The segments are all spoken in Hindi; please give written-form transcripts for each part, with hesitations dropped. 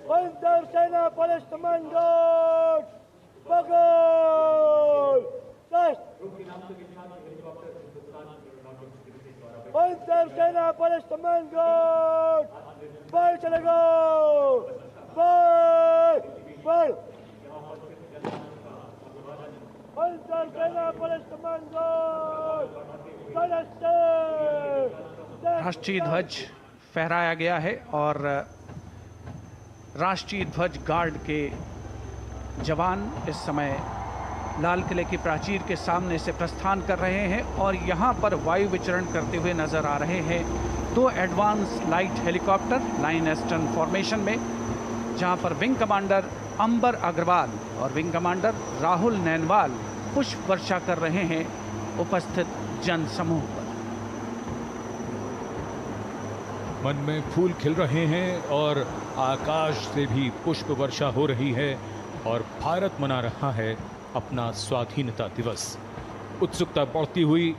Unterseiner Palästamangard! Bagol! Das! Unterseiner Palästamangard! Ball चलेगा! Ball! Ball! Unterseiner Palästamangard! Palestine! राष्ट्रीय ध्वज फहराया गया है और राष्ट्रीय ध्वज गार्ड के जवान इस समय लाल किले की प्राचीर के सामने से प्रस्थान कर रहे हैं और यहाँ पर वायु विचरण करते हुए नजर आ रहे हैं 2 advance light helicopter line astern formation में, जहाँ पर विंग कमांडर अंबर अग्रवाल और विंग कमांडर राहुल नैनवाल पुष्प वर्षा कर रहे हैं उपस्थित जन समूह पर। मन में फूल खिल रहे हैं और आकाश से भी पुष्प वर्षा हो रही है और भारत मना रहा है अपना स्वाधीनता दिवस। उत्सुकता बढ़ती हुई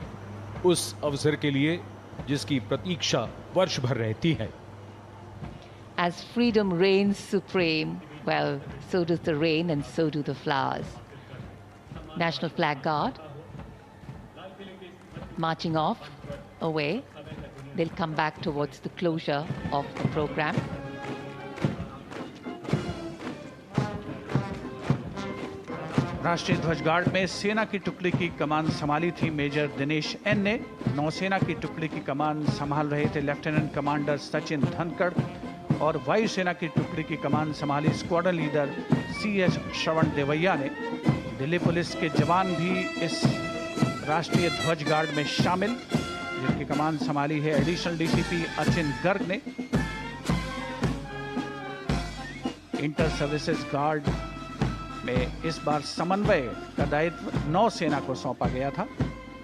उस अवसर के लिए जिसकी प्रतीक्षा वर्ष भर रहती है। As freedom reigns supreme, well, so does the rain and so do the flowers. National Flag Guard marching off, away. They'll come back towards the closure of the program. राष्ट्रीय ध्वज गार्ड में सेना की टुकड़ी की कमान संभाली थी मेजर दिनेश एन ने। नौसेना की टुकड़ी की कमान संभाल रहे थे लेफ्टिनेंट कमांडर सचिन धनखड़ और वायुसेना की टुकड़ी की कमान संभाली स्क्वाड्रन लीडर CS श्रवण देवैया ने। दिल्ली पुलिस के जवान भी इस राष्ट्रीय ध्वज गार्ड में शामिल, जिनकी कमान संभाली है एडिशनल DCP अचिन गर्ग ने। इंटर सर्विसेज गार्ड में इस बार समन्वय का दायित्व नौसेना को सौंपा गया था,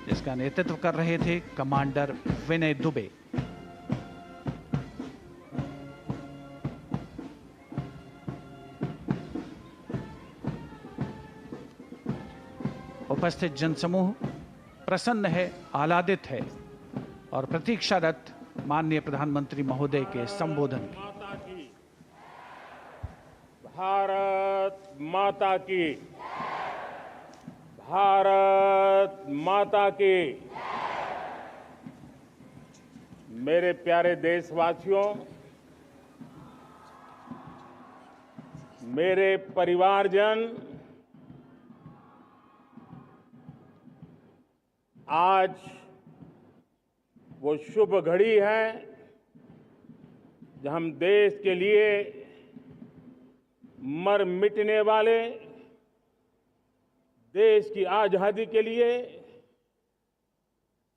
जिसका नेतृत्व कर रहे थे कमांडर विनय दुबे। उपस्थित जनसमूह प्रसन्न है, आह्लादित है और प्रतीक्षारत माननीय प्रधानमंत्री महोदय के संबोधन की। भारत माता की, भारत माता की। मेरे प्यारे देशवासियों, मेरे परिवारजन, आज वो शुभ घड़ी है जब हम देश के लिए मर मिटने वाले, देश की आजादी के लिए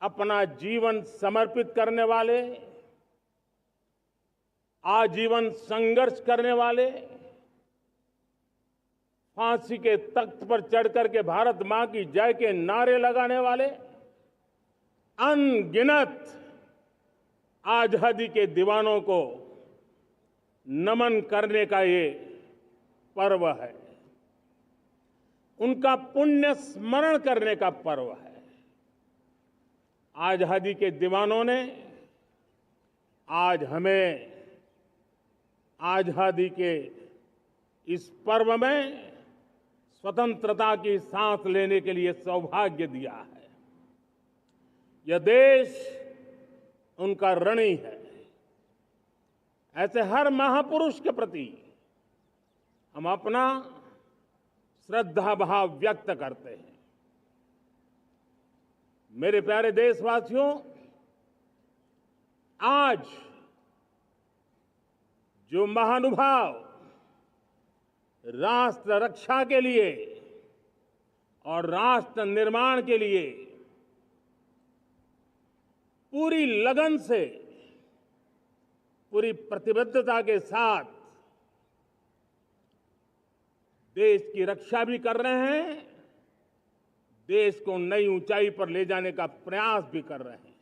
अपना जीवन समर्पित करने वाले, आजीवन संघर्ष करने वाले, फांसी के तख्त पर चढ़कर के भारत मां की जय के नारे लगाने वाले अनगिनत आजादी के दीवानों को नमन करने का ये पर्व है, उनका पुण्य स्मरण करने का पर्व है। आजादी के दीवानों ने आज हमें आजादी के इस पर्व में स्वतंत्रता की सांस लेने के लिए सौभाग्य दिया है। यह देश उनका ऋणी है। ऐसे हर महापुरुष के प्रति हम अपना श्रद्धा भाव व्यक्त करते हैं। मेरे प्यारे देशवासियों, आज जो महानुभाव राष्ट्र रक्षा के लिए और राष्ट्र निर्माण के लिए पूरी लगन से, पूरी प्रतिबद्धता के साथ देश की रक्षा भी कर रहे हैं, देश को नई ऊंचाई पर ले जाने का प्रयास भी कर रहे हैं।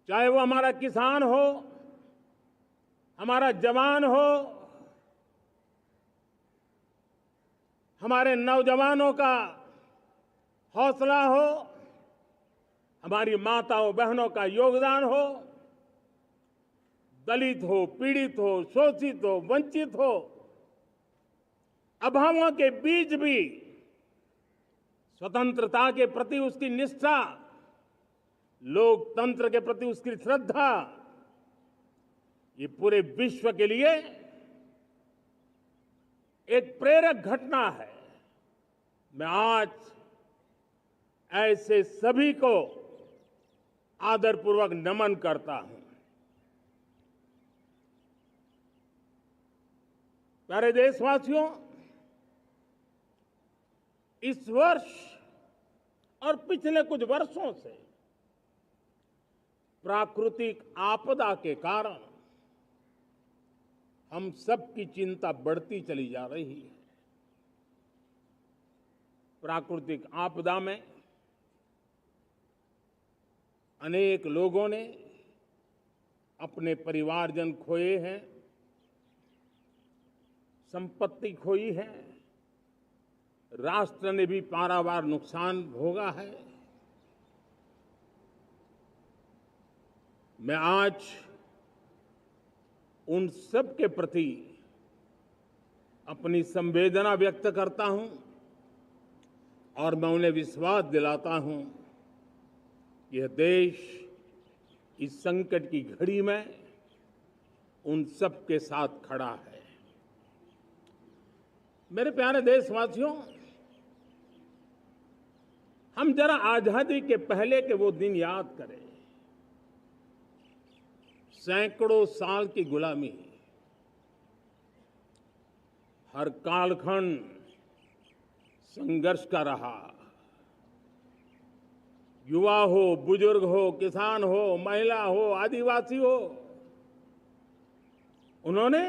चाहे वो हमारा किसान हो, हमारा जवान हो, हमारे नौजवानों का हौसला हो, हमारी माताओं बहनों का योगदान हो, दलित हो, पीड़ित हो, शोषित हो, वंचित हो, अभावों के बीच भी स्वतंत्रता के प्रति उसकी निष्ठा, लोकतंत्र के प्रति उसकी श्रद्धा, ये पूरे विश्व के लिए एक प्रेरक घटना है। मैं आज ऐसे सभी को आदरपूर्वक नमन करता हूं। प्यारे देशवासियों, इस वर्ष और पिछले कुछ वर्षों से प्राकृतिक आपदा के कारण हम सबकी चिंता बढ़ती चली जा रही है। प्राकृतिक आपदा में अनेक लोगों ने अपने परिवारजन खोए हैं, संपत्ति खोई है, राष्ट्र ने भी पारावार नुकसान भोगा है। मैं आज उन सब के प्रति अपनी संवेदना व्यक्त करता हूं और मैं उन्हें विश्वास दिलाता हूं कि यह देश इस संकट की घड़ी में उन सब के साथ खड़ा है। मेरे प्यारे देशवासियों, हम जरा आजादी के पहले के वो दिन याद करें। सैकड़ों साल की गुलामी, हर कालखंड संघर्ष का रहा। युवा हो, बुजुर्ग हो, किसान हो, महिला हो, आदिवासी हो, उन्होंने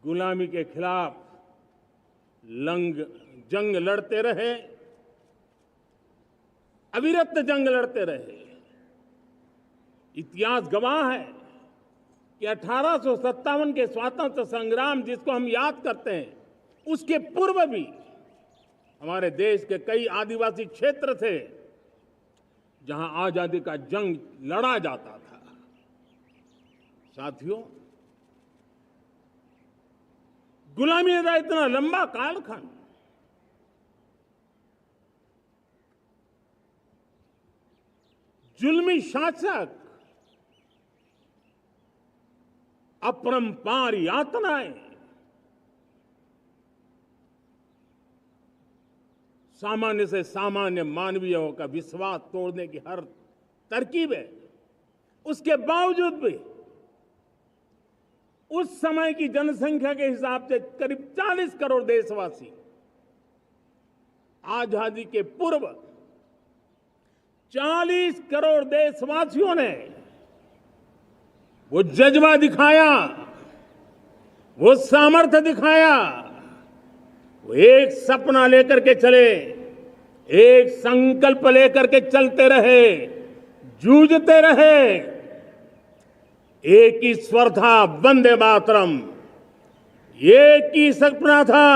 गुलामी के खिलाफ जंग लड़ते रहे, अविरत जंग लड़ते रहे। इतिहास गवाह है कि 1857 के स्वातंत्र संग्राम जिसको हम याद करते हैं, उसके पूर्व भी हमारे देश के कई आदिवासी क्षेत्र थे जहां आजादी का जंग लड़ा जाता था। साथियों, गुलामी का इतना लंबा कालखंड, जुल्मी शासक, अपरंपार यातनाएं, सामान्य से सामान्य मानवीयों का विश्वास तोड़ने की हर तरकीब है। उसके बावजूद भी उस समय की जनसंख्या के हिसाब से करीब 40 करोड़ देशवासी आजादी के पूर्व 40 करोड़ देशवासियों ने वो जज्बा दिखाया, वो सामर्थ्य दिखाया, वो एक सपना लेकर के चले, एक संकल्प लेकर के चलते रहे, जूझते रहे। एक ही स्वर था, वंदे मातरम। एक ही सपना था,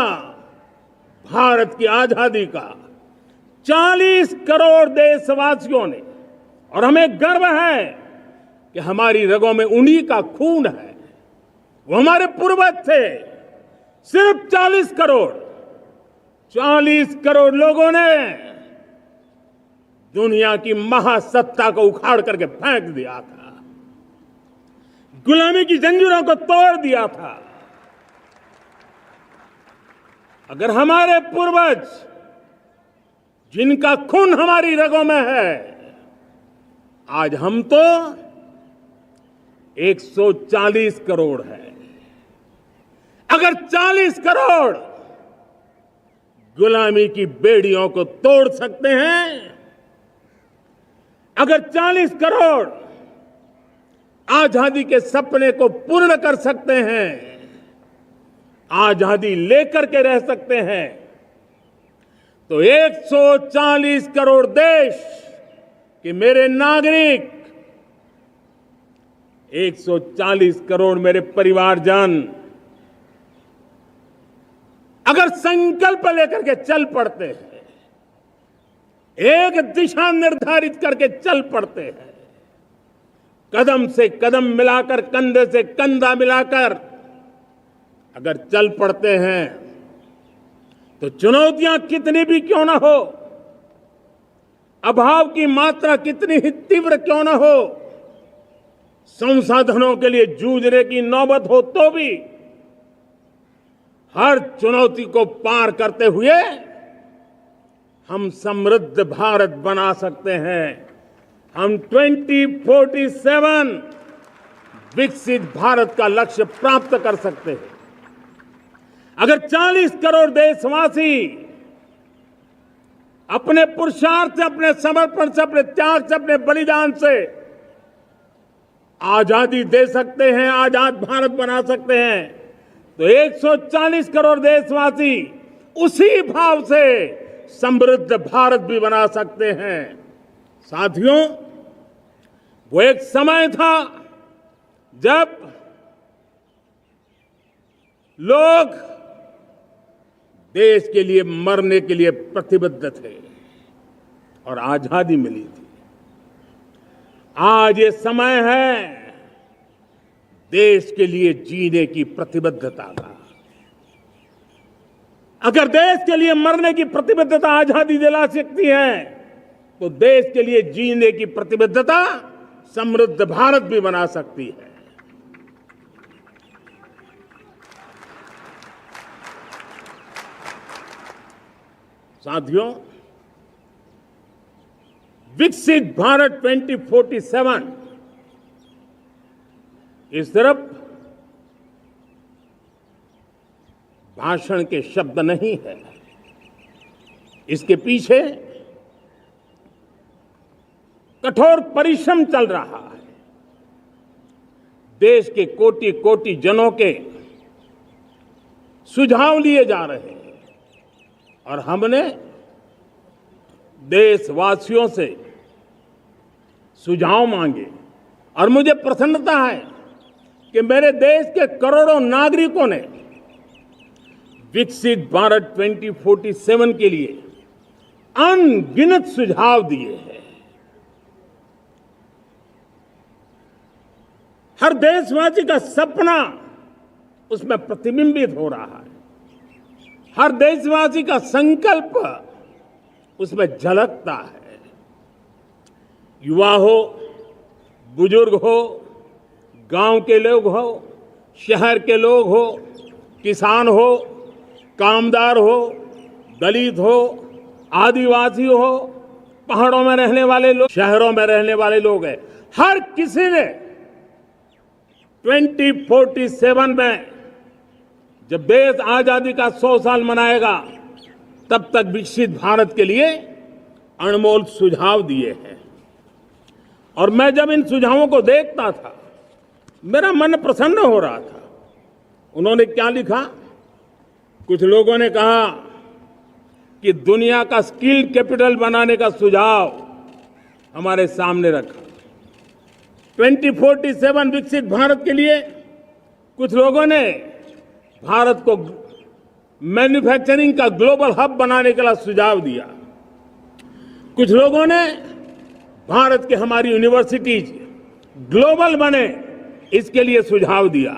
भारत की आजादी का। 40 करोड़ देशवासियों ने, और हमें गर्व है कि हमारी रगों में उन्हीं का खून है। वो हमारे पूर्वज थे। सिर्फ 40 करोड़ लोगों ने दुनिया की महासत्ता को उखाड़ करके फेंक दिया था, गुलामी की जंजीरों को तोड़ दिया था। अगर हमारे पूर्वज, जिनका खून हमारी रगों में है, आज हम तो 140 करोड़ है। अगर 40 करोड़ गुलामी की बेड़ियों को तोड़ सकते हैं, अगर 40 करोड़ आजादी के सपने को पूर्ण कर सकते हैं, आजादी लेकर के रह सकते हैं, तो 140 करोड़ देश के मेरे नागरिक, 140 करोड़ मेरे परिवारजन अगर संकल्प लेकर के चल पड़ते हैं, एक दिशा निर्धारित करके चल पड़ते हैं, कदम से कदम मिलाकर, कंधे से कंधा मिलाकर अगर चल पड़ते हैं तो चुनौतियां कितनी भी क्यों ना हो, अभाव की मात्रा कितनी ही तीव्र क्यों ना हो, संसाधनों के लिए जूझने की नौबत हो तो भी हर चुनौती को पार करते हुए हम समृद्ध भारत बना सकते हैं। हम 2047 विकसित भारत का लक्ष्य प्राप्त कर सकते हैं। अगर 40 करोड़ देशवासी अपने पुरुषार्थ से, अपने समर्पण से, अपने त्याग से, अपने बलिदान से आजादी दे सकते हैं, आजाद भारत बना सकते हैं, तो 140 करोड़ देशवासी उसी भाव से समृद्ध भारत भी बना सकते हैं। साथियों, वो एक समय था जब लोग देश के लिए मरने के लिए प्रतिबद्ध थे और आजादी मिली थी। आज ये समय है देश के लिए जीने की प्रतिबद्धता का। अगर देश के लिए मरने की प्रतिबद्धता आजादी दिला सकती है, तो देश के लिए जीने की प्रतिबद्धता समृद्ध भारत भी बना सकती है। साथियों, विकसित भारत 2047 इस तरफ भाषण के शब्द नहीं है, इसके पीछे कठोर परिश्रम चल रहा है। देश के कोटि कोटि जनों के सुझाव लिए जा रहे हैं और हमने देशवासियों से सुझाव मांगे और मुझे प्रसन्नता है कि मेरे देश के करोड़ों नागरिकों ने विकसित भारत 2047 के लिए अनगिनत सुझाव दिए हैं। हर देशवासी का सपना उसमें प्रतिबिंबित हो रहा है, हर देशवासी का संकल्प उसमें झलकता है। युवा हो, बुजुर्ग हो, गांव के लोग हो, शहर के लोग हो, किसान हो, कामदार हो, दलित हो, आदिवासी हो, पहाड़ों में रहने वाले लोग, शहरों में रहने वाले लोग हैं, हर किसी ने 2047 में जब देश आजादी का 100 साल मनाएगा, तब तक विकसित भारत के लिए अनमोल सुझाव दिए हैं। और मैं जब इन सुझावों को देखता था, मेरा मन प्रसन्न हो रहा था। उन्होंने क्या लिखा? कुछ लोगों ने कहा कि दुनिया का स्किल कैपिटल बनाने का सुझाव हमारे सामने रखा। 2047 विकसित भारत के लिए कुछ लोगों ने भारत को मैन्युफैक्चरिंग का ग्लोबल हब बनाने का सुझाव दिया। कुछ लोगों ने भारत के हमारी यूनिवर्सिटीज ग्लोबल बने, इसके लिए सुझाव दिया।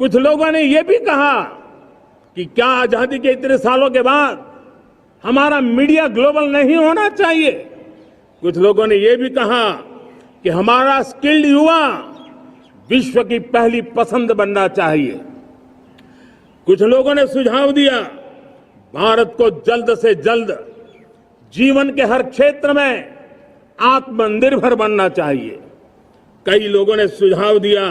कुछ लोगों ने यह भी कहा कि क्या आजादी के इतने सालों के बाद हमारा मीडिया ग्लोबल नहीं होना चाहिए। कुछ लोगों ने यह भी कहा कि हमारा स्किल्ड युवा विश्व की पहली पसंद बनना चाहिए। कुछ लोगों ने सुझाव दिया भारत को जल्द से जल्द जीवन के हर क्षेत्र में आत्मनिर्भर बनना चाहिए। कई लोगों ने सुझाव दिया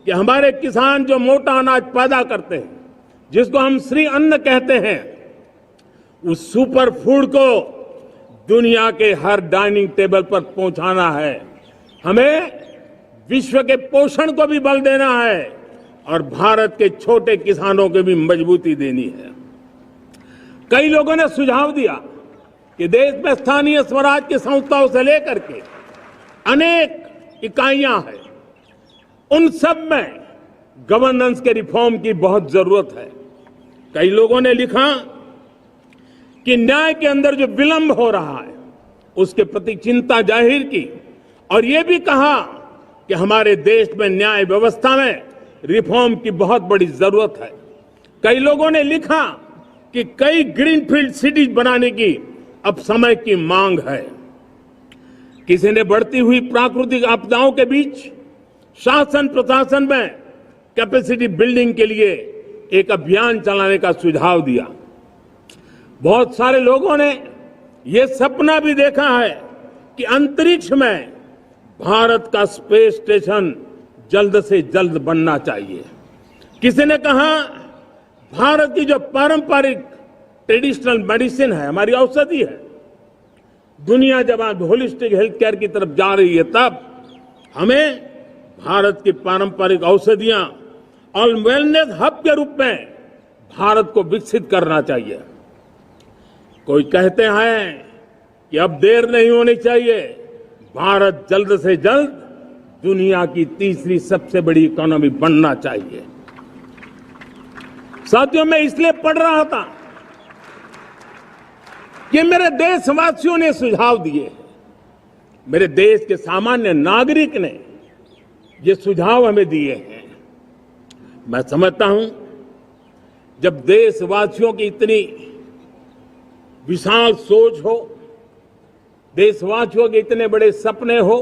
कि हमारे किसान जो मोटा अनाज पैदा करते हैं, जिसको हम श्री अन्न कहते हैं, उस सुपर फूड को दुनिया के हर डाइनिंग टेबल पर पहुंचाना है। हमें विश्व के पोषण को भी बल देना है और भारत के छोटे किसानों को भी मजबूती देनी है। कई लोगों ने सुझाव दिया कि देश में स्थानीय स्वराज की संस्थाओं से लेकर के अनेक इकाइयां हैं, उन सब में गवर्नेंस के रिफॉर्म की बहुत जरूरत है। कई लोगों ने लिखा कि न्याय के अंदर जो विलंब हो रहा है, उसके प्रति चिंता जाहिर की और ये भी कहा कि हमारे देश में न्याय व्यवस्था में रिफॉर्म की बहुत बड़ी जरूरत है। कई लोगों ने लिखा कि कई ग्रीनफील्ड सिटीज बनाने की अब समय की मांग है। किसी ने बढ़ती हुई प्राकृतिक आपदाओं के बीच शासन प्रशासन में कैपेसिटी बिल्डिंग के लिए एक अभियान चलाने का सुझाव दिया। बहुत सारे लोगों ने यह सपना भी देखा है कि अंतरिक्ष में भारत का स्पेस स्टेशन जल्द से जल्द बनना चाहिए। किसी ने कहा भारत की जो पारंपरिक ट्रेडिशनल मेडिसिन है, हमारी औषधि है, दुनिया जब आज होलिस्टिक हेल्थ केयर की तरफ जा रही है, तब हमें भारत की पारंपरिक औषधियां और वेलनेस हब के रूप में भारत को विकसित करना चाहिए। कोई कहते हैं कि अब देर नहीं होनी चाहिए, भारत जल्द से जल्द दुनिया की तीसरी सबसे बड़ी इकोनॉमी बनना चाहिए। साथियों, मैं इसलिए पढ़ रहा था कि मेरे देशवासियों ने सुझाव दिए, मेरे देश के सामान्य नागरिक ने ये सुझाव हमें दिए हैं। मैं समझता हूं जब देशवासियों की इतनी विशाल सोच हो, देशवासियों के इतने बड़े सपने हो,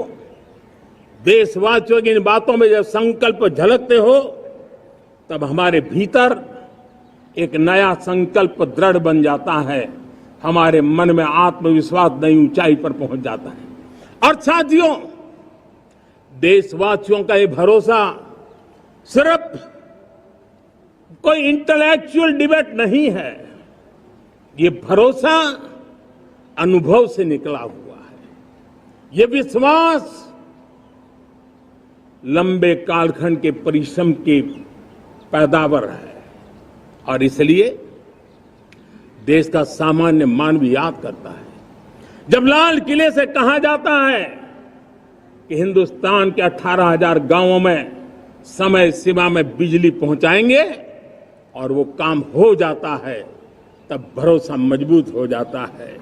देशवासियों की इन बातों में जब संकल्प झलकते हो, तब हमारे भीतर एक नया संकल्प दृढ़ बन जाता है, हमारे मन में आत्मविश्वास नई ऊंचाई पर पहुंच जाता है। और साथियों, देशवासियों का ये भरोसा सिर्फ कोई इंटेलेक्चुअल डिबेट नहीं है, ये भरोसा अनुभव से निकला हुआ है। ये विश्वास लंबे कालखंड के परिश्रम की पैदावार है। और इसलिए देश का सामान्य मानव याद करता है जब लाल किले से कहा जाता है कि हिंदुस्तान के 18,000 गांवों में समय सीमा में बिजली पहुंचाएंगे और वो काम हो जाता है, तब भरोसा मजबूत हो जाता है।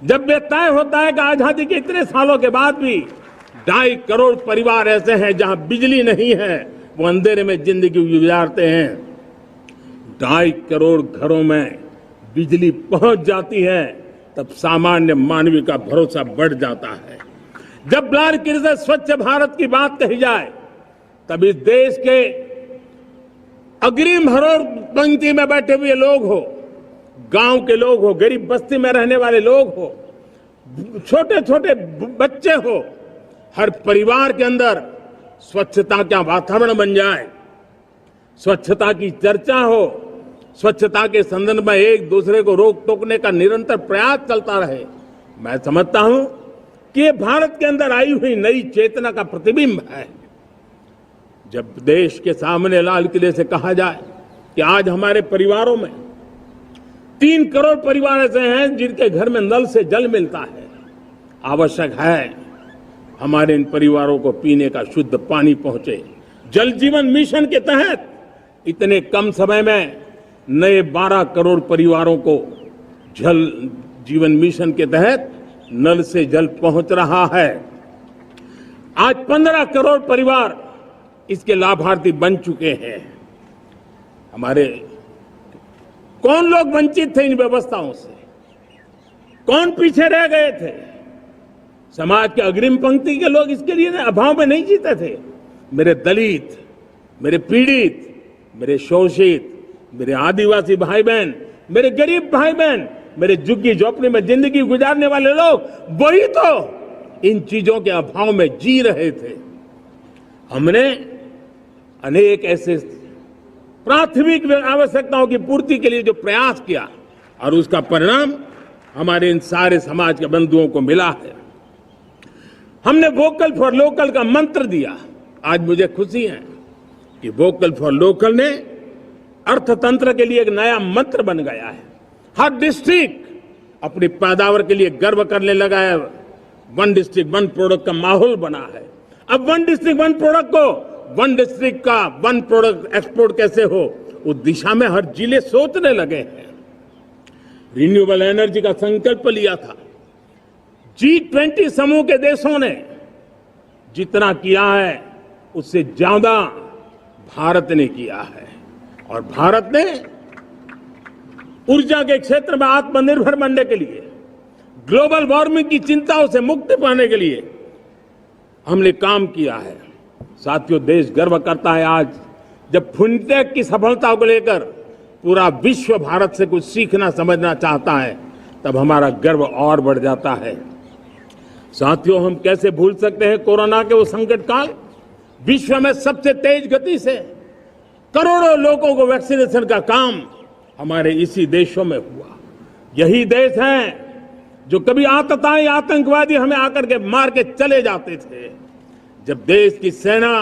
जब ये तय होता है कि आजादी के इतने सालों के बाद भी 2.5 करोड़ परिवार ऐसे हैं जहां बिजली नहीं है, वो अंधेरे में जिंदगी गुजारते हैं, 2.5 करोड़ घरों में बिजली पहुंच जाती है, तब सामान्य मानवीय का भरोसा बढ़ जाता है। जब लाल किले से स्वच्छ भारत की बात कही जाए, तब इस देश के अग्रिम हरोड़ पंक्ति में बैठे हुए लोग हो, गांव के लोग हो, गरीब बस्ती में रहने वाले लोग हो, छोटे छोटे बच्चे हो, हर परिवार के अंदर स्वच्छता का वातावरण बन जाए, स्वच्छता की चर्चा हो, स्वच्छता के संदर्भ में एक दूसरे को रोक टोकने का निरंतर प्रयास चलता रहे। मैं समझता हूं कि ये भारत के अंदर आई हुई नई चेतना का प्रतिबिंब है। जब देश के सामने लाल किले से कहा जाए कि आज हमारे परिवारों में 3 करोड़ परिवार ऐसे हैं जिनके घर में नल से जल मिलता है, आवश्यक है हमारे इन परिवारों को पीने का शुद्ध पानी पहुंचे। जल जीवन मिशन के तहत इतने कम समय में नए 12 करोड़ परिवारों को जल जीवन मिशन के तहत नल से जल पहुंच रहा है। आज 15 करोड़ परिवार इसके लाभार्थी बन चुके हैं। हमारे कौन लोग वंचित थे इन व्यवस्थाओं से, कौन पीछे रह गए थे? समाज के अग्रिम पंक्ति के लोग इसके लिए अभाव में नहीं जीते थे। मेरे दलित, मेरे पीड़ित, मेरे शोषित, मेरे आदिवासी भाई बहन, मेरे गरीब भाई बहन, मेरे झुग्गी झोपड़ी में जिंदगी गुजारने वाले लोग, वही तो इन चीजों के अभाव में जी रहे थे। हमने अनेक ऐसे प्राथमिक आवश्यकताओं की पूर्ति के लिए जो प्रयास किया, और उसका परिणाम हमारे इन सारे समाज के बंधुओं को मिला है। हमने वोकल फॉर लोकल का मंत्र दिया। आज मुझे खुशी है कि वोकल फॉर लोकल ने अर्थतंत्र के लिए एक नया मंत्र बन गया है। हर डिस्ट्रिक्ट अपनी पैदावार के लिए गर्व करने लगा है। 1 डिस्ट्रिक्ट 1 प्रोडक्ट का माहौल बना है। अब 1 डिस्ट्रिक्ट 1 प्रोडक्ट को 1 डिस्ट्रिक्ट का 1 प्रोडक्ट एक्सपोर्ट कैसे हो, उस दिशा में हर जिले सोचने लगे हैं। रिन्यूएबल एनर्जी का संकल्प लिया था। G20 समूह के देशों ने जितना किया है उससे ज्यादा भारत ने किया है। और भारत ने ऊर्जा के क्षेत्र में आत्मनिर्भर बनने के लिए, ग्लोबल वार्मिंग की चिंताओं से मुक्ति पाने के लिए हमने काम किया है। साथियों, देश गर्व करता है आज जब फिनटेक की सफलता को लेकर पूरा विश्व भारत से कुछ सीखना समझना चाहता है, तब हमारा गर्व और बढ़ जाता है। साथियों, हम कैसे भूल सकते हैं कोरोना के वो संकट काल। विश्व में सबसे तेज गति से करोड़ों लोगों को वैक्सीनेशन का काम हमारे इसी देशों में हुआ। यही देश हैं जो कभी आतताई आतंकवादी हमें आकर के मार के चले जाते थे। जब देश की सेना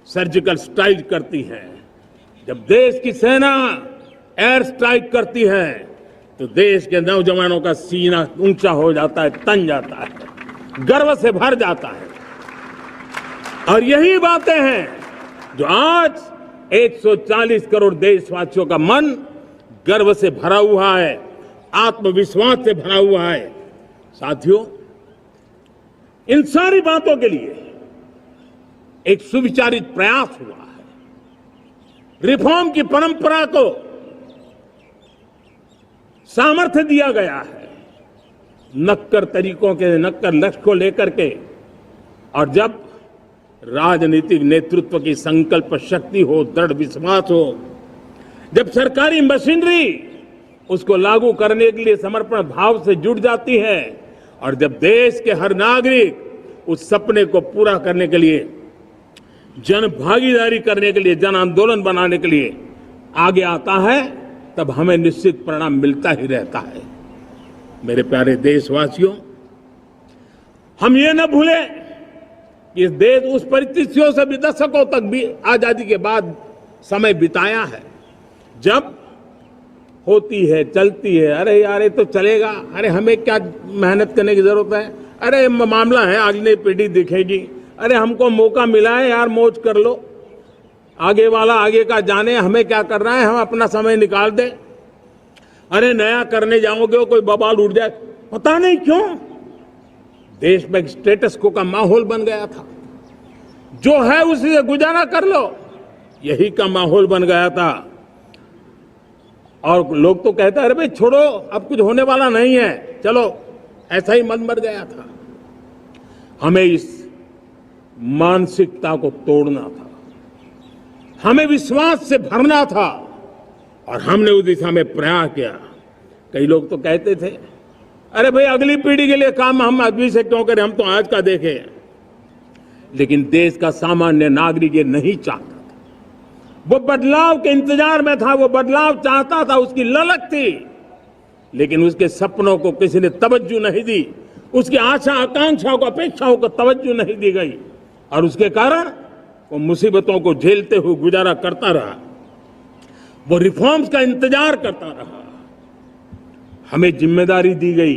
सर्जिकल स्ट्राइक करती है, जब देश की सेना एयर स्ट्राइक करती है, तो देश के नौजवानों का सीना ऊंचा हो जाता है, तन जाता है, गर्व से भर जाता है। और यही बातें हैं जो आज 140 करोड़ देशवासियों का मन गर्व से भरा हुआ है, आत्मविश्वास से भरा हुआ है। साथियों, इन सारी बातों के लिए एक सुविचारित प्रयास हुआ है। रिफॉर्म की परंपरा को सामर्थ्य दिया गया है, नक्कर तरीकों के, नक्कर लक्ष्य को लेकर के। और जब राजनीतिक नेतृत्व की संकल्प शक्ति हो, दृढ़ विश्वास हो, जब सरकारी मशीनरी उसको लागू करने के लिए समर्पण भाव से जुट जाती है, और जब देश के हर नागरिक उस सपने को पूरा करने के लिए, जन भागीदारी करने के लिए, जन आंदोलन बनाने के लिए आगे आता है, तब हमें निश्चित परिणाम मिलता ही रहता है। मेरे प्यारे देशवासियों, हम ये न भूलें कि इस देश उस परिस्थितियों से भी दशकों तक भी आजादी के बाद समय बिताया है, जब होती है, चलती है, अरे यार ये तो चलेगा, अरे हमें क्या मेहनत करने की जरूरत है, अरे मामला है अगली पीढ़ी दिखेगी, अरे हमको मौका मिला है यार, मौज कर लो, आगे वाला आगे का जाने, हमें क्या करना है, हम अपना समय निकाल दें। अरे नया करने जाओगे कोई बवाल उठ जाए, पता नहीं क्यों देश में स्टेटस को का माहौल बन गया था। जो है उसी से गुजारा कर लो, यही का माहौल बन गया था। और लोग तो कहते हैं अरे भाई छोड़ो, अब कुछ होने वाला नहीं है, चलो, ऐसा ही मन बन गया था। हमें इस मानसिकता को तोड़ना था, हमें विश्वास से भरना था, और हमने उस दिशा में प्रयास किया। कई लोग तो कहते थे अरे भाई अगली पीढ़ी के लिए काम हम अभी से क्यों करें, हम तो आज का देखें। लेकिन देश का सामान्य नागरिक ये नहीं चाहता था, वो बदलाव के इंतजार में था, वो बदलाव चाहता था, उसकी ललक थी, लेकिन उसके सपनों को किसी ने तवज्जो नहीं दी, उसकी आशा आकांक्षाओं को, अपेक्षाओं को तवज्जो नहीं दी गई, और उसके कारण वो मुसीबतों को झेलते हुए गुजारा करता रहा, वो रिफॉर्म्स का इंतजार करता रहा। हमें जिम्मेदारी दी गई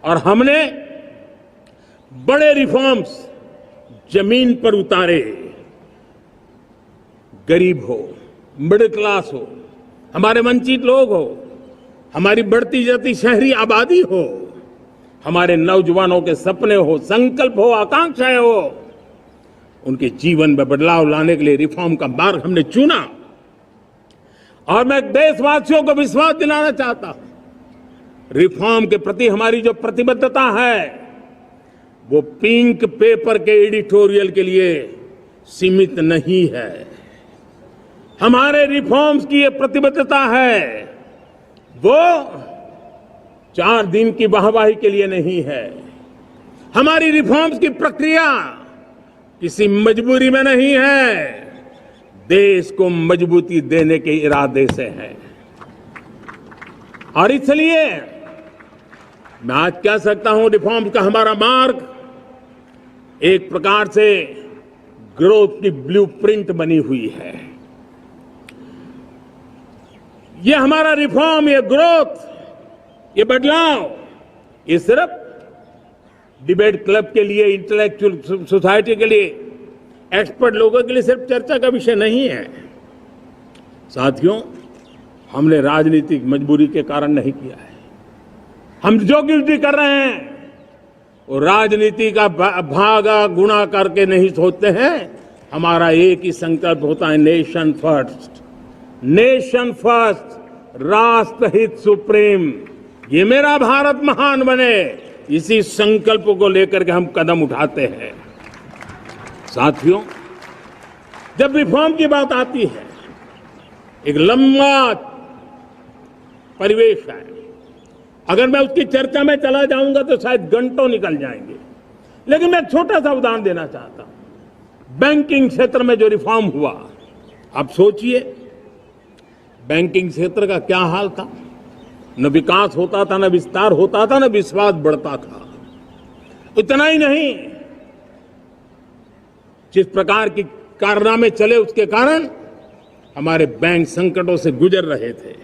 और हमने बड़े रिफॉर्म्स जमीन पर उतारे। गरीब हो, मिडिल क्लास हो, हमारे वंचित लोग हो, हमारी बढ़ती जाती शहरी आबादी हो, हमारे नौजवानों के सपने हो, संकल्प हो, आकांक्षाएं हो, उनके जीवन में बदलाव लाने के लिए रिफॉर्म का मार्ग हमने चुना। और मैं देशवासियों को विश्वास दिलाना चाहता हूं, रिफॉर्म के प्रति हमारी जो प्रतिबद्धता है वो पिंक पेपर के एडिटोरियल के लिए सीमित नहीं है। हमारे रिफॉर्म्स की ये प्रतिबद्धता है, वो 4 दिन की वाहवाही के लिए नहीं है। हमारी रिफॉर्म्स की प्रक्रिया किसी मजबूरी में नहीं है, देश को मजबूती देने के इरादे से है। और इसलिए मैं आज कह सकता हूं, रिफॉर्म का हमारा मार्ग एक प्रकार से ग्रोथ की ब्लूप्रिंट बनी हुई है। ये हमारा रिफॉर्म, ये ग्रोथ, ये बदलाव, ये सिर्फ डिबेट क्लब के लिए, इंटेलेक्चुअल सोसाइटी के लिए, एक्सपर्ट लोगों के लिए सिर्फ चर्चा का विषय नहीं है। साथियों, हमने राजनीतिक मजबूरी के कारण नहीं किया है। हम जो कुछ भी कर रहे हैं वो राजनीति का भागा गुणा करके नहीं सोचते हैं, हमारा एक ही संकल्प होता है, नेशन फर्स्ट, नेशन फर्स्ट, राष्ट्र हित सुप्रीम। ये मेरा भारत महान बने, इसी संकल्प को लेकर के हम कदम उठाते हैं। साथियों, जब रिफॉर्म की बात आती है, एक लंबा परिवेश है। अगर मैं उसकी चर्चा में चला जाऊंगा तो शायद घंटों निकल जाएंगे, लेकिन मैं छोटा सा उदाहरण देना चाहता हूं। बैंकिंग क्षेत्र में जो रिफॉर्म हुआ, आप सोचिए बैंकिंग क्षेत्र का क्या हाल था। न विकास होता था, न विस्तार होता था, न विश्वास बढ़ता था। इतना ही नहीं, जिस प्रकार की कारनामे चले उसके कारण हमारे बैंक संकटों से गुजर रहे थे।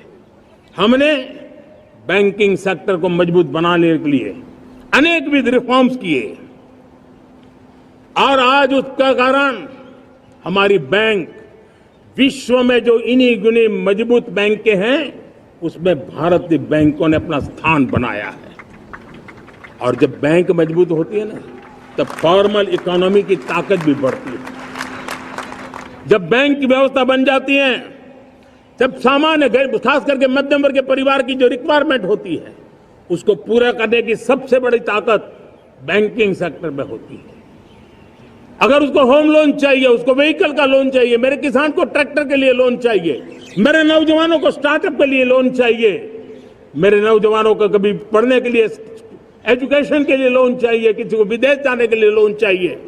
हमने बैंकिंग सेक्टर को मजबूत बनाने के लिए अनेकविध रिफॉर्म्स किए और आज उसका कारण हमारी बैंक विश्व में जो इन्हीं गुनी मजबूत बैंक के हैं, उसमें भारतीय बैंकों ने अपना स्थान बनाया है। और जब बैंक मजबूत होती है ना, तब फॉर्मल इकोनॉमी की ताकत भी बढ़ती है। जब बैंक की व्यवस्था बन जाती है, जब सामान्य खास करके मध्यम वर्ग के परिवार की जो रिक्वायरमेंट होती है, उसको पूरा करने की सबसे बड़ी ताकत बैंकिंग सेक्टर में होती है। अगर उसको होम लोन चाहिए, उसको व्हीकल का लोन चाहिए, मेरे किसान को ट्रैक्टर के लिए लोन चाहिए, मेरे नौजवानों को स्टार्टअप के लिए लोन चाहिए, मेरे नौजवानों को कभी पढ़ने के लिए, एजुकेशन के लिए लोन चाहिए, किसी को विदेश जाने के लिए लोन चाहिए,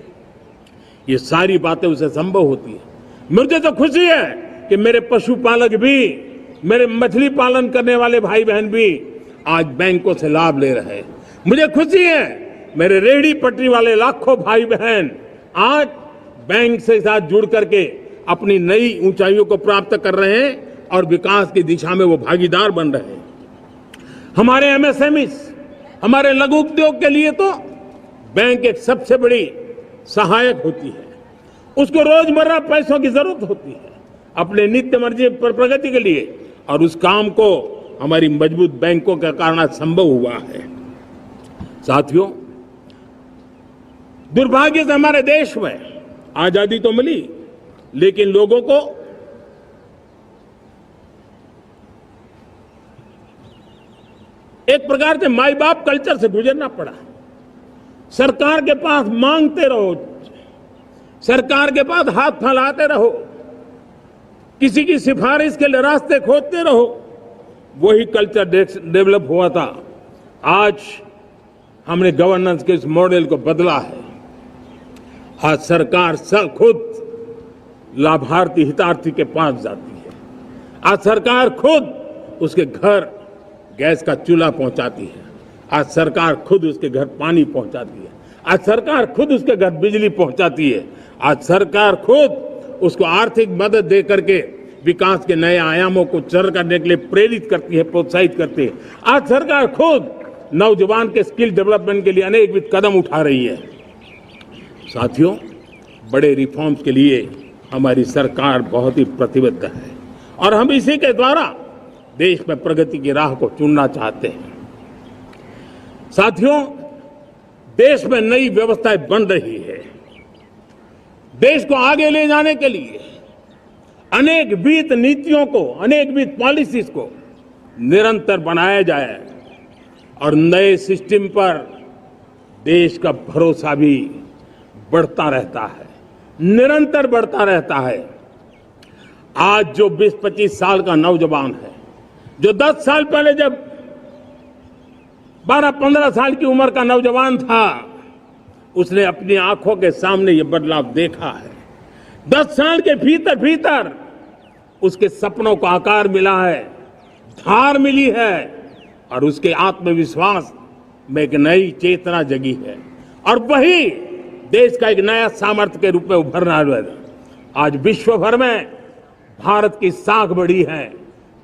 ये सारी बातें उसे संभव होती है। मुझे तो खुशी है कि मेरे पशुपालक भी, मेरे मछली पालन करने वाले भाई बहन भी आज बैंकों से लाभ ले रहे हैं। मुझे खुशी है मेरे रेहड़ी पटरी वाले लाखों भाई बहन आज बैंक से साथ जुड़ करके अपनी नई ऊंचाइयों को प्राप्त कर रहे हैं और विकास की दिशा में वो भागीदार बन रहे हैं। हमारे एमएसएमईज, हमारे लघु उद्योग के लिए तो बैंक एक सबसे बड़ी सहायक होती है। उसको रोजमर्रा पैसों की जरूरत होती है अपने नित्य मर्जी पर प्रगति के लिए, और उस काम को हमारी मजबूत बैंकों के कारण संभव हुआ है। साथियों, दुर्भाग्य से हमारे देश में आजादी तो मिली, लेकिन लोगों को एक प्रकार से माई बाप कल्चर से गुजरना पड़ा। सरकार के पास मांगते रहो, सरकार के पास हाथ फैलाते रहो, किसी की सिफारिश के लिए रास्ते खोजते रहो, वही कल्चर डेवलप हुआ था। आज हमने गवर्नेंस के इस मॉडल को बदला है। आज सरकार खुद लाभार्थी हितार्थी के पास जाती है। आज सरकार खुद उसके घर गैस का चूल्हा पहुंचाती है। आज सरकार खुद उसके घर पानी पहुंचाती है। आज सरकार खुद उसके घर बिजली पहुंचाती है। आज सरकार खुद उसको आर्थिक मदद दे करके विकास के नए आयामों को चर करने के लिए प्रेरित करती है, प्रोत्साहित करती है। आज सरकार खुद नौजवान के स्किल डेवलपमेंट के लिए अनेक कदम उठा रही है। साथियों, बड़े रिफॉर्म्स के लिए हमारी सरकार बहुत ही प्रतिबद्ध है और हम इसी के द्वारा देश में प्रगति की राह को चुनना चाहते हैं। साथियों, देश में नई व्यवस्थाएं बन रही है। देश को आगे ले जाने के लिए अनेक वित्त नीतियों को, अनेक वित्त पॉलिसीज को निरंतर बनाया जाए और नए सिस्टम पर देश का भरोसा भी बढ़ता रहता है, निरंतर बढ़ता रहता है। आज जो 20-25 साल का नौजवान है, जो 10 साल पहले जब 12-15 साल की उम्र का नौजवान था, उसने अपनी आंखों के सामने ये बदलाव देखा है। 10 साल के भीतर भीतर उसके सपनों को आकार मिला है, धार मिली है और उसके आत्मविश्वास में एक नई चेतना जगी है और वही देश का एक नया सामर्थ्य के रूप में उभरना है। आज विश्व भर में भारत की साख बढ़ी है,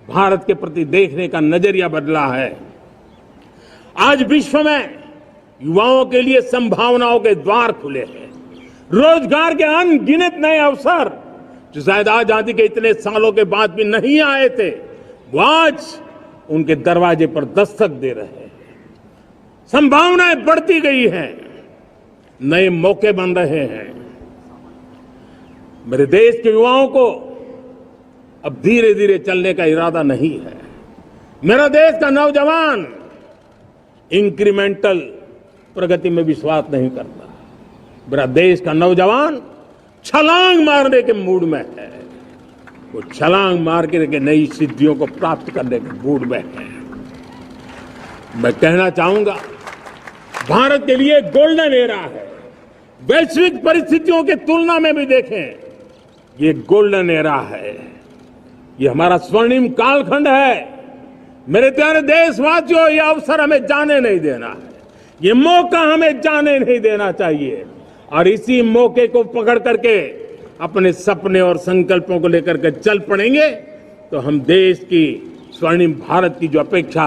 भारत के प्रति देखने का नजरिया बदला है। आज विश्व में युवाओं के लिए संभावनाओं के द्वार खुले हैं, रोजगार के अनगिनत नए अवसर जो शायद आजादी के इतने सालों के बाद भी नहीं आए थे, वो आज उनके दरवाजे पर दस्तक दे रहे हैं। संभावनाएं बढ़ती गई हैं, नए मौके बन रहे हैं। मेरे देश के युवाओं को अब धीरे धीरे चलने का इरादा नहीं है। मेरा देश का नौजवान इंक्रीमेंटल प्रगति में विश्वास नहीं करता। मेरा देश का नौजवान छलांग मारने के मूड में है। वो छलांग मार के नई सिद्धियों को प्राप्त करने के मूड में है। मैं कहना चाहूंगा, भारत के लिए गोल्डन एरा है। वैश्विक परिस्थितियों की तुलना में भी देखें, ये गोल्डन एरा है। ये हमारा स्वर्णिम कालखंड है। मेरे प्यारे देशवासियों, ये अवसर हमें जाने नहीं देना है। ये मौका हमें जाने नहीं देना चाहिए और इसी मौके को पकड़ करके अपने सपने और संकल्पों को लेकर के चल पड़ेंगे तो हम देश की स्वर्णिम भारत की जो अपेक्षा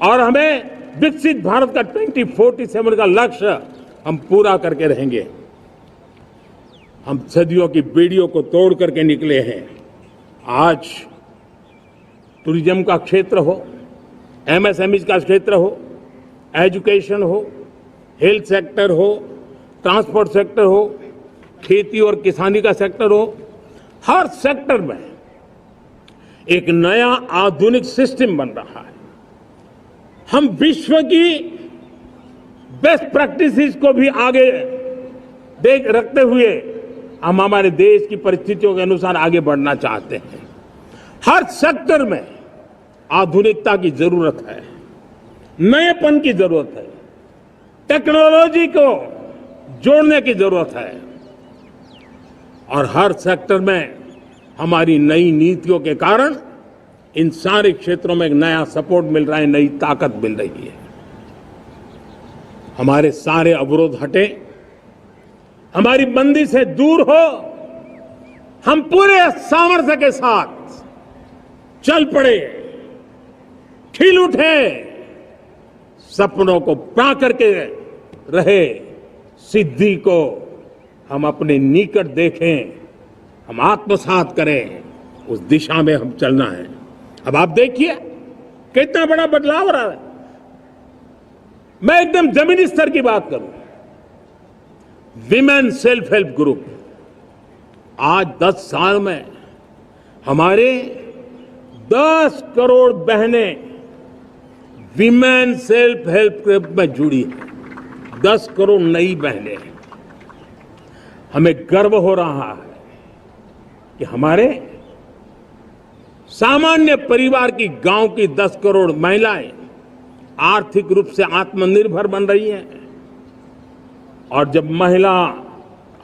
और हमें विकसित भारत का 2047 का लक्ष्य हम पूरा करके रहेंगे। हम सदियों की बेड़ियों को तोड़ करके निकले हैं। आज टूरिज्म का क्षेत्र हो, एमएसएमई का क्षेत्र हो, एजुकेशन हो, हेल्थ सेक्टर हो, ट्रांसपोर्ट सेक्टर हो, खेती और किसानी का सेक्टर हो, हर सेक्टर में एक नया आधुनिक सिस्टम बन रहा है। हम विश्व की बेस्ट प्रैक्टिसेस को भी आगे देख रखते हुए हम हमारे देश की परिस्थितियों के अनुसार आगे बढ़ना चाहते हैं। हर सेक्टर में आधुनिकता की जरूरत है, नएपन की जरूरत है, टेक्नोलॉजी को जोड़ने की जरूरत है और हर सेक्टर में हमारी नई नीतियों के कारण इन सारे क्षेत्रों में एक नया सपोर्ट मिल रहा है, नई ताकत मिल रही है। हमारे सारे अवरोध हटे, हमारी बंदी से दूर हो, हम पूरे सामर्थ्य के साथ चल पड़े, खिल उठे, सपनों को पा करके रहे, सिद्धि को हम अपने निकट देखें, हम आत्मसात करें, उस दिशा में हम चलना है। अब आप देखिए कितना बड़ा बदलाव हो रहा है। मैं एकदम जमीनी स्तर की बात करूं, विमेन सेल्फ हेल्प ग्रुप आज 10 साल में हमारे 10 करोड़ बहनें विमेन सेल्फ हेल्प ग्रुप में जुड़ी है। 10 करोड़ नई बहनें। हमें गर्व हो रहा है कि हमारे सामान्य परिवार की गांव की 10 करोड़ महिलाएं आर्थिक रूप से आत्मनिर्भर बन रही हैं। और जब महिला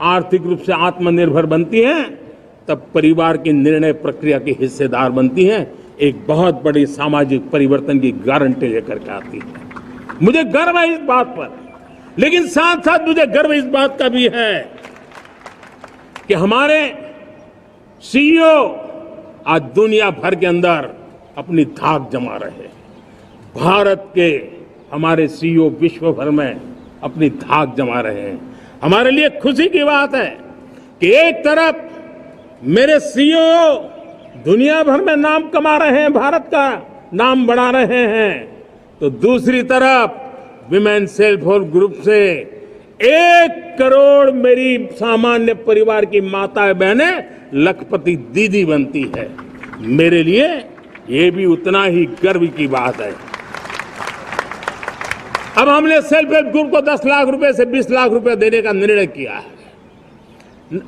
आर्थिक रूप से आत्मनिर्भर बनती हैं तब परिवार की निर्णय प्रक्रिया की हिस्सेदार बनती हैं, एक बहुत बड़ी सामाजिक परिवर्तन की गारंटी लेकर के आती है। मुझे गर्व है इस बात पर, लेकिन साथ साथ मुझे गर्व इस बात का भी है कि हमारे सीईओ आज दुनिया भर के अंदर अपनी धाक जमा रहे हैं। भारत के हमारे सीईओ विश्व भर में अपनी धाक जमा रहे हैं। हमारे लिए खुशी की बात है कि एक तरफ मेरे सीईओ दुनिया भर में नाम कमा रहे हैं, भारत का नाम बढ़ा रहे हैं, तो दूसरी तरफ विमेन सेल्फ हेल्प ग्रुप से 1 करोड़ मेरी सामान्य परिवार की माताएं बहनें लखपति दीदी बनती है। मेरे लिए ये भी उतना ही गर्व की बात है। अब हमने सेल्फ हेल्प ग्रुप को 10 लाख रुपए से 20 लाख रुपए देने का निर्णय किया है।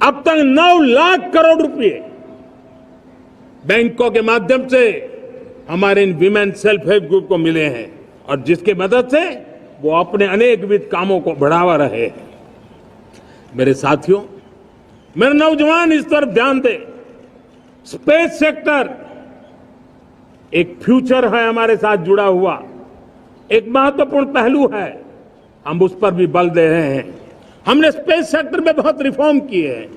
अब तक 9 लाख करोड़ रुपए बैंकों के माध्यम से हमारे इन विमेन सेल्फ हेल्प ग्रुप को मिले हैं और जिसकी मदद से वो अपने अनेकविध कामों को बढ़ावा रहे हैं। मेरे साथियों, मेरे नौजवान इस तरफ ध्यान दें। स्पेस सेक्टर एक फ्यूचर है हमारे साथ जुड़ा हुआ, एक महत्वपूर्ण पहलू है। हम उस पर भी बल दे रहे हैं। हमने स्पेस सेक्टर में बहुत रिफॉर्म किए हैं।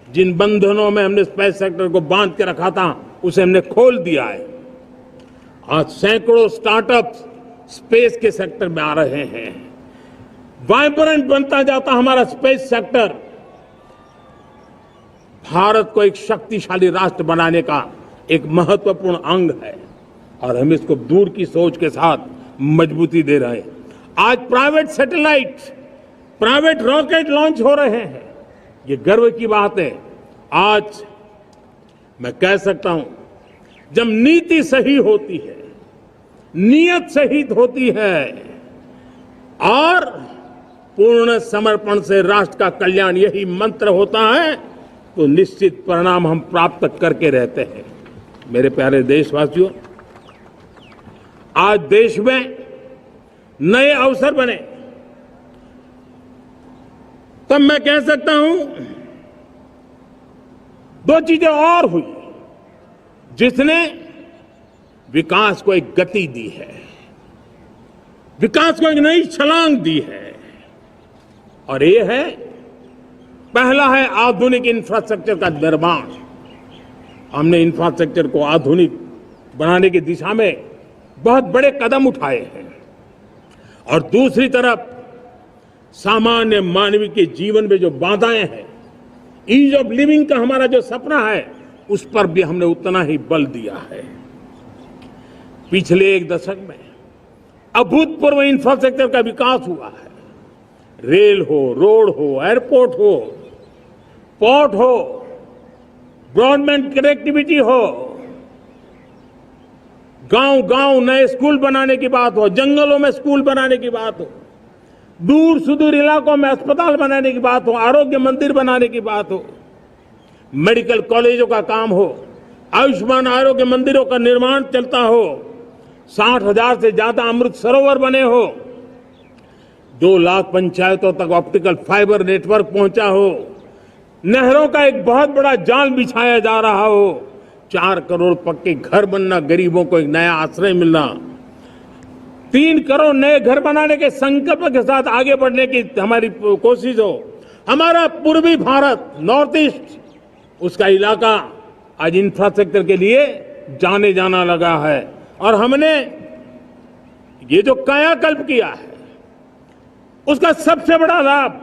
जिन बंधनों में हमने स्पेस सेक्टर को बांध के रखा था उसे हमने खोल दिया है। आज सैकड़ों स्टार्टअप्स स्पेस के सेक्टर में आ रहे हैं। वाइब्रेंट बनता जाता हमारा स्पेस सेक्टर भारत को एक शक्तिशाली राष्ट्र बनाने का एक महत्वपूर्ण अंग है और हम इसको दूर की सोच के साथ मजबूती दे रहे हैं। आज private satellite, private rocket launch हो रहे हैं। ये गर्व की बात है। आज मैं कह सकता हूं, जब नीति सही होती है, नियत सही होती है और पूर्ण समर्पण से राष्ट्र का कल्याण यही मंत्र होता है, तो निश्चित परिणाम हम प्राप्त करके रहते हैं। मेरे प्यारे देशवासियों, आज देश में नए अवसर बने, तब मैं कह सकता हूं दो चीजें और हुई जिसने विकास को एक गति दी है, विकास को एक नई छलांग दी है। और ये है, पहला है आधुनिक इंफ्रास्ट्रक्चर का निर्माण। हमने इंफ्रास्ट्रक्चर को आधुनिक बनाने की दिशा में बहुत बड़े कदम उठाए हैं। और दूसरी तरफ सामान्य मानव के जीवन में जो बाधाएं हैं, ईज ऑफ लिविंग का हमारा जो सपना है, उस पर भी हमने उतना ही बल दिया है। पिछले एक दशक में अभूतपूर्व इंफ्रास्ट्रक्चर का विकास हुआ है। रेल हो, रोड हो, एयरपोर्ट हो, पोर्ट हो, ब्रॉडबैंड कनेक्टिविटी हो, गांव गांव नए स्कूल बनाने की बात हो, जंगलों में स्कूल बनाने की बात हो, दूर सुदूर इलाकों में अस्पताल बनाने की बात हो, आरोग्य मंदिर बनाने की बात हो, मेडिकल कॉलेजों का काम हो, आयुष्मान आरोग्य मंदिरों का निर्माण चलता हो, 60,000 से ज्यादा अमृत सरोवर बने हो, 2 लाख पंचायतों तक ऑप्टिकल फाइबर नेटवर्क पहुंचा हो, नहरों का एक बहुत बड़ा जाल बिछाया जा रहा हो, 4 करोड़ पक्के घर बनना, गरीबों को एक नया आश्रय मिलना, 3 करोड़ नए घर बनाने के संकल्प के साथ आगे बढ़ने की हमारी कोशिश हो। हमारा पूर्वी भारत, नॉर्थ ईस्ट, उसका इलाका आज इंफ्रास्ट्रक्चर के लिए जाने जाना लगा है। और हमने ये जो कायाकल्प किया है, उसका सबसे बड़ा लाभ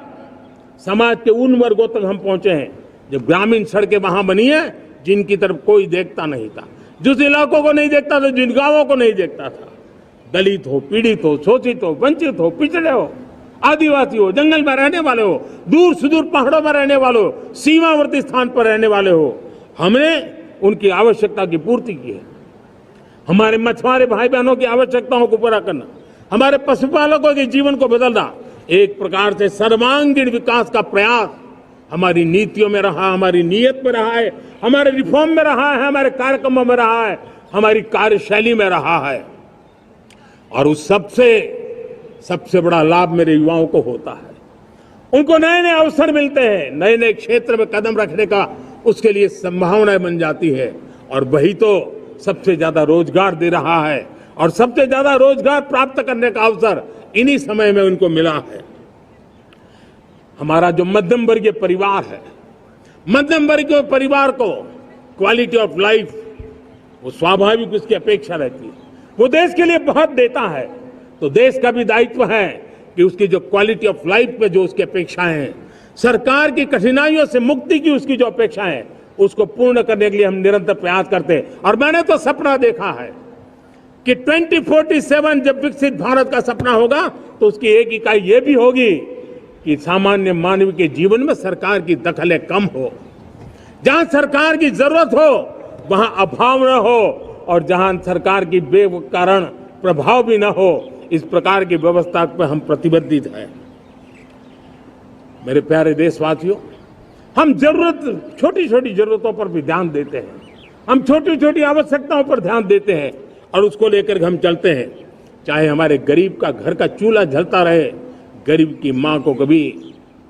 समाज के उन वर्गों तक हम पहुंचे हैं जो ग्रामीण सड़कें वहां बनी है जिनकी तरफ कोई देखता नहीं था, जिस इलाकों को नहीं देखता था, जिन गांवों को नहीं देखता था। दलित हो, पीड़ित हो, शोषित हो, वंचित हो, पिछड़े हो, आदिवासी हो, जंगल में रहने वाले हो, दूर सुदूर पहाड़ों में रहने वाले हो, सीमावर्ती स्थान पर रहने वाले हो, हमने उनकी आवश्यकता की पूर्ति की है। हमारे मछुआरे भाई बहनों की आवश्यकताओं को पूरा करना, हमारे पशुपालकों के जीवन को बदलना, एक प्रकार से सर्वांगीण विकास का प्रयास हमारी नीतियों में रहा, हमारी नीयत में रहा है, हमारे रिफॉर्म में रहा है, हमारे कार्यक्रमों में रहा है, हमारी कार्यशैली में रहा है। और उस सबसे बड़ा लाभ मेरे युवाओं को होता है। उनको नए नए अवसर मिलते हैं, नए नए क्षेत्र में कदम रखने का उसके लिए संभावनाएं बन जाती है। और वही तो सबसे ज्यादा रोजगार दे रहा है। और सबसे ज्यादा रोजगार प्राप्त करने का अवसर इन्हीं समय में उनको मिला है। हमारा जो मध्यम वर्गीय परिवार है, मध्यम वर्गीय परिवार को क्वालिटी ऑफ लाइफ, वो स्वाभाविक उसकी अपेक्षा रहती है। वो देश के लिए बहुत देता है, तो देश का भी दायित्व है कि उसकी जो क्वालिटी ऑफ लाइफ पे जो उसकी अपेक्षाएं हैं, सरकार की कठिनाइयों से मुक्ति की उसकी जो अपेक्षाएं हैं, उसको पूर्ण करने के लिए हम निरंतर प्रयास करते हैं। और मैंने तो सपना देखा है कि 2047 जब विकसित भारत का सपना होगा, तो उसकी एक इकाई ये भी होगी कि सामान्य मानव के जीवन में सरकार की दखलें कम हो, जहां सरकार की जरूरत हो वहां अभाव न हो, और जहां सरकार की बेकारण प्रभाव भी न हो, इस प्रकार की व्यवस्था पर हम प्रतिबद्ध हैं। मेरे प्यारे देशवासियों, हम छोटी छोटी जरूरतों पर भी ध्यान देते हैं, हम छोटी छोटी आवश्यकताओं पर ध्यान देते हैं और उसको लेकर हम चलते हैं। चाहे हमारे गरीब का घर का चूल्हा जलता रहे, गरीब की मां को कभी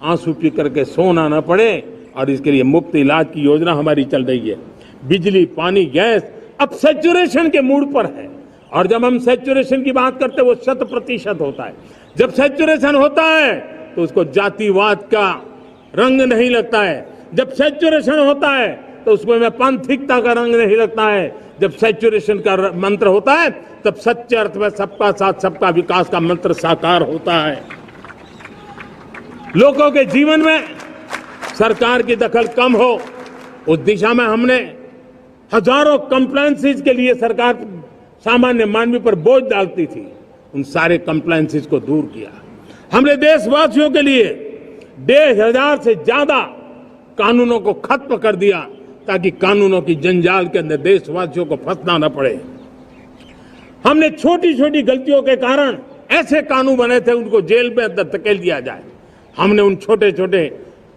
आंसू पी करके सोना न पड़े, और इसके लिए मुफ्त इलाज की योजना हमारी चल रही है। बिजली, पानी, गैस अब सैचुरेशन के मूड पर है। और जब हम सैचुरेशन की बात करते हैं, वो 100% होता है। जब सैचुरेशन होता है तो उसको जातिवाद का रंग नहीं लगता है। जब सैचुरेशन होता है तो उसमें पांथिकता का रंग नहीं लगता है। जब सैचुरेशन का मंत्र होता है, तब सच्चे अर्थ में सबका साथ सबका विकास का मंत्र साकार होता है। लोगों के जीवन में सरकार की दखल कम हो, उस दिशा में हमने हजारों कंप्लायंसेस के लिए सरकार सामान्य मानवी पर बोझ डालती थी, उन सारे कंप्लायंसेस को दूर किया। हमने देशवासियों के लिए 1,500 से ज्यादा कानूनों को खत्म कर दिया ताकि कानूनों की जंजाल के अंदर देशवासियों को फंसना न पड़े। हमने छोटी छोटी गलतियों के कारण ऐसे कानून बने थे उनको जेल में अंदर धकेल दिया जाए। हमने उन छोटे छोटे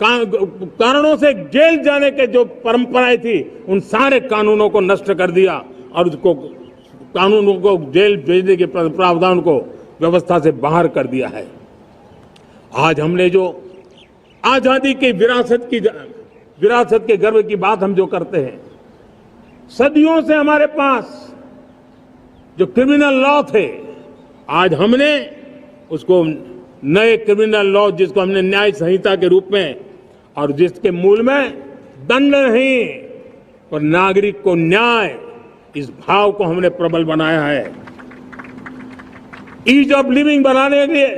कारणों से जेल जाने के जो परंपराएं थी उन सारे कानूनों को नष्ट कर दिया और उसको कानूनों को जेल भेजने के प्रावधान को व्यवस्था से बाहर कर दिया है। आज हमने जो आजादी की विरासत के गर्व की बात हम जो करते हैं, सदियों से हमारे पास जो क्रिमिनल लॉ थे, आज हमने उसको नए क्रिमिनल लॉ जिसको हमने न्याय संहिता के रूप में और जिसके मूल में दंड नहीं पर नागरिक को न्याय, इस भाव को हमने प्रबल बनाया है। ईज ऑफ लिविंग बनाने के लिए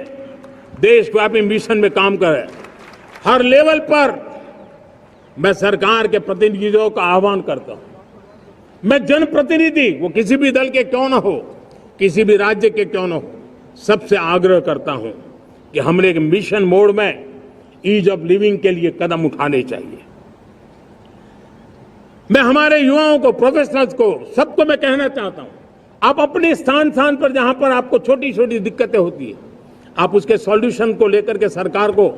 देशव्यापी मिशन में काम करे। हर लेवल पर मैं सरकार के प्रतिनिधियों का आह्वान करता हूं। मैं जनप्रतिनिधि, वो किसी भी दल के क्यों न हो, किसी भी राज्य के क्यों न हो, सबसे आग्रह करता हूं कि हमने एक मिशन मोड में ईज ऑफ लिविंग के लिए कदम उठाने चाहिए। मैं हमारे युवाओं को, प्रोफेशनल्स को, सबको मैं कहना चाहता हूं, आप अपने स्थान पर जहां पर आपको छोटी छोटी दिक्कतें होती है, आप उसके सॉल्यूशन को लेकर के सरकार को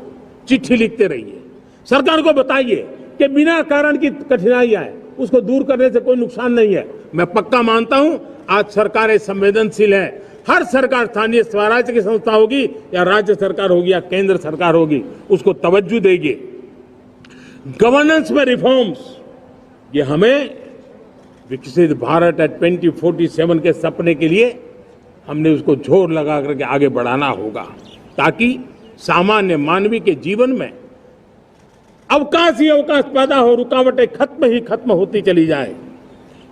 चिट्ठी लिखते रहिए। सरकार को बताइए कि बिना कारण की कठिनाई आए उसको दूर करने से कोई नुकसान नहीं है। मैं पक्का मानता हूं आज सरकारें संवेदनशील है। हर सरकार, स्थानीय स्वराज्य की संस्था होगी या राज्य सरकार होगी या केंद्र सरकार होगी, उसको तवज्जो देगी। गवर्नेंस में रिफॉर्म्स, ये हमें विकसित भारत 2047 के सपने के लिए हमने उसको जोर लगा करके आगे बढ़ाना होगा ताकि सामान्य मानवीय के जीवन में अवकाश ही अवकाश पैदा हो, रुकावटें खत्म होती चली जाए।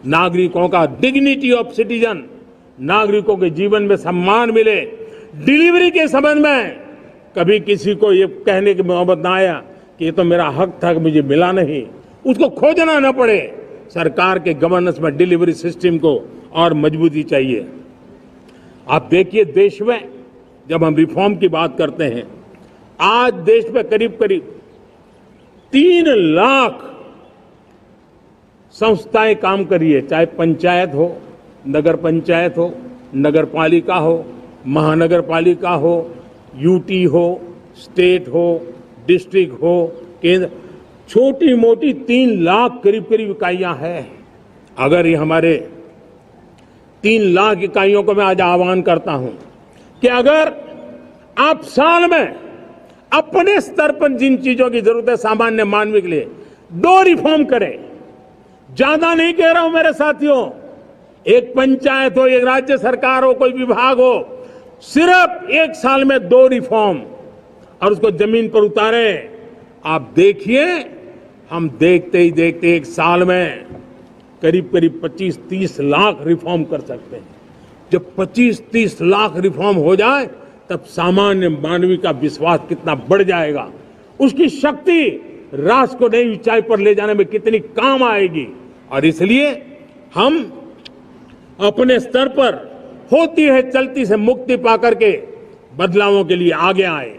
नागरिकों का डिग्निटी ऑफ सिटीजन, नागरिकों के जीवन में सम्मान मिले। डिलीवरी के संबंध में कभी किसी को ये कहने की नौबत ना आया कि ये तो मेरा हक था, मुझे मिला नहीं, उसको खोजना न पड़े। सरकार के गवर्नेंस में डिलीवरी सिस्टम को और मजबूती चाहिए। आप देखिए, देश में जब हम रिफॉर्म की बात करते हैं, आज देश में करीब 3 लाख संस्थाएं काम कर रही है, चाहे पंचायत हो, नगर पंचायत हो, नगर पालिका हो, महानगर पालिका हो, यूटी हो, स्टेट हो, डिस्ट्रिक्ट हो, केंद्र, छोटी मोटी 3 लाख करीब इकाइयां हैं। अगर ये हमारे 3 लाख इकाइयों को मैं आज आह्वान करता हूं कि अगर आप साल में अपने स्तर पर जिन चीजों की जरूरत है सामान्य मानवीय के लिए 2 रिफॉर्म करें। ज्यादा नहीं कह रहा हूं मेरे साथियों, एक पंचायत हो, एक राज्य सरकार हो, कोई विभाग हो, सिर्फ 1 साल में 2 रिफॉर्म और उसको जमीन पर उतारें। आप देखिए, हम देखते ही देखते 1 साल में करीब 25-30 लाख रिफॉर्म कर सकते हैं। जब 25-30 लाख रिफॉर्म हो जाए तब सामान्य मानवीय का विश्वास कितना बढ़ जाएगा, उसकी शक्ति राष्ट्र को नई ऊंचाई पर ले जाने में कितनी काम आएगी। और इसलिए हम अपने स्तर पर होती है चलती से मुक्ति पाकर के बदलावों के लिए आगे आए,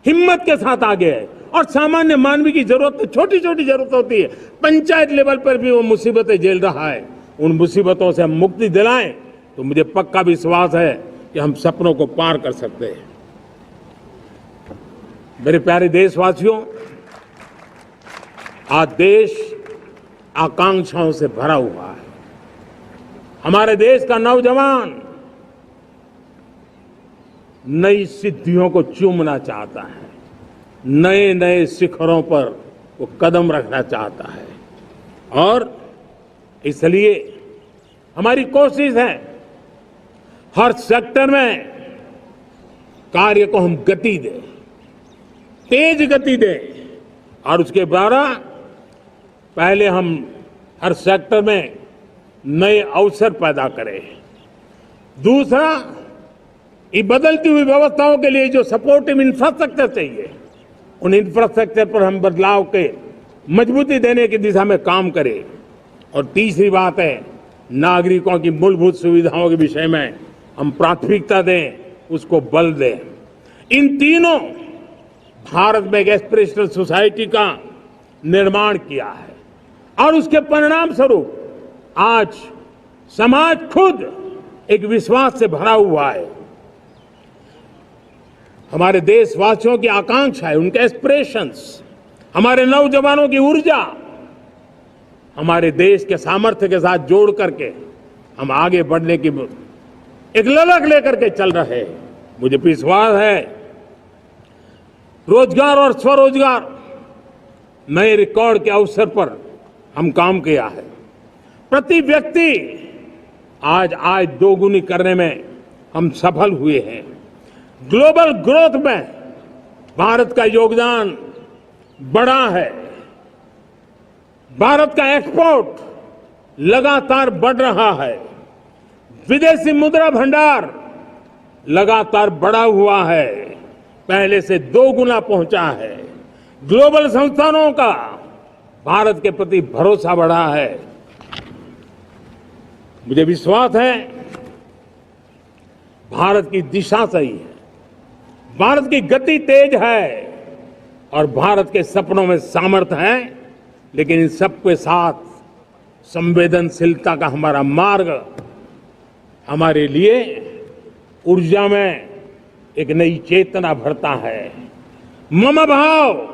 हिम्मत के साथ आगे आए। और सामान्य मानवीय की जरूरत, छोटी छोटी जरूरत होती है, पंचायत लेवल पर भी वो मुसीबतें झेल रहा है, उन मुसीबतों से हम मुक्ति दिलाएं तो मुझे पक्का विश्वास है कि हम सपनों को पार कर सकते हैं। मेरे प्यारे देशवासियों, आज देश आकांक्षाओं से भरा हुआ है। हमारे देश का नौजवान नई सिद्धियों को चूमना चाहता है, नए नए शिखरों पर वो कदम रखना चाहता है और इसलिए हमारी कोशिश है हर सेक्टर में कार्य को हम गति दें, तेज गति दें और उसके द्वारा पहले हम हर सेक्टर में नए अवसर पैदा करें। दूसरा, ये बदलती हुई व्यवस्थाओं के लिए जो सपोर्टिव इंफ्रास्ट्रक्चर चाहिए, उन इंफ्रास्ट्रक्चर पर हम बदलाव के मजबूती देने की दिशा में काम करें। और तीसरी बात है, नागरिकों की मूलभूत सुविधाओं के विषय में हम प्राथमिकता दें, उसको बल दें। इन तीनों, भारत में एक एस्पिरेशनल सोसाइटी का निर्माण किया है और उसके परिणाम स्वरूप आज समाज खुद एक विश्वास से भरा हुआ है। हमारे देशवासियों की आकांक्षा है, उनके एस्पिरेशंस, हमारे नौजवानों की ऊर्जा हमारे देश के सामर्थ्य के साथ जोड़ करके हम आगे बढ़ने की एक ललक लेकर के चल रहे हैं। मुझे विश्वास है रोजगार और स्वरोजगार नए रिकॉर्ड के अवसर पर हम काम किया है। प्रति व्यक्ति आज आय दोगुनी करने में हम सफल हुए हैं। ग्लोबल ग्रोथ में भारत का योगदान बड़ा है। भारत का एक्सपोर्ट लगातार बढ़ रहा है। विदेशी मुद्रा भंडार लगातार बढ़ा हुआ है, पहले से 2 गुना पहुंचा है। ग्लोबल संस्थानों का भारत के प्रति भरोसा बढ़ा है। मुझे विश्वास है भारत की दिशा सही है, भारत की गति तेज है और भारत के सपनों में सामर्थ्य है, लेकिन इन सबके साथ संवेदनशीलता का हमारा मार्ग हमारे लिए ऊर्जा में एक नई चेतना भरता है। मम भाव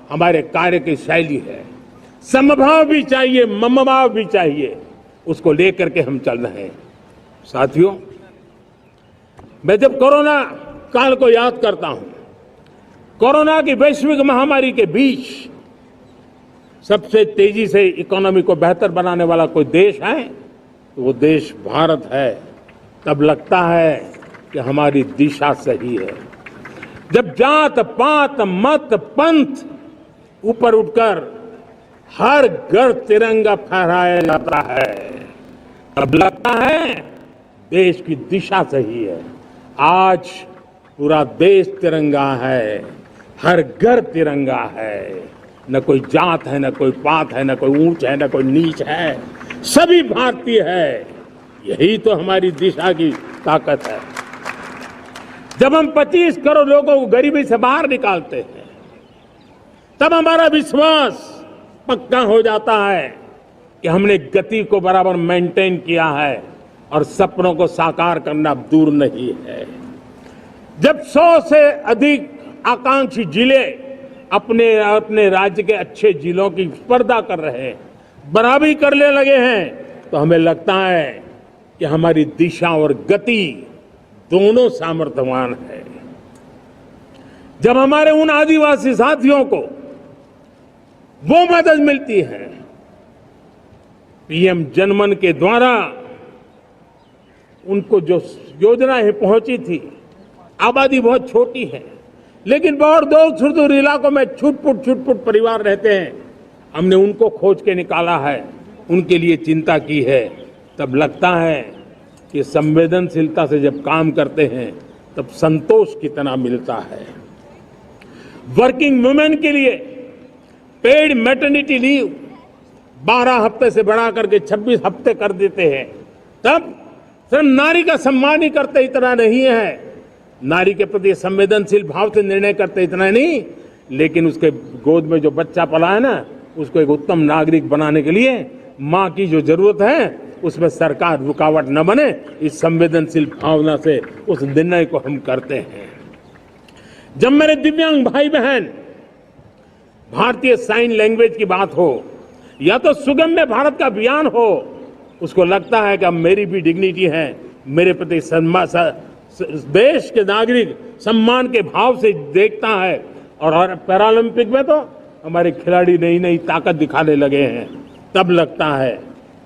हमारे कार्य की शैली है। समभाव भी चाहिए, मम भाव भी चाहिए, उसको लेकर के हम चल रहे हैं। साथियों, मैं जब कोरोना काल को याद करता हूं, कोरोना की वैश्विक महामारी के बीच सबसे तेजी से इकोनॉमी को बेहतर बनाने वाला कोई देश है तो वो देश भारत है। तब लगता है कि हमारी दिशा सही है। जब जात पात मत पंथ ऊपर उठकर हर घर तिरंगा फहराया जाता है, तब लगता है देश की दिशा सही है। आज पूरा देश तिरंगा है, हर घर तिरंगा है। न कोई जात है, न कोई पात है, न कोई ऊंच है, न कोई नीच है, सभी भारतीय है। यही तो हमारी दिशा की ताकत है। जब हम 25 करोड़ लोगों को गरीबी से बाहर निकालते हैं, तब हमारा विश्वास पक्का हो जाता है कि हमने गति को बराबर मेंटेन किया है और सपनों को साकार करना दूर नहीं है। जब 100 से अधिक आकांक्षी जिले अपने अपने राज्य के अच्छे जिलों की स्पर्धा कर रहे हैं, बराबरी करने लगे हैं, तो हमें लगता है कि हमारी दिशा और गति दोनों सामर्थ्यवान है। जब हमारे उन आदिवासी साथियों को वो मदद मिलती है, पीएम जनमन के द्वारा उनको जो योजनाएं पहुंची थी, आबादी बहुत छोटी है लेकिन बहुत दूर सुदूर इलाकों में छुटपुट परिवार रहते हैं, हमने उनको खोज के निकाला है, उनके लिए चिंता की है। तब लगता है कि संवेदनशीलता से जब काम करते हैं तब संतोष कितना मिलता है। वर्किंग वुमेन के लिए पेड मैटरनिटी लीव 12 हफ्ते से बढ़ा करके 26 हफ्ते कर देते हैं। तब सिर्फ नारी का सम्मान ही करते इतना नहीं है, नारी के प्रति संवेदनशील भाव से निर्णय करते इतना नहीं, लेकिन उसके गोद में जो बच्चा पला है ना, उसको एक उत्तम नागरिक बनाने के लिए माँ की जो जरूरत है उसमें सरकार रुकावट न बने, इस संवेदनशील भावना से उस निर्णय को हम करते हैं। जब मेरे दिव्यांग भाई बहन भारतीय साइन लैंग्वेज की बात हो या तो सुगम्य भारत का अभियान हो, उसको लगता है कि अब मेरी भी डिग्निटी है, मेरे प्रति देश के नागरिक सम्मान के भाव से देखता है। और पैरालंपिक में तो हमारे खिलाड़ी नई नई ताकत दिखाने लगे हैं। तब लगता है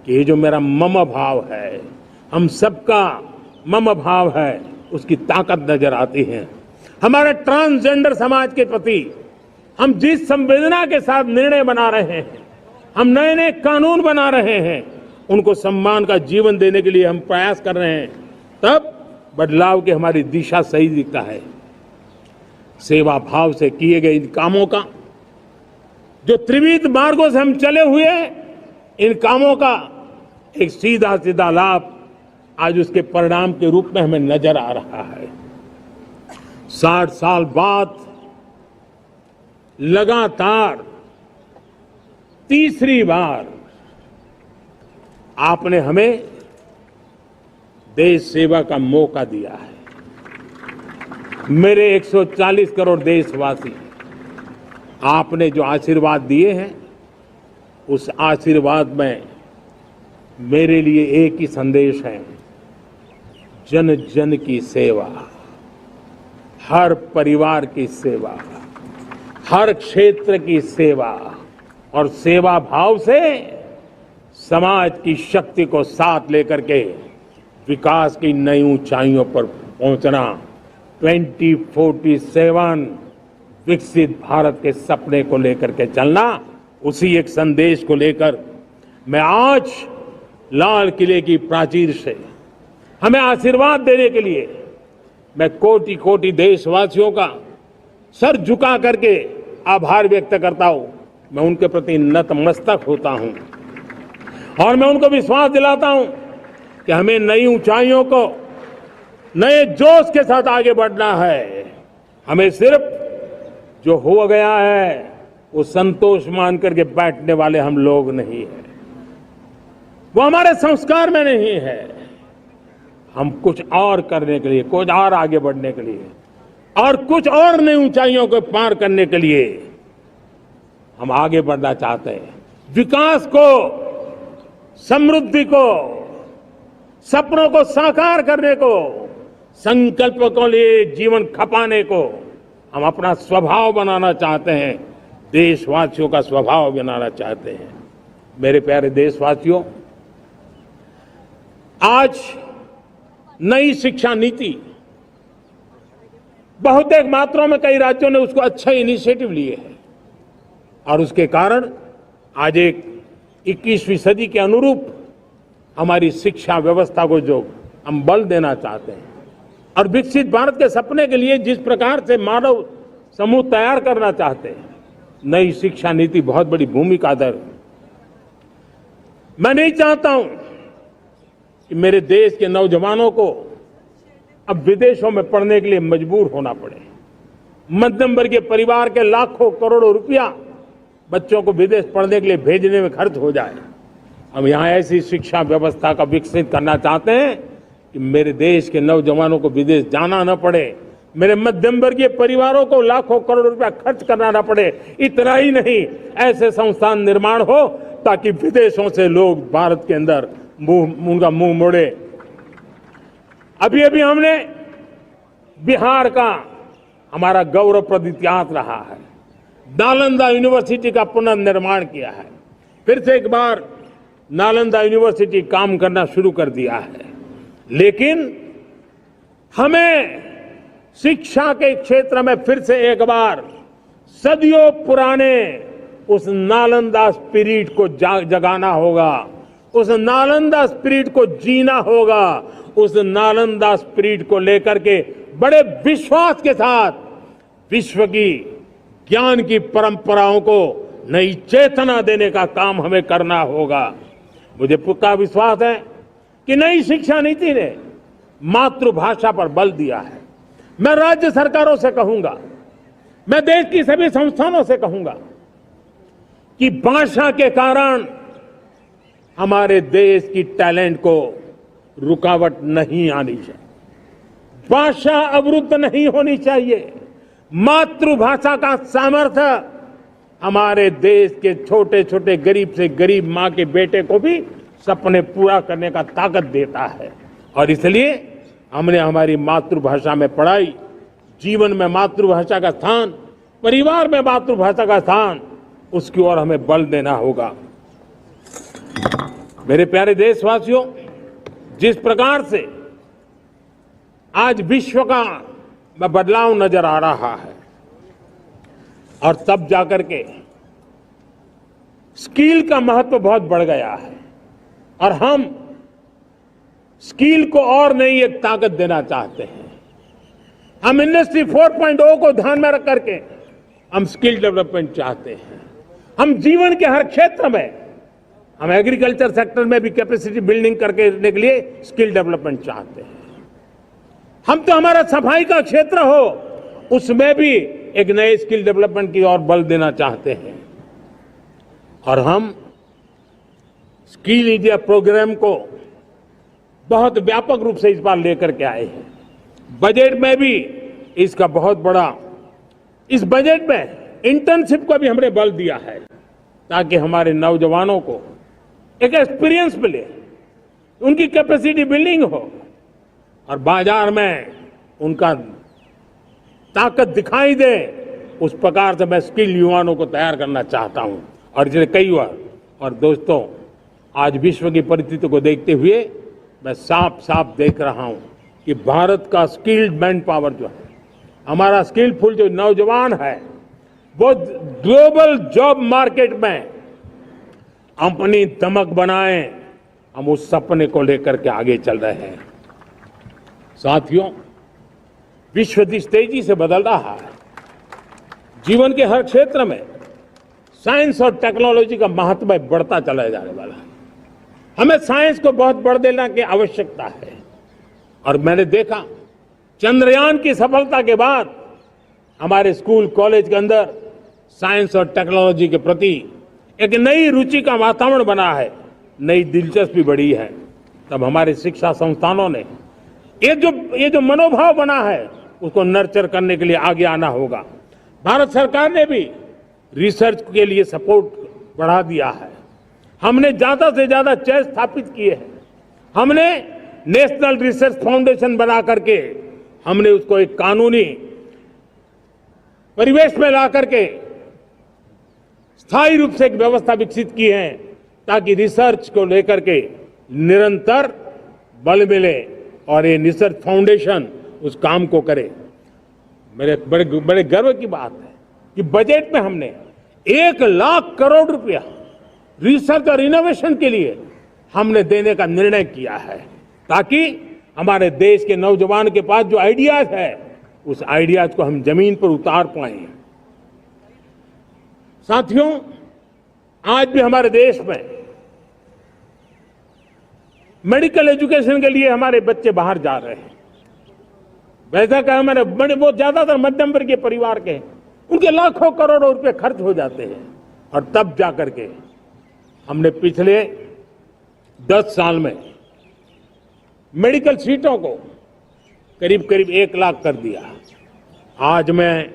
कि ये जो मेरा मम भाव है, हम सबका मम भाव है, उसकी ताकत नजर आती है। हमारे ट्रांसजेंडर समाज के प्रति हम जिस संवेदना के साथ निर्णय बना रहे हैं, हम नए नए कानून बना रहे हैं, उनको सम्मान का जीवन देने के लिए हम प्रयास कर रहे हैं, तब बदलाव की हमारी दिशा सही दिखता है। सेवा भाव से किए गए इन कामों का जो त्रिविध मार्गों से हम चले हुए, इन कामों का एक सीधा सीधा लाभ आज उसके परिणाम के रूप में हमें नजर आ रहा है। 60 साल बाद लगातार तीसरी बार आपने हमें देश सेवा का मौका दिया है। मेरे 140 करोड़ देशवासी, आपने जो आशीर्वाद दिए हैं, उस आशीर्वाद में मेरे लिए एक ही संदेश है, जन जन की सेवा, हर परिवार की सेवा, हर क्षेत्र की सेवा और सेवा भाव से समाज की शक्ति को साथ लेकर के विकास की नई ऊंचाइयों पर पहुंचना, 2047 विकसित भारत के सपने को लेकर के चलना, उसी एक संदेश को लेकर मैं आज लाल किले की प्राचीर से हमें आशीर्वाद देने के लिए मैं कोटि कोटि देशवासियों का सर झुका करके आभार व्यक्त करता हूं। मैं उनके प्रति नतमस्तक होता हूं और मैं उनको विश्वास दिलाता हूं कि हमें नई ऊंचाइयों को नए जोश के साथ आगे बढ़ना है। हमें सिर्फ जो हो गया है वो संतोष मान करके बैठने वाले हम लोग नहीं हैं, वो हमारे संस्कार में नहीं है। हम कुछ और करने के लिए, कुछ और आगे बढ़ने के लिए और कुछ और नई ऊंचाइयों को पार करने के लिए हम आगे बढ़ना चाहते हैं। विकास को, समृद्धि को, सपनों को साकार करने को, संकल्प को लिए जीवन खपाने को हम अपना स्वभाव बनाना चाहते हैं, देशवासियों का स्वभाव बनाना चाहते हैं। मेरे प्यारे देशवासियों, आज नई शिक्षा नीति बहुत एक मात्रा में कई राज्यों ने उसको अच्छा इनिशिएटिव लिए हैं और उसके कारण आज एक 21वीं सदी के अनुरूप हमारी शिक्षा व्यवस्था को जो हम बल देना चाहते हैं और विकसित भारत के सपने के लिए जिस प्रकार से मानव समूह तैयार करना चाहते हैं, नई शिक्षा नीति बहुत बड़ी भूमिका अदा। मैं नहीं चाहता हूं कि मेरे देश के नौजवानों को अब विदेशों में पढ़ने के लिए मजबूर होना पड़े। मध्यम वर्गीय परिवार के लाखों करोड़ों रुपया बच्चों को विदेश पढ़ने के लिए भेजने में खर्च हो जाए। हम यहाँ ऐसी शिक्षा व्यवस्था का विकसित करना चाहते हैं कि मेरे देश के नौजवानों को विदेश जाना न पड़े, मेरे मध्यम वर्गीय परिवारों को लाखों करोड़ रुपया खर्च करना न पड़े। इतना ही नहीं, ऐसे संस्थान निर्माण हो ताकि विदेशों से लोग भारत के अंदर उनका मुंह मोड़े। अभी अभी हमने बिहार का हमारा गौरवप्रद इतिहास रहा है, नालंदा यूनिवर्सिटी का पुनर्निर्माण किया है। फिर से एक बार नालंदा यूनिवर्सिटी काम करना शुरू कर दिया है, लेकिन हमें शिक्षा के क्षेत्र में फिर से एक बार सदियों पुराने उस नालंदा स्पिरिट को जगाना होगा, उस नालंदा स्पिरिट को जीना होगा, उस नालंदा स्पिरिट को लेकर के बड़े विश्वास के साथ विश्व की ज्ञान की परंपराओं को नई चेतना देने का काम हमें करना होगा। मुझे पक्का विश्वास है कि नई शिक्षा नीति ने मातृभाषा पर बल दिया है। मैं राज्य सरकारों से कहूंगा, मैं देश की सभी संस्थानों से कहूंगा कि भाषा के कारण हमारे देश की टैलेंट को रुकावट नहीं आनी चाहिए, भाषा अवरुद्ध नहीं होनी चाहिए। मातृभाषा का सामर्थ्य हमारे देश के छोटे छोटे गरीब से गरीब मां के बेटे को भी सपने पूरा करने का ताकत देता है। और इसलिए हमने हमारी मातृभाषा में पढ़ाई, जीवन में मातृभाषा का स्थान, परिवार में मातृभाषा का स्थान, उसकी ओर हमें बल देना होगा। मेरे प्यारे देशवासियों, जिस प्रकार से आज विश्व का बदलाव नजर आ रहा है और तब जाकर के स्किल का महत्व बहुत बढ़ गया है और हम स्किल को और नई एक ताकत देना चाहते हैं। हम इंडस्ट्री 4.0 को ध्यान में रख करके हम स्किल डेवलपमेंट चाहते हैं। हम जीवन के हर क्षेत्र में, हम एग्रीकल्चर सेक्टर में भी कैपेसिटी बिल्डिंग करके देने के लिए स्किल डेवलपमेंट चाहते हैं। हम तो हमारा सफाई का क्षेत्र हो, उसमें भी एक नए स्किल डेवलपमेंट की ओर बल देना चाहते हैं। और हम स्किल इंडिया प्रोग्राम को बहुत व्यापक रूप से इस बार लेकर के आए हैं। बजट में भी इसका बहुत बड़ा, इस बजट में इंटर्नशिप को भी हमने बल दिया है ताकि हमारे नौजवानों को एक एक्सपीरियंस मिले, उनकी कैपेसिटी बिल्डिंग हो और बाजार में उनका ताकत दिखाई दे। उस प्रकार से मैं स्किल युवाओं को तैयार करना चाहता हूं। और इसलिए कई बार, और दोस्तों, आज विश्व की परिस्थिति को देखते हुए मैं साफ साफ देख रहा हूं कि भारत का स्किल्ड मैन पावर जो है, हमारा स्किलफुल जो नौजवान है, वो ग्लोबल जॉब मार्केट में अपनी दमक बनाए। हम उस सपने को लेकर के आगे चल रहे हैं। साथियों, विश्व जिस तेजी से बदल रहा है, जीवन के हर क्षेत्र में साइंस और टेक्नोलॉजी का महत्व बढ़ता चला जाने वाला है। हमें साइंस को बहुत बढ़ देने की आवश्यकता है। और मैंने देखा चंद्रयान की सफलता के बाद हमारे स्कूल कॉलेज के अंदर साइंस और टेक्नोलॉजी के प्रति एक नई रुचि का वातावरण बना है, नई दिलचस्पी बढ़ी है। तब हमारे शिक्षा संस्थानों ने ये जो मनोभाव बना है उसको नर्चर करने के लिए आगे आना होगा। भारत सरकार ने भी रिसर्च के लिए सपोर्ट बढ़ा दिया है। हमने ज्यादा से ज्यादा चेयर स्थापित किए हैं। हमने नेशनल रिसर्च फाउंडेशन बना करके हमने उसको एक कानूनी परिवेश में ला करके स्थायी रूप से एक व्यवस्था विकसित की है ताकि रिसर्च को लेकर के निरंतर बल मिले और ये रिसर्च फाउंडेशन उस काम को करे। मेरे बड़े गर्व की बात है कि बजट में हमने 1 लाख करोड़ रुपया रिसर्च और इनोवेशन के लिए हमने देने का निर्णय किया है ताकि हमारे देश के नौजवान के पास जो आइडियाज है उस आइडियाज को हम जमीन पर उतार पाए। साथियों, आज भी हमारे देश में मेडिकल एजुकेशन के लिए हमारे बच्चे बाहर जा रहे हैं। वैसा कहा मैंने, वो ज्यादातर मध्यम वर्गीय परिवार के, उनके लाखों करोड़ों रुपए खर्च हो जाते हैं। और तब जाकर के हमने पिछले 10 साल में मेडिकल सीटों को करीब करीब 1 लाख कर दिया। आज मैं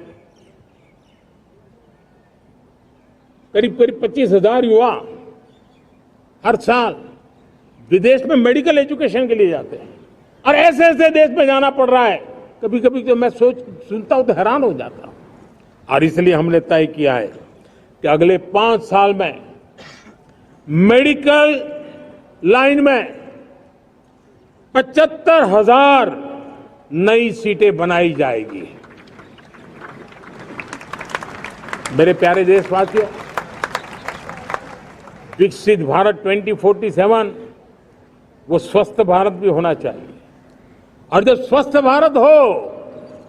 करीब 25,000 युवा हर साल विदेश में मेडिकल एजुकेशन के लिए जाते हैं। और ऐसे ऐसे देश में जाना पड़ रहा है, कभी कभी तो मैं सुनता हूं तो हैरान हो जाता हूं। और इसलिए हमने तय किया है कि अगले 5 साल में मेडिकल लाइन में 75,000 नई सीटें बनाई जाएगी। मेरे प्यारे देशवासियों, विकसित भारत 2047 वो स्वस्थ भारत भी होना चाहिए। और जब स्वस्थ भारत हो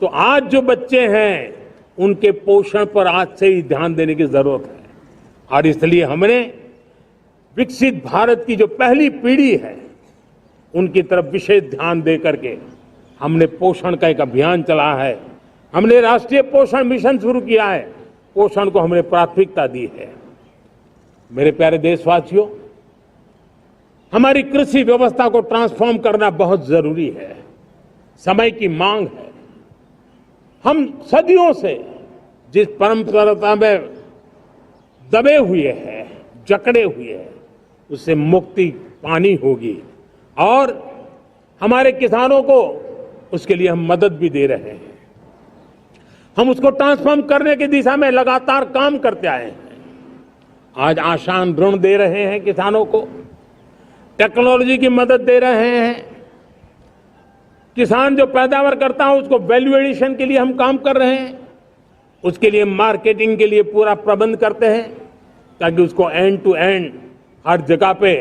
तो आज जो बच्चे हैं उनके पोषण पर आज से ही ध्यान देने की जरूरत है। और इसलिए हमने विकसित भारत की जो पहली पीढ़ी है उनकी तरफ विशेष ध्यान दे करके हमने पोषण का एक अभियान चला है। हमने राष्ट्रीय पोषण मिशन शुरू किया है। पोषण को हमने प्राथमिकता दी है। मेरे प्यारे देशवासियों, हमारी कृषि व्यवस्था को ट्रांसफॉर्म करना बहुत जरूरी है, समय की मांग है। हम सदियों से जिस परंपरा में दबे हुए हैं, जकड़े हुए हैं, उससे मुक्ति पानी होगी। और हमारे किसानों को उसके लिए हम मदद भी दे रहे हैं। हम उसको ट्रांसफॉर्म करने की दिशा में लगातार काम करते आए हैं। आज आसान ऋण दे रहे हैं किसानों को, टेक्नोलॉजी की मदद दे रहे हैं। किसान जो पैदावार करता है उसको वैल्यू एडिशन के लिए हम काम कर रहे हैं। उसके लिए मार्केटिंग के लिए पूरा प्रबंध करते हैं ताकि उसको एंड टू एंड हर जगह पे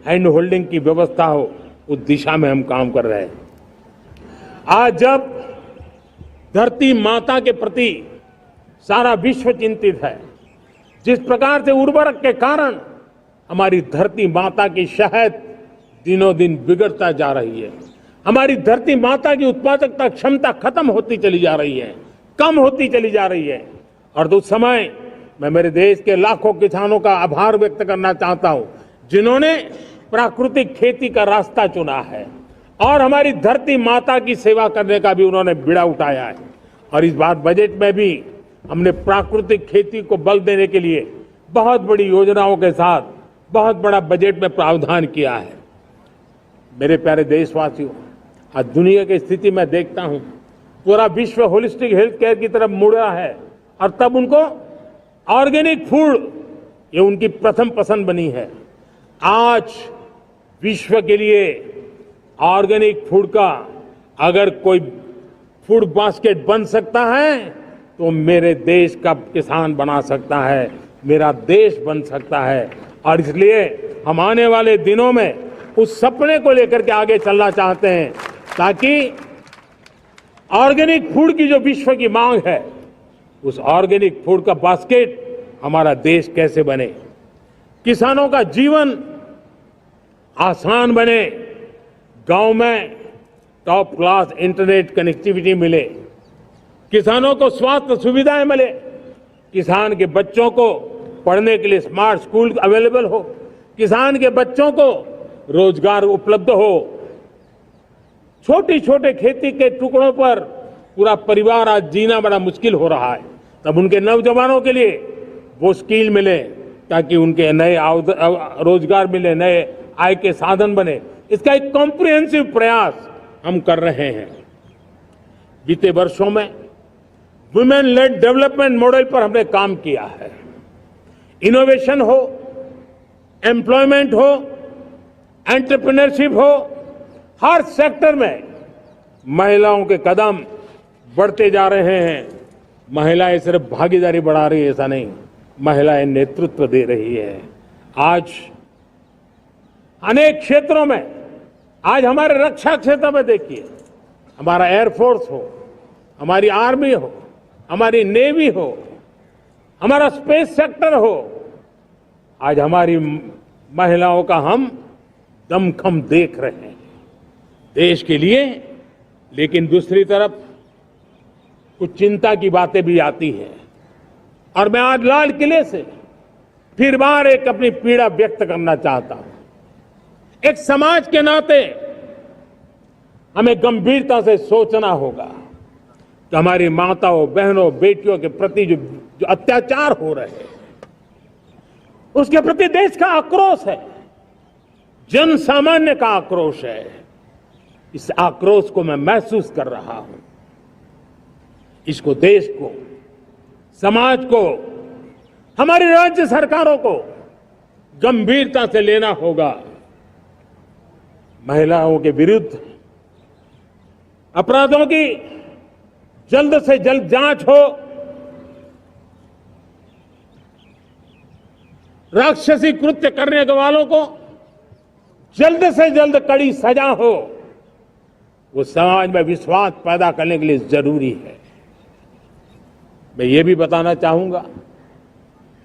हैंड होल्डिंग की व्यवस्था हो। उस दिशा में हम काम कर रहे हैं। आज जब धरती माता के प्रति सारा विश्व चिंतित है, जिस प्रकार से उर्वरक के कारण हमारी धरती माता की शहद दिनों दिन बिगड़ता जा रही है, हमारी धरती माता की उत्पादकता क्षमता खत्म होती चली जा रही है, कम होती चली जा रही है। और उस समय मैं मेरे देश के लाखों किसानों का आभार व्यक्त करना चाहता हूं, जिन्होंने प्राकृतिक खेती का रास्ता चुना है और हमारी धरती माता की सेवा करने का भी उन्होंने बीड़ा उठाया है। और इस बार बजट में भी हमने प्राकृतिक खेती को बल देने के लिए बहुत बड़ी योजनाओं के साथ बहुत बड़ा बजट में प्रावधान किया है। मेरे प्यारे देशवासियों, आज दुनिया की स्थिति में देखता हूं, पूरा विश्व होलिस्टिक हेल्थ केयर की तरफ मुड़ा है और तब उनको ऑर्गेनिक फूड ये उनकी प्रथम पसंद बनी है। आज विश्व के लिए ऑर्गेनिक फूड का अगर कोई फूड बास्केट बन सकता है तो मेरे देश का किसान बना सकता है, मेरा देश बन सकता है। और इसलिए हम आने वाले दिनों में उस सपने को लेकर के आगे चलना चाहते हैं, ताकि ऑर्गेनिक फूड की जो विश्व की मांग है, उस ऑर्गेनिक फूड का बास्केट हमारा देश कैसे बने, किसानों का जीवन आसान बने, गांव में टॉप क्लास इंटरनेट कनेक्टिविटी मिले, किसानों को स्वास्थ्य सुविधाएं मिले, किसान के बच्चों को पढ़ने के लिए स्मार्ट स्कूल अवेलेबल हो, किसान के बच्चों को रोजगार उपलब्ध हो। छोटी छोटे खेती के टुकड़ों पर पूरा परिवार आज जीना बड़ा मुश्किल हो रहा है, तब उनके नौजवानों के लिए वो स्किल मिले ताकि उनके नए रोजगार मिले, नए आय के साधन बने। इसका एक कॉम्प्रिहेंसिव प्रयास हम कर रहे हैं। बीते वर्षों में वुमेन लेड डेवलपमेंट मॉडल पर हमने काम किया है। इनोवेशन हो, एम्प्लॉयमेंट हो, एंटरप्रेन्योरशिप हो, हर सेक्टर में महिलाओं के कदम बढ़ते जा रहे हैं। महिलाएं सिर्फ भागीदारी बढ़ा रही है ऐसा नहीं, महिलाएं नेतृत्व दे रही है। आज अनेक क्षेत्रों में, आज हमारे रक्षा क्षेत्र में देखिए, हमारा एयरफोर्स हो, हमारी आर्मी हो, हमारी नेवी हो, हमारा स्पेस सेक्टर हो, आज हमारी महिलाओं का हम दमखम देख रहे हैं देश के लिए। लेकिन दूसरी तरफ कुछ चिंता की बातें भी आती हैं और मैं आज लाल किले से फिर बार एक अपनी पीड़ा व्यक्त करना चाहता हूं। एक समाज के नाते हमें गंभीरता से सोचना होगा कि हमारी माताओं, बहनों, बेटियों के प्रति जो अत्याचार हो रहे हैं, उसके प्रति देश का आक्रोश है, जन सामान्य का आक्रोश है। इस आक्रोश को मैं महसूस कर रहा हूं। इसको देश को, समाज को, हमारी राज्य सरकारों को गंभीरता से लेना होगा। महिलाओं के विरुद्ध अपराधों की जल्द से जल्द जांच हो, राक्षसी कृत्य करने वालों को जल्द से जल्द कड़ी सजा हो, वो समाज में विश्वास पैदा करने के लिए जरूरी है। मैं ये भी बताना चाहूंगा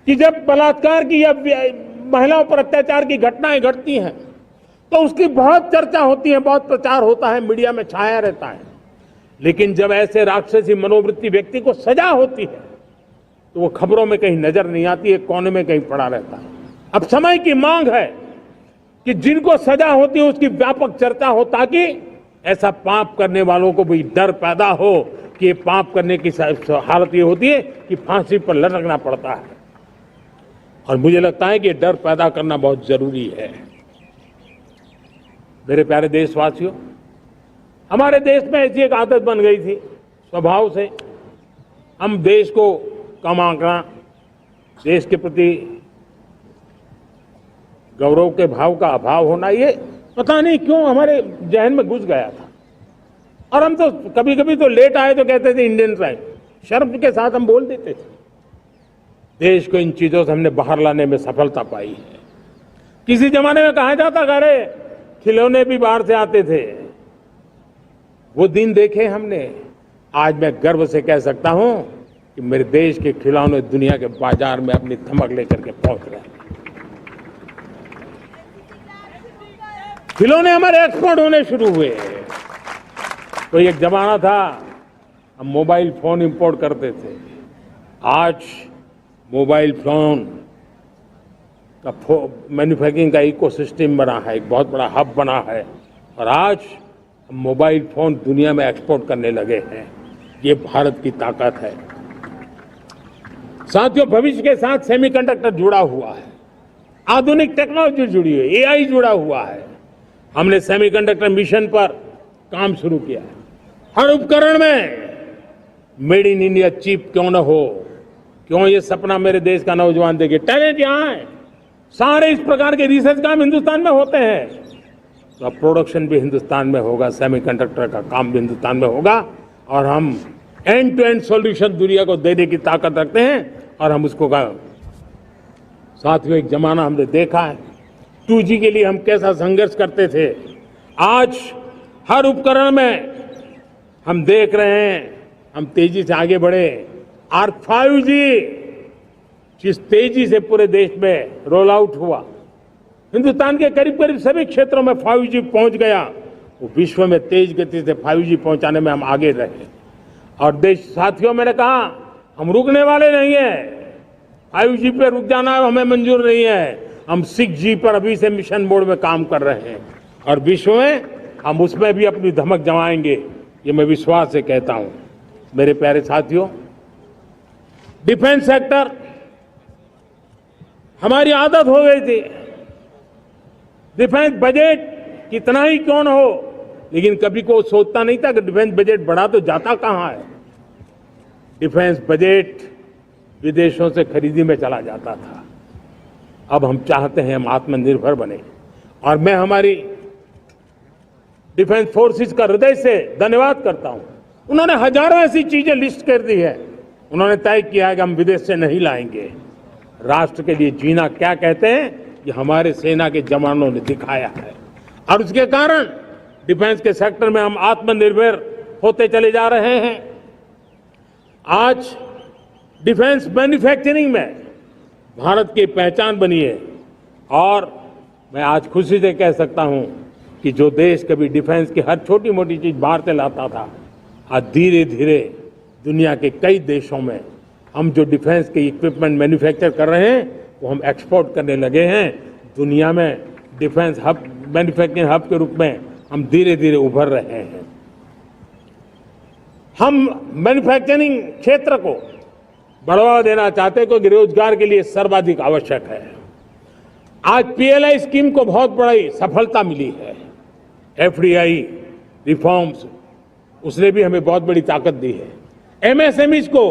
कि जब बलात्कार की या महिलाओं पर अत्याचार की घटनाएं घटती हैं तो उसकी बहुत चर्चा होती है, बहुत प्रचार होता है, मीडिया में छाया रहता है। लेकिन जब ऐसे राक्षसी मनोवृत्ति व्यक्ति को सजा होती है तो वो खबरों में कहीं नजर नहीं आती है, कोने में कहीं पड़ा रहता है। अब समय की मांग है कि जिनको सजा होती है उसकी व्यापक चर्चा हो, ताकि ऐसा पाप करने वालों को भी डर पैदा हो कि पाप करने की हालत ये होती है कि फांसी पर लटकना पड़ता है। और मुझे लगता है कि डर पैदा करना बहुत जरूरी है। मेरे प्यारे देशवासियों, हमारे देश में ऐसी एक आदत बन गई थी स्वभाव से, हम देश को कम आंकना, देश के प्रति गौरव के भाव का अभाव होना, ये पता नहीं क्यों हमारे जहन में घुस गया था। और हम तो कभी कभी तो लेट आए तो कहते थे इंडियन टाइम, शर्म के साथ हम बोल देते थे। देश को इन चीजों से हमने बाहर लाने में सफलता पाई है। किसी जमाने में कहा जाता था अरे खिलौने भी बाहर से आते थे, वो दिन देखे हमने। आज मैं गर्व से कह सकता हूं कि मेरे देश के खिलौने दुनिया के बाजार में अपनी धमक लेकर के पहुंच रहे हैं। खिलौने हमारे एक्सपोर्ट होने शुरू हुए। तो एक जमाना था हम मोबाइल फोन इंपोर्ट करते थे, आज मोबाइल फोन का मैन्युफैक्चरिंग का इकोसिस्टम बना है, एक बहुत बड़ा हब बना है और आज हम मोबाइल फोन दुनिया में एक्सपोर्ट करने लगे हैं। ये भारत की ताकत है। साथियों, भविष्य के साथ सेमीकंडक्टर जुड़ा हुआ है, आधुनिक टेक्नोलॉजी जुड़ी है, एआई जुड़ा हुआ है। हमने सेमीकंडक्टर मिशन पर काम शुरू किया है। हर उपकरण में मेड इन इंडिया चिप क्यों न हो, क्यों ये सपना मेरे देश का नौजवान देखे। टैलेंट यहाँ है, सारे इस प्रकार के रिसर्च काम हिंदुस्तान में होते हैं, तो अब प्रोडक्शन भी हिंदुस्तान में होगा, सेमीकंडक्टर का काम भी हिंदुस्तान में होगा और हम एंड टू एंड सॉल्यूशन दुनिया को देने की ताकत रखते हैं और हम उसको साथियों, एक जमाना हमने देखा है 2G के लिए हम कैसा संघर्ष करते थे। आज हर उपकरण में हम देख रहे हैं, हम तेजी से आगे बढ़े और 5G जिस तेजी से पूरे देश में रोल आउट हुआ, हिंदुस्तान के करीब करीब सभी क्षेत्रों में 5G पहुंच गया। वो विश्व में तेज गति से 5G पहुंचाने में हम आगे रहे और देश, साथियों, मैंने कहा हम रुकने वाले नहीं हैं। 5G पे रुक जाना हमें मंजूर नहीं है। हम 6G पर अभी से मिशन मोड में काम कर रहे हैं और विश्व में हम उसमें भी अपनी धमक जमाएंगे, ये मैं विश्वास से कहता हूं। मेरे प्यारे साथियों, डिफेंस सेक्टर हमारी आदत हो गई थी। डिफेंस बजट कितना ही क्यों न हो, लेकिन कभी कोई सोचता नहीं था कि डिफेंस बजट बढ़ा तो जाता कहां है। डिफेंस बजट विदेशों से खरीदी में चला जाता था। अब हम चाहते हैं हम आत्मनिर्भर बने और मैं हमारी डिफेंस फोर्सेस का हृदय से धन्यवाद करता हूं। उन्होंने हजारों ऐसी चीजें लिस्ट कर दी है। उन्होंने तय किया है कि हम विदेश से नहीं लाएंगे। राष्ट्र के लिए जीना क्या कहते हैं, ये हमारे सेना के जवानों ने दिखाया है और उसके कारण डिफेंस के सेक्टर में हम आत्मनिर्भर होते चले जा रहे हैं। आज डिफेंस मैन्युफैक्चरिंग में भारत की पहचान बनी है और मैं आज खुशी से कह सकता हूं कि जो देश कभी डिफेंस की हर छोटी मोटी चीज बाहर से लाता था, आज धीरे धीरे दुनिया के कई देशों में हम जो डिफेंस के इक्विपमेंट मैन्युफैक्चर कर रहे हैं वो हम एक्सपोर्ट करने लगे हैं। दुनिया में डिफेंस हब, मैन्युफैक्चरिंग हब के रूप में हम धीरे धीरे उभर रहे हैं। हम मैन्युफैक्चरिंग क्षेत्र को बढ़ावा देना चाहते हैं क्योंकि रोजगार के लिए सर्वाधिक आवश्यक है। आज PLI स्कीम को बहुत बड़ी सफलता मिली है। FDI रिफॉर्म्स, उसने भी हमें बहुत बड़ी ताकत दी है। MSMEs को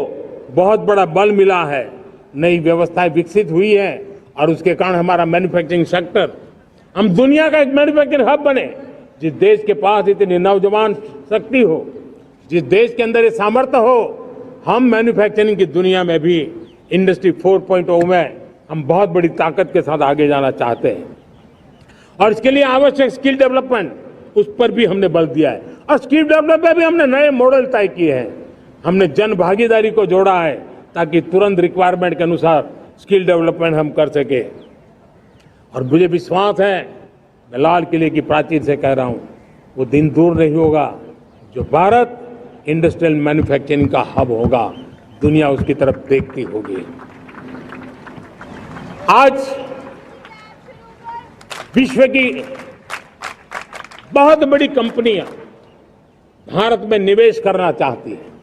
बहुत बड़ा बल मिला है, नई व्यवस्थाएं विकसित हुई है और उसके कारण हमारा मैन्युफैक्चरिंग सेक्टर, हम दुनिया का एक मैन्युफैक्चरिंग हब बने। जिस देश के पास इतनी नौजवान शक्ति हो, जिस देश के अंदर ये सामर्थ्य हो, हम मैन्युफैक्चरिंग की दुनिया में भी इंडस्ट्री 4.0 में हम बहुत बड़ी ताकत के साथ आगे जाना चाहते हैं और इसके लिए आवश्यक स्किल डेवलपमेंट, उस पर भी हमने बल दिया है और स्किल डेवलपमेंट में भी हमने नए मॉडल तय किए हैं। हमने जन भागीदारी को जोड़ा है ताकि तुरंत रिक्वायरमेंट के अनुसार स्किल डेवलपमेंट हम कर सके और मुझे विश्वास है, मैं लाल किले की प्राचीर से कह रहा हूं, वो दिन दूर नहीं होगा जो भारत इंडस्ट्रियल मैन्युफैक्चरिंग का हब होगा, दुनिया उसकी तरफ देखती होगी। आज विश्व की बहुत बड़ी कंपनियां भारत में निवेश करना चाहती हैं।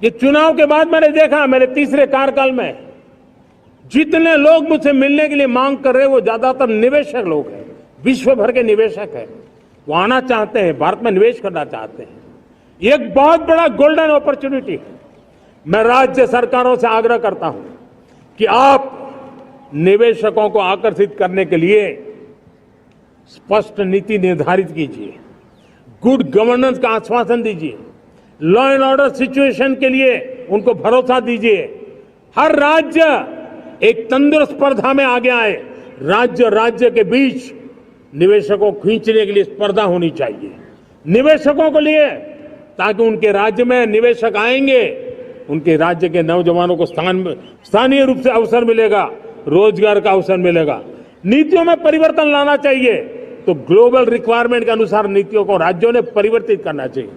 ये चुनाव के बाद मैंने देखा, मेरे तीसरे कार्यकाल में जितने लोग मुझसे मिलने के लिए मांग कर रहे हैं वो ज्यादातर निवेशक लोग हैं, विश्व भर के निवेशक हैं। वो आना चाहते हैं, भारत में निवेश करना चाहते हैं। ये एक बहुत बड़ा गोल्डन अपॉर्चुनिटी है। मैं राज्य सरकारों से आग्रह करता हूं कि आप निवेशकों को आकर्षित करने के लिए स्पष्ट नीति निर्धारित कीजिए, गुड गवर्नेंस का आश्वासन दीजिए, लॉ एंड ऑर्डर सिचुएशन के लिए उनको भरोसा दीजिए। हर राज्य एक तंदुरुस्त स्पर्धा में आगे आए। राज्य राज्य के बीच निवेशकों को खींचने के लिए स्पर्धा होनी चाहिए निवेशकों को लिए, ताकि उनके राज्य में निवेशक आएंगे, उनके राज्य के नौजवानों को स्थानीय रूप से अवसर मिलेगा, रोजगार का अवसर मिलेगा। नीतियों में परिवर्तन लाना चाहिए तो ग्लोबल रिक्वायरमेंट के अनुसार नीतियों को राज्यों ने परिवर्तित करना चाहिए।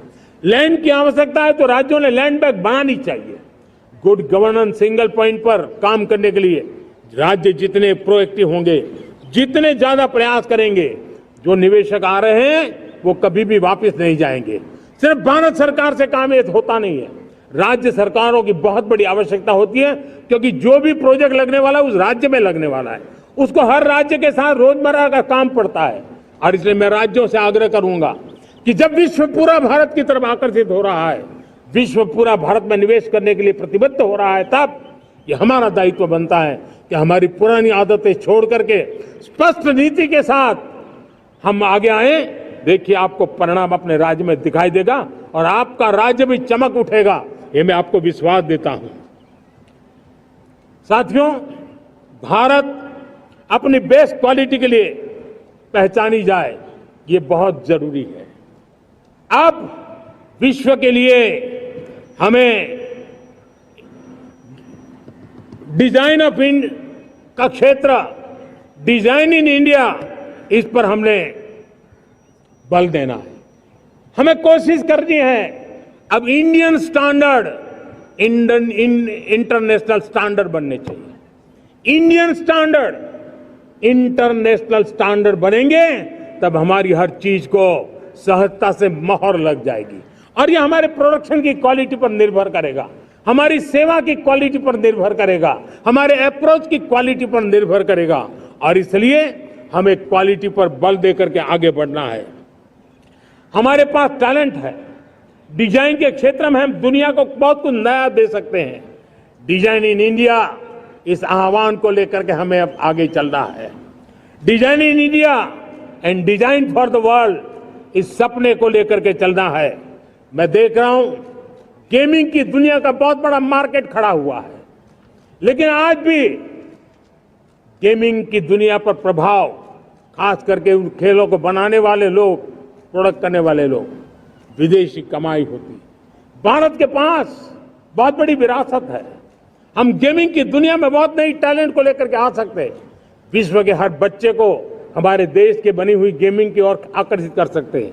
लैंड की आवश्यकता है तो राज्यों ने लैंड बैंक बनानी चाहिए। गुड गवर्नेंस सिंगल पॉइंट पर काम करने के लिए राज्य जितने प्रोएक्टिव होंगे, जितने ज्यादा प्रयास करेंगे, जो निवेशक आ रहे हैं वो कभी भी वापस नहीं जाएंगे। सिर्फ भारत सरकार से काम ये होता नहीं है, राज्य सरकारों की बहुत बड़ी आवश्यकता होती है, क्योंकि जो भी प्रोजेक्ट लगने वाला है उस राज्य में लगने वाला है, उसको हर राज्य के साथ रोजमर्रा का काम पड़ता है। और इसलिए मैं राज्यों से आग्रह करूंगा कि जब विश्व पूरा भारत की तरफ आकर्षित हो रहा है, विश्व पूरा भारत में निवेश करने के लिए प्रतिबद्ध हो रहा है, तब ये हमारा दायित्व बनता है कि हमारी पुरानी आदतें छोड़ करके स्पष्ट नीति के साथ हम आगे आए। देखिए, आपको परिणाम अपने राज्य में दिखाई देगा और आपका राज्य भी चमक उठेगा, ये मैं आपको विश्वास देता हूं। साथियों, भारत अपनी बेस्ट क्वालिटी के लिए पहचानी जाए, ये बहुत जरूरी है। अब विश्व के लिए हमें डिजाइन ऑफ का क्षेत्र, डिजाइन इन इंडिया, इस पर हमने बल देना है। हमें कोशिश करनी है अब इंडियन स्टैंडर्ड इंटरनेशनल स्टैंडर्ड बनने चाहिए। इंडियन स्टैंडर्ड इंटरनेशनल स्टैंडर्ड बनेंगे तब हमारी हर चीज को सहजता से मोहर लग जाएगी और ये हमारे प्रोडक्शन की क्वालिटी पर निर्भर करेगा, हमारी सेवा की क्वालिटी पर निर्भर करेगा, हमारे अप्रोच की क्वालिटी पर निर्भर करेगा। और इसलिए हमें क्वालिटी पर बल देकर के आगे बढ़ना है। हमारे पास टैलेंट है, डिजाइन के क्षेत्र में हम दुनिया को बहुत कुछ नया दे सकते हैं। डिजाइन इन इंडिया, इस आह्वान को लेकर के हमें अब आगे चलना है। Design in India and design for the world, इस सपने को लेकर के चलना है। मैं देख रहा हूं गेमिंग की दुनिया का बहुत बड़ा मार्केट खड़ा हुआ है, लेकिन आज भी गेमिंग की दुनिया पर प्रभाव, खास करके उन खेलों को बनाने वाले लोग, प्रोडक्ट करने वाले लोग, विदेशी कमाई होती। भारत के पास बहुत बड़ी विरासत है, हम गेमिंग की दुनिया में बहुत नई टैलेंट को लेकर के आ सकते हैं। विश्व के हर बच्चे को हमारे देश के बनी हुई गेमिंग की ओर आकर्षित कर सकते हैं।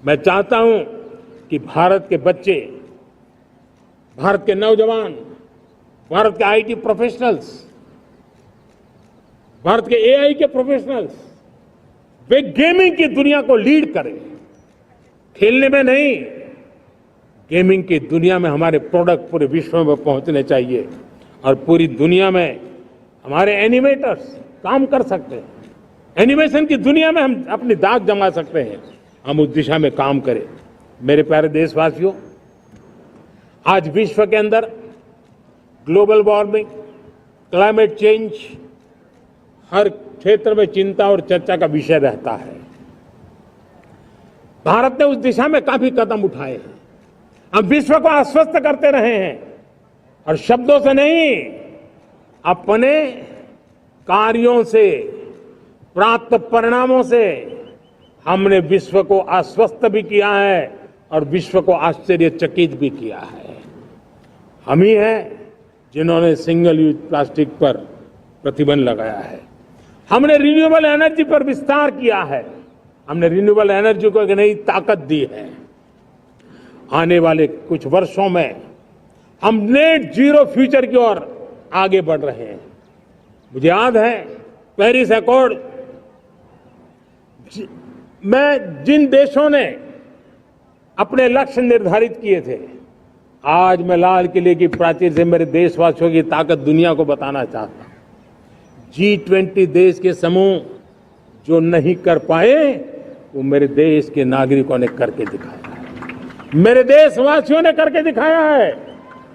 मैं चाहता हूं कि भारत के बच्चे, भारत के नौजवान, भारत के आईटी प्रोफेशनल्स, भारत के एआई के प्रोफेशनल्स, वे गेमिंग की दुनिया को लीड करें। खेलने में नहीं, गेमिंग की दुनिया में हमारे प्रोडक्ट पूरे विश्व में पहुंचने चाहिए और पूरी दुनिया में हमारे एनिमेटर्स काम कर सकते हैं। एनिमेशन की दुनिया में हम अपनी दाग जमा सकते हैं, हम उस दिशा में काम करें। मेरे प्यारे देशवासियों, आज विश्व के अंदर ग्लोबल वार्मिंग, क्लाइमेट चेंज हर क्षेत्र में चिंता और चर्चा का विषय रहता है। भारत ने उस दिशा में काफी कदम उठाए हैं। हम विश्व को आश्वस्त करते रहे हैं और शब्दों से नहीं, अपने कार्यों से, प्राप्त परिणामों से हमने विश्व को आश्वस्त भी किया है और विश्व को आश्चर्यचकित भी किया है। हम ही हैं जिन्होंने सिंगल यूज प्लास्टिक पर प्रतिबंध लगाया है। हमने रिन्यूएबल एनर्जी पर विस्तार किया है, हमने रिन्यूएबल एनर्जी को एक नई ताकत दी है। आने वाले कुछ वर्षों में हम नेट जीरो फ्यूचर की ओर आगे बढ़ रहे हैं। मुझे याद है पेरिस अकॉर्ड में जिन देशों ने अपने लक्ष्य निर्धारित किए थे, आज मैं लाल किले की प्राचीर से मेरे देशवासियों की ताकत दुनिया को बताना चाहता हूं। G20 देश के समूह जो नहीं कर पाए, वो मेरे देश के नागरिकों ने करके दिखाया है, मेरे देशवासियों ने करके दिखाया है,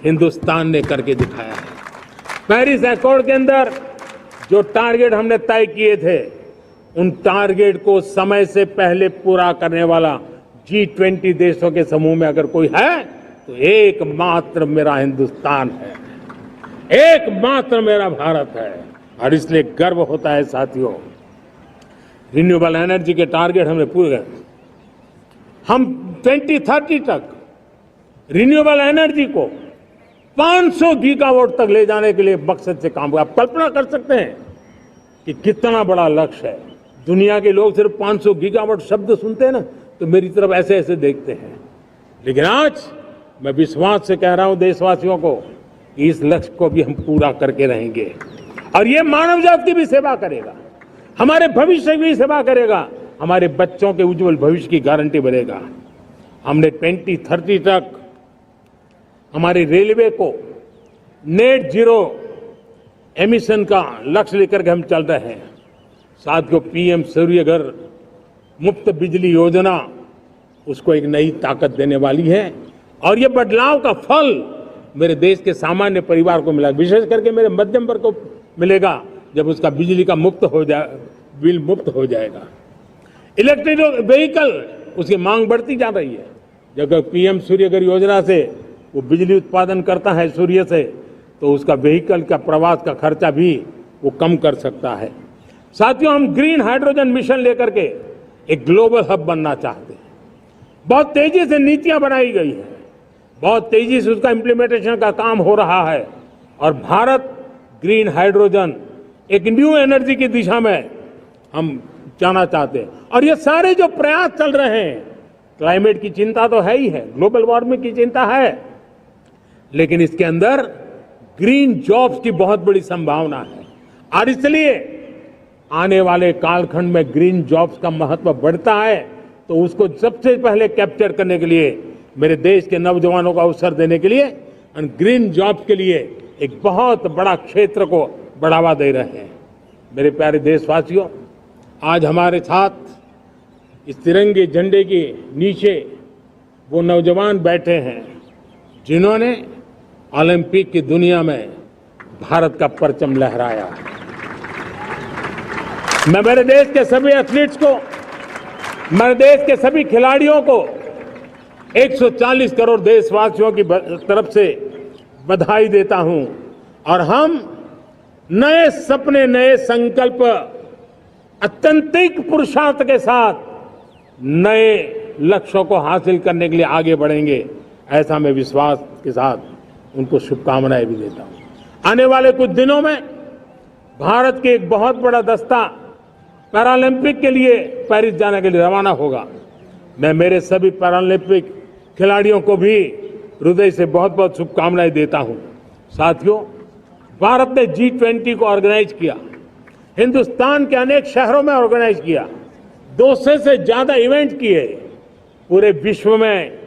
हिंदुस्तान ने करके दिखाया है। पेरिस अकॉर्ड के अंदर जो टारगेट हमने तय किए थे, उन टारगेट को समय से पहले पूरा करने वाला G20 देशों के समूह में अगर कोई है तो एकमात्र मेरा हिंदुस्तान है, एकमात्र मेरा भारत है। और इसलिए गर्व होता है साथियों, रिन्यूएबल एनर्जी के टारगेट हमने पूरे कर, हम 2030 तक रिन्यूएबल एनर्जी को 500 गीगावाट तक ले जाने के लिए मकसद से काम कर। आप कल्पना कर सकते हैं कि कितना बड़ा लक्ष्य है। दुनिया के लोग सिर्फ 500 गीगावाट शब्द सुनते हैं ना, तो मेरी तरफ ऐसे ऐसे देखते हैं। लेकिन आज मैं विश्वास से कह रहा हूं देशवासियों को, इस लक्ष्य को भी हम पूरा करके रहेंगे और ये मानव जाति की भी सेवा करेगा, हमारे भविष्य की भी सेवा करेगा, हमारे बच्चों के उज्जवल भविष्य की गारंटी बनेगा। हमने 2030 तक हमारी रेलवे को नेट जीरो एमिशन का लक्ष्य लेकर के हम चल रहे हैं। साथियों, पीएम सूर्य घर मुफ्त बिजली योजना उसको एक नई ताकत देने वाली है और ये बदलाव का फल मेरे देश के सामान्य परिवार को मिला, विशेष करके मेरे मध्यम वर्ग को मिलेगा जब उसका बिजली का बिल मुक्त हो जाएगा। इलेक्ट्रिक व्हीकल उसकी मांग बढ़ती जा रही है। जब पीएम सूर्य घर योजना से वो बिजली उत्पादन करता है सूर्य से, तो उसका व्हीकल का प्रवास का खर्चा भी वो कम कर सकता है। साथियों, हम ग्रीन हाइड्रोजन मिशन लेकर के एक ग्लोबल हब बनना चाहते हैं। बहुत तेजी से नीतियां बनाई गई हैं, बहुत तेजी से उसका इम्प्लीमेंटेशन का काम हो रहा है और भारत ग्रीन हाइड्रोजन एक न्यू एनर्जी की दिशा में हम जाना चाहते हैं। और ये सारे जो प्रयास चल रहे हैं, क्लाइमेट की चिंता तो है ही है, ग्लोबल वार्मिंग की चिंता है, लेकिन इसके अंदर ग्रीन जॉब्स की बहुत बड़ी संभावना है और इसलिए आने वाले कालखंड में ग्रीन जॉब्स का महत्व बढ़ता है। तो उसको सबसे पहले कैप्चर करने के लिए मेरे देश के नौजवानों को अवसर देने के लिए और ग्रीन जॉब्स के लिए एक बहुत बड़ा क्षेत्र को बढ़ावा दे रहे हैं। मेरे प्यारे देशवासियों, आज हमारे साथ इस तिरंगे झंडे के नीचे वो नौजवान बैठे हैं जिन्होंने ओलंपिक की दुनिया में भारत का परचम लहराया। मैं मेरे देश के सभी एथलीट्स को, मेरे देश के सभी खिलाड़ियों को 140 करोड़ देशवासियों की तरफ से बधाई देता हूं और हम नए सपने, नए संकल्प, अत्यंतिक पुरुषार्थ के साथ नए लक्ष्यों को हासिल करने के लिए आगे बढ़ेंगे, ऐसा मैं विश्वास के साथ उनको शुभकामनाएं भी देता हूं। आने वाले कुछ दिनों में भारत के एक बहुत बड़ा दस्ता पैरालंपिक के लिए पेरिस जाने के लिए रवाना होगा। मैं मेरे सभी पैरालंपिक खिलाड़ियों को भी हृदय से बहुत बहुत शुभकामनाएं देता हूं। साथियों, भारत ने G20 को ऑर्गेनाइज किया, हिंदुस्तान के अनेक शहरों में ऑर्गेनाइज किया, 200 से ज्यादा इवेंट किए। पूरे विश्व में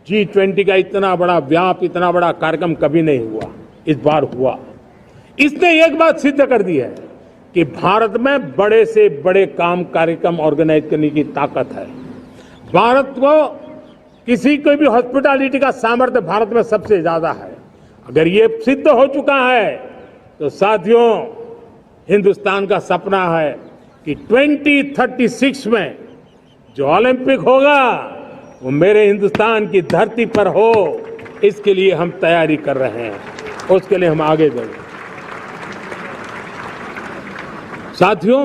G20 का इतना बड़ा व्याप, इतना बड़ा कार्यक्रम कभी नहीं हुआ, इस बार हुआ। इसने एक बात सिद्ध कर दी है कि भारत में बड़े से बड़े कार्यक्रम ऑर्गेनाइज करने की ताकत है। भारत को किसी को भी हॉस्पिटैलिटी का सामर्थ्य भारत में सबसे ज्यादा है। अगर ये सिद्ध हो चुका है तो साथियों, हिंदुस्तान का सपना है कि 2036 में जो ओलंपिक होगा वो मेरे हिंदुस्तान की धरती पर हो। इसके लिए हम तैयारी कर रहे हैं, उसके लिए हम आगे बढ़ेंगे। साथियों,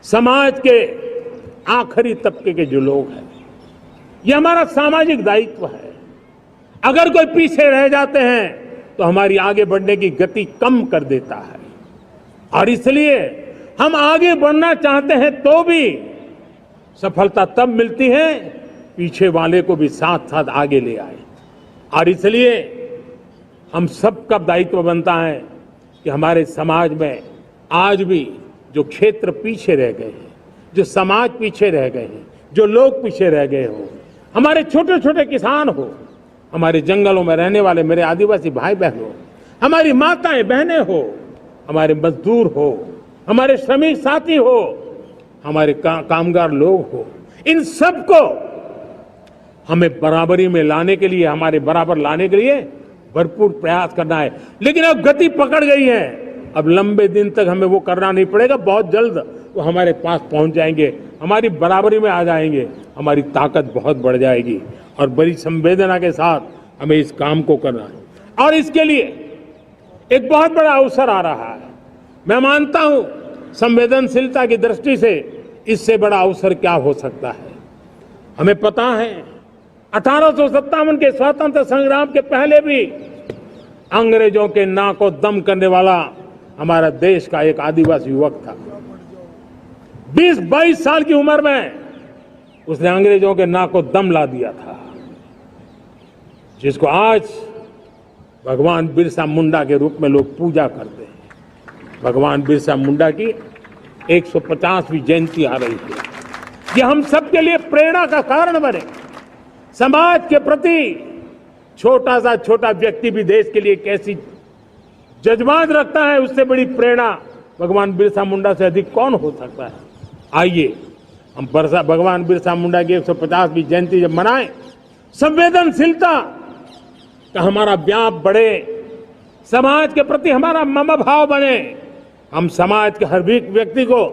समाज के आखिरी तबके के जो लोग हैं, ये हमारा सामाजिक दायित्व है। अगर कोई पीछे रह जाते हैं तो हमारी आगे बढ़ने की गति कम कर देता है और इसलिए हम आगे बढ़ना चाहते हैं तो भी सफलता तब मिलती है पीछे वाले को भी साथ साथ आगे ले आए। और इसलिए हम सबका दायित्व बनता है कि हमारे समाज में आज भी जो क्षेत्र पीछे रह गए हैं, जो समाज पीछे रह गए हैं, जो लोग पीछे रह गए हो, हमारे छोटे छोटे किसान हो, हमारे जंगलों में रहने वाले मेरे आदिवासी भाई बहन हो, हमारी माताएं बहनें हो, हमारे मजदूर हो, हमारे श्रमिक साथी हो, हमारे कामगार लोग हो, इन सबको हमें बराबरी में लाने के लिए, हमारे बराबर लाने के लिए भरपूर प्रयास करना है। लेकिन अब गति पकड़ गई है, अब लंबे दिन तक हमें वो करना नहीं पड़ेगा, बहुत जल्द वो हमारे पास पहुंच जाएंगे, हमारी बराबरी में आ जाएंगे, हमारी ताकत बहुत बढ़ जाएगी और बड़ी संवेदना के साथ हमें इस काम को करना है। और इसके लिए एक बहुत बड़ा अवसर आ रहा है। मैं मानता हूं संवेदनशीलता की दृष्टि से इससे बड़ा अवसर क्या हो सकता है। हमें पता है 1857 के स्वतंत्रता संग्राम के पहले भी अंग्रेजों के नाक को दम करने वाला हमारा देश का एक आदिवासी युवक था। 20-22 साल की उम्र में उसने अंग्रेजों के नाक को दम ला दिया था, जिसको आज भगवान बिरसा मुंडा के रूप में लोग पूजा करते हैं। भगवान बिरसा मुंडा की 150वीं जयंती आ रही है। ये हम सबके लिए प्रेरणा का कारण बने। समाज के प्रति छोटा सा छोटा व्यक्ति भी देश के लिए कैसी जज्बात रखता है, उससे बड़ी प्रेरणा भगवान बिरसा मुंडा से अधिक कौन हो सकता है। आइए हम भगवान बिरसा मुंडा की 150वीं जयंती जब मनाएं, संवेदनशीलता का हमारा व्याप बढ़े, समाज के प्रति हमारा ममभाव बने। हम समाज के हर व्यक्ति को,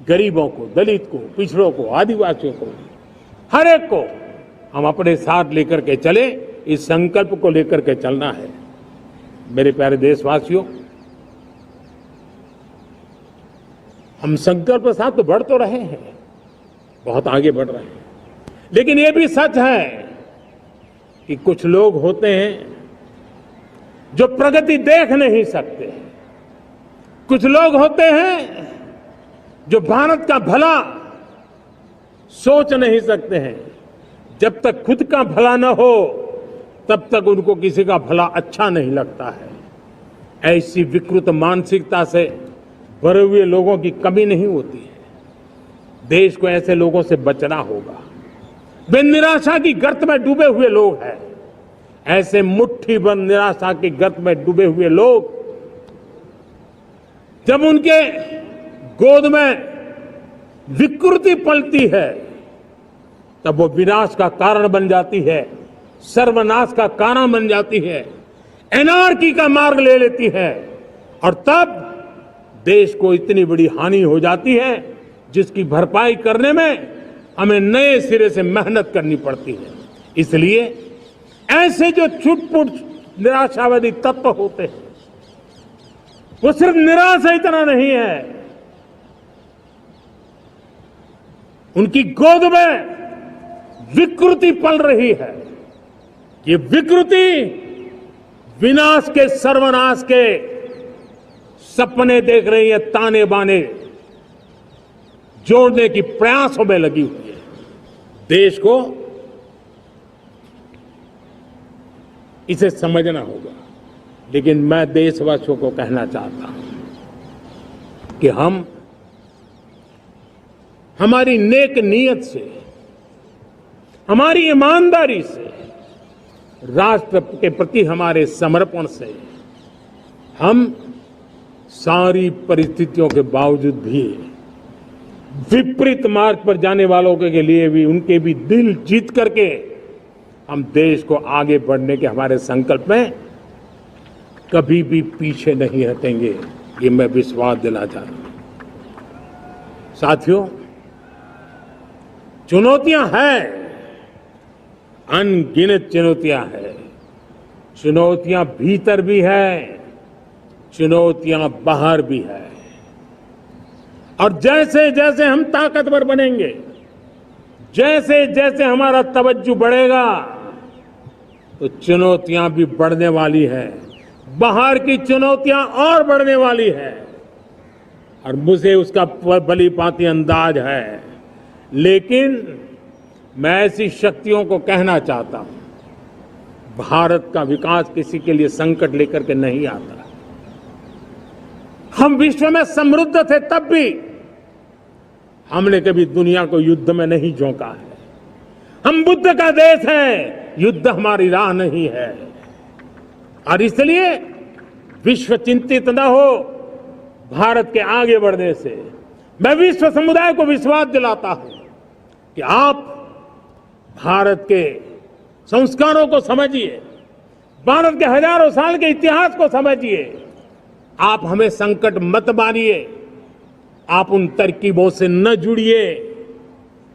गरीबों को, दलित को, पिछड़ों को, आदिवासियों को, हर एक को हम अपने साथ लेकर के चले। इस संकल्प को लेकर के चलना है। मेरे प्यारे देशवासियों, हम संकल्प के साथ तो बढ़ तो रहे हैं, बहुत आगे बढ़ रहे हैं, लेकिन ये भी सच है कि कुछ लोग होते हैं जो प्रगति देख नहीं सकते। कुछ लोग होते हैं जो भारत का भला सोच नहीं सकते हैं। जब तक खुद का भला न हो तब तक उनको किसी का भला अच्छा नहीं लगता है। ऐसी विकृत मानसिकता से भरे हुए लोगों की कमी नहीं होती है। देश को ऐसे लोगों से बचना होगा। वे निराशा की गर्त में डूबे हुए लोग हैं। ऐसे मुट्ठी बंद निराशा की गर्त में डूबे हुए लोग, जब उनके गोद में विकृति पलती है तब वो विनाश का कारण बन जाती है, सर्वनाश का कारण बन जाती है, एनार्की का मार्ग ले लेती है, और तब देश को इतनी बड़ी हानि हो जाती है जिसकी भरपाई करने में हमें नए सिरे से मेहनत करनी पड़ती है। इसलिए ऐसे जो छुटपुट निराशावादी तत्व होते हैं, वो सिर्फ निराशा इतना नहीं है, उनकी गोद में विकृति पल रही है। ये विकृति विनाश के, सर्वनाश के सपने देख रही है, ताने बाने जोड़ने की प्रयासों में लगी हुई है। देश को इसे समझना होगा। लेकिन मैं देशवासियों को कहना चाहता हूं कि हम हमारी नेक नीयत से, हमारी ईमानदारी से, राष्ट्र के प्रति हमारे समर्पण से हम सारी परिस्थितियों के बावजूद भी विपरीत मार्ग पर जाने वालों के लिए भी, उनके भी दिल जीत करके हम देश को आगे बढ़ने के हमारे संकल्प में कभी भी पीछे नहीं हटेंगे। ये मैं विश्वास दिला चाहता हूं। साथियों, चुनौतियां हैं, अनगिनत चुनौतियां हैं। चुनौतियां भीतर भी है, चुनौतियां बाहर भी है। और जैसे जैसे हम ताकतवर बनेंगे, जैसे जैसे हमारा तवज्जो बढ़ेगा, तो चुनौतियां भी बढ़ने वाली है। बाहर की चुनौतियां और बढ़ने वाली है, और मुझे उसका भली भांति अंदाज है। लेकिन मैं ऐसी शक्तियों को कहना चाहता हूं, भारत का विकास किसी के लिए संकट लेकर के नहीं आता। हम विश्व में समृद्ध थे तब भी हमने कभी दुनिया को युद्ध में नहीं झोंका है। हम बुद्ध का देश है, युद्ध हमारी राह नहीं है। और इसलिए विश्व चिंतित न हो भारत के आगे बढ़ने से। मैं विश्व समुदाय को विश्वास दिलाता हूं कि आप भारत के संस्कारों को समझिए, भारत के हजारों साल के इतिहास को समझिए। आप हमें संकट मत मानिए, आप उन तरकीबों से न जुड़िए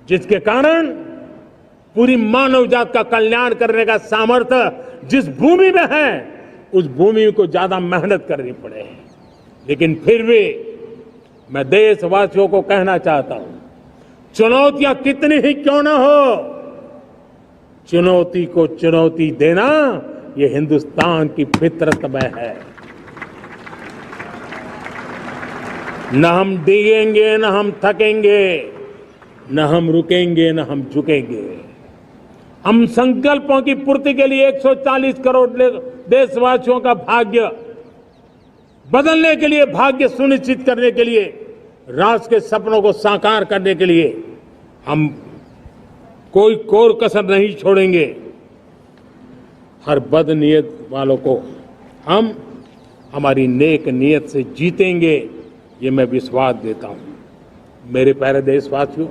जिसके कारण पूरी मानव जात का कल्याण करने का सामर्थ्य जिस भूमि में है, उस भूमि को ज्यादा मेहनत करनी पड़े। लेकिन फिर भी मैं देशवासियों को कहना चाहता हूं, चुनौतियां कितनी ही क्यों न हो, चुनौती को चुनौती देना ये हिंदुस्तान की फितरत में है। न हम डिगेंगे, न हम थकेंगे, न हम रुकेंगे, न हम झुकेंगे। हम संकल्पों की पूर्ति के लिए 140 करोड़ देशवासियों का भाग्य बदलने के लिए, भाग्य सुनिश्चित करने के लिए, राष्ट्र के सपनों को साकार करने के लिए हम कोई कोर कसर नहीं छोड़ेंगे। हर बदनीयत वालों को हम हमारी नेक नीयत से जीतेंगे, ये मैं विश्वास देता हूं। मेरे प्यारे देशवासियों,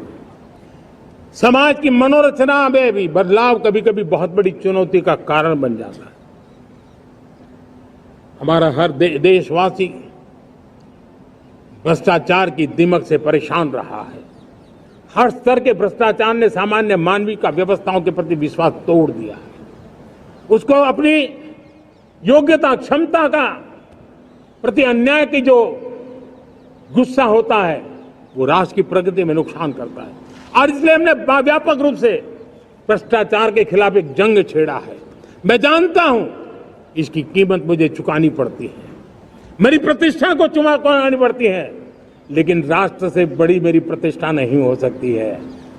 समाज की मनोरचना में भी बदलाव कभी कभी बहुत बड़ी चुनौती का कारण बन जाता है। हमारा हर देशवासी भ्रष्टाचार की दिमक से परेशान रहा है। हर स्तर के भ्रष्टाचार ने सामान्य मानवीय का व्यवस्थाओं के प्रति विश्वास तोड़ दिया है। उसको अपनी योग्यता, क्षमता का प्रति अन्याय की जो गुस्सा होता है, वो राष्ट्र की प्रगति में नुकसान करता है। और इसलिए हमने व्यापक रूप से भ्रष्टाचार के खिलाफ एक जंग छेड़ा है। मैं जानता हूं इसकी कीमत मुझे चुकानी पड़ती है, मेरी प्रतिष्ठा को चुकानी पड़ती है, लेकिन राष्ट्र से बड़ी मेरी प्रतिष्ठा नहीं हो सकती है।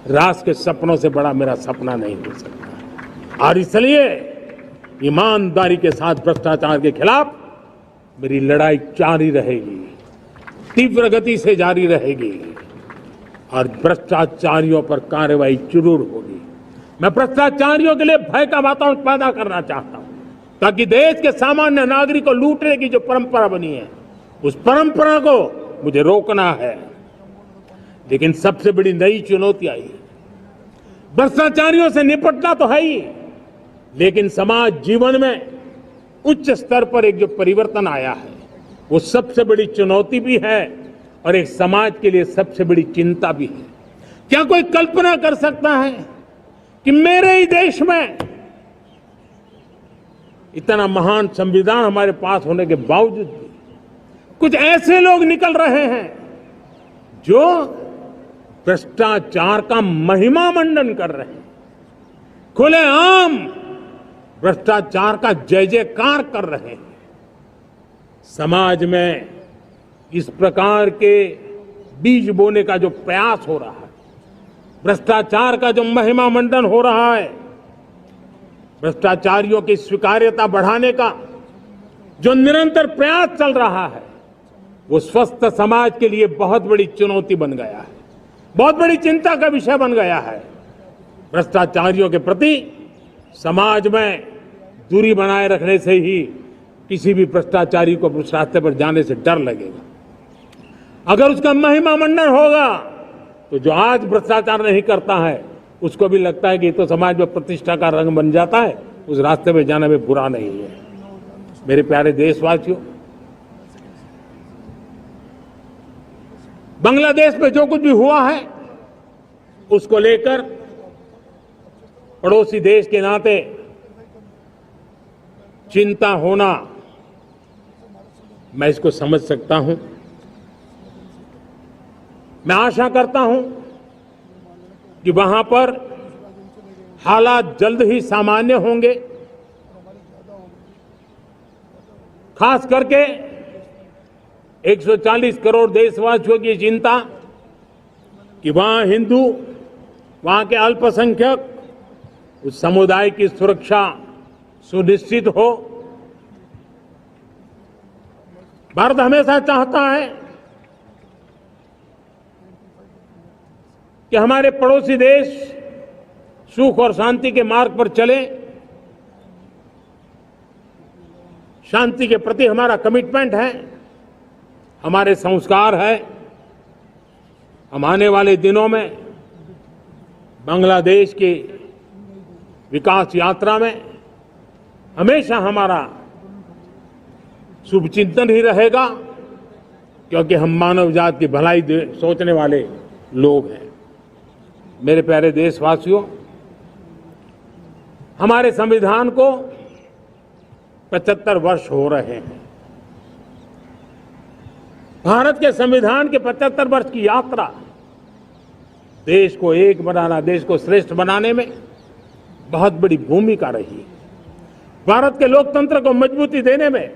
राष्ट्र के सपनों से बड़ा मेरा सपना नहीं हो सकता। और इसलिए ईमानदारी के साथ भ्रष्टाचार के खिलाफ मेरी लड़ाई जारी रहेगी, तीव्र गति से जारी रहेगी और भ्रष्टाचारियों पर कार्रवाई जरूर होगी। मैं भ्रष्टाचारियों के लिए भय का वातावरण पैदा करना चाहता हूं, ताकि देश के सामान्य नागरिक को लूटने की जो परंपरा बनी है, उस परंपरा को मुझे रोकना है। लेकिन सबसे बड़ी नई चुनौती आई है। भ्रष्टाचारियों से निपटना तो है ही, लेकिन समाज जीवन में उच्च स्तर पर एक जो परिवर्तन आया है, वो सबसे बड़ी चुनौती भी है और एक समाज के लिए सबसे बड़ी चिंता भी है। क्या कोई कल्पना कर सकता है कि मेरे ही देश में इतना महान संविधान हमारे पास होने के बावजूद भी कुछ ऐसे लोग निकल रहे हैं जो भ्रष्टाचार का महिमा मंडन कर रहे हैं, खुलेआम भ्रष्टाचार का जय जयकार कर रहे हैं। समाज में इस प्रकार के बीज बोने का जो प्रयास हो रहा है, भ्रष्टाचार का जो महिमा मंडन हो रहा है, भ्रष्टाचारियों की स्वीकार्यता बढ़ाने का जो निरंतर प्रयास चल रहा है, वो स्वस्थ समाज के लिए बहुत बड़ी चुनौती बन गया है, बहुत बड़ी चिंता का विषय बन गया है। भ्रष्टाचारियों के प्रति समाज में दूरी बनाए रखने से ही किसी भी भ्रष्टाचारी को उस रास्ते पर जाने से डर लगेगा। अगर उसका महिमा मंडन होगा तो जो आज भ्रष्टाचार नहीं करता है, उसको भी लगता है कि तो समाज में प्रतिष्ठा का रंग बन जाता है, उस रास्ते में जाना में बुरा नहीं है। मेरे प्यारे देशवासियों, बांग्लादेश में जो कुछ भी हुआ है, उसको लेकर पड़ोसी देश के नाते चिंता होना, मैं इसको समझ सकता हूं। मैं आशा करता हूं कि वहां पर हालात जल्द ही सामान्य होंगे। खास करके 140 करोड़ देशवासियों की चिंता कि वहां हिंदू, वहां के अल्पसंख्यक, उस समुदाय की सुरक्षा सुनिश्चित हो। भारत हमेशा चाहता है कि हमारे पड़ोसी देश सुख और शांति के मार्ग पर चले। शांति के प्रति हमारा कमिटमेंट है, हमारे संस्कार है। हम आने वाले दिनों में बांग्लादेश की विकास यात्रा में हमेशा हमारा शुभचिंतन ही रहेगा, क्योंकि हम मानव जाति की भलाई सोचने वाले लोग हैं। मेरे प्यारे देशवासियों, हमारे संविधान को 75 वर्ष हो रहे हैं। भारत के संविधान के 75 वर्ष की यात्रा देश को एक बनाना, देश को श्रेष्ठ बनाने में बहुत बड़ी भूमिका रही। भारत के लोकतंत्र को मजबूती देने में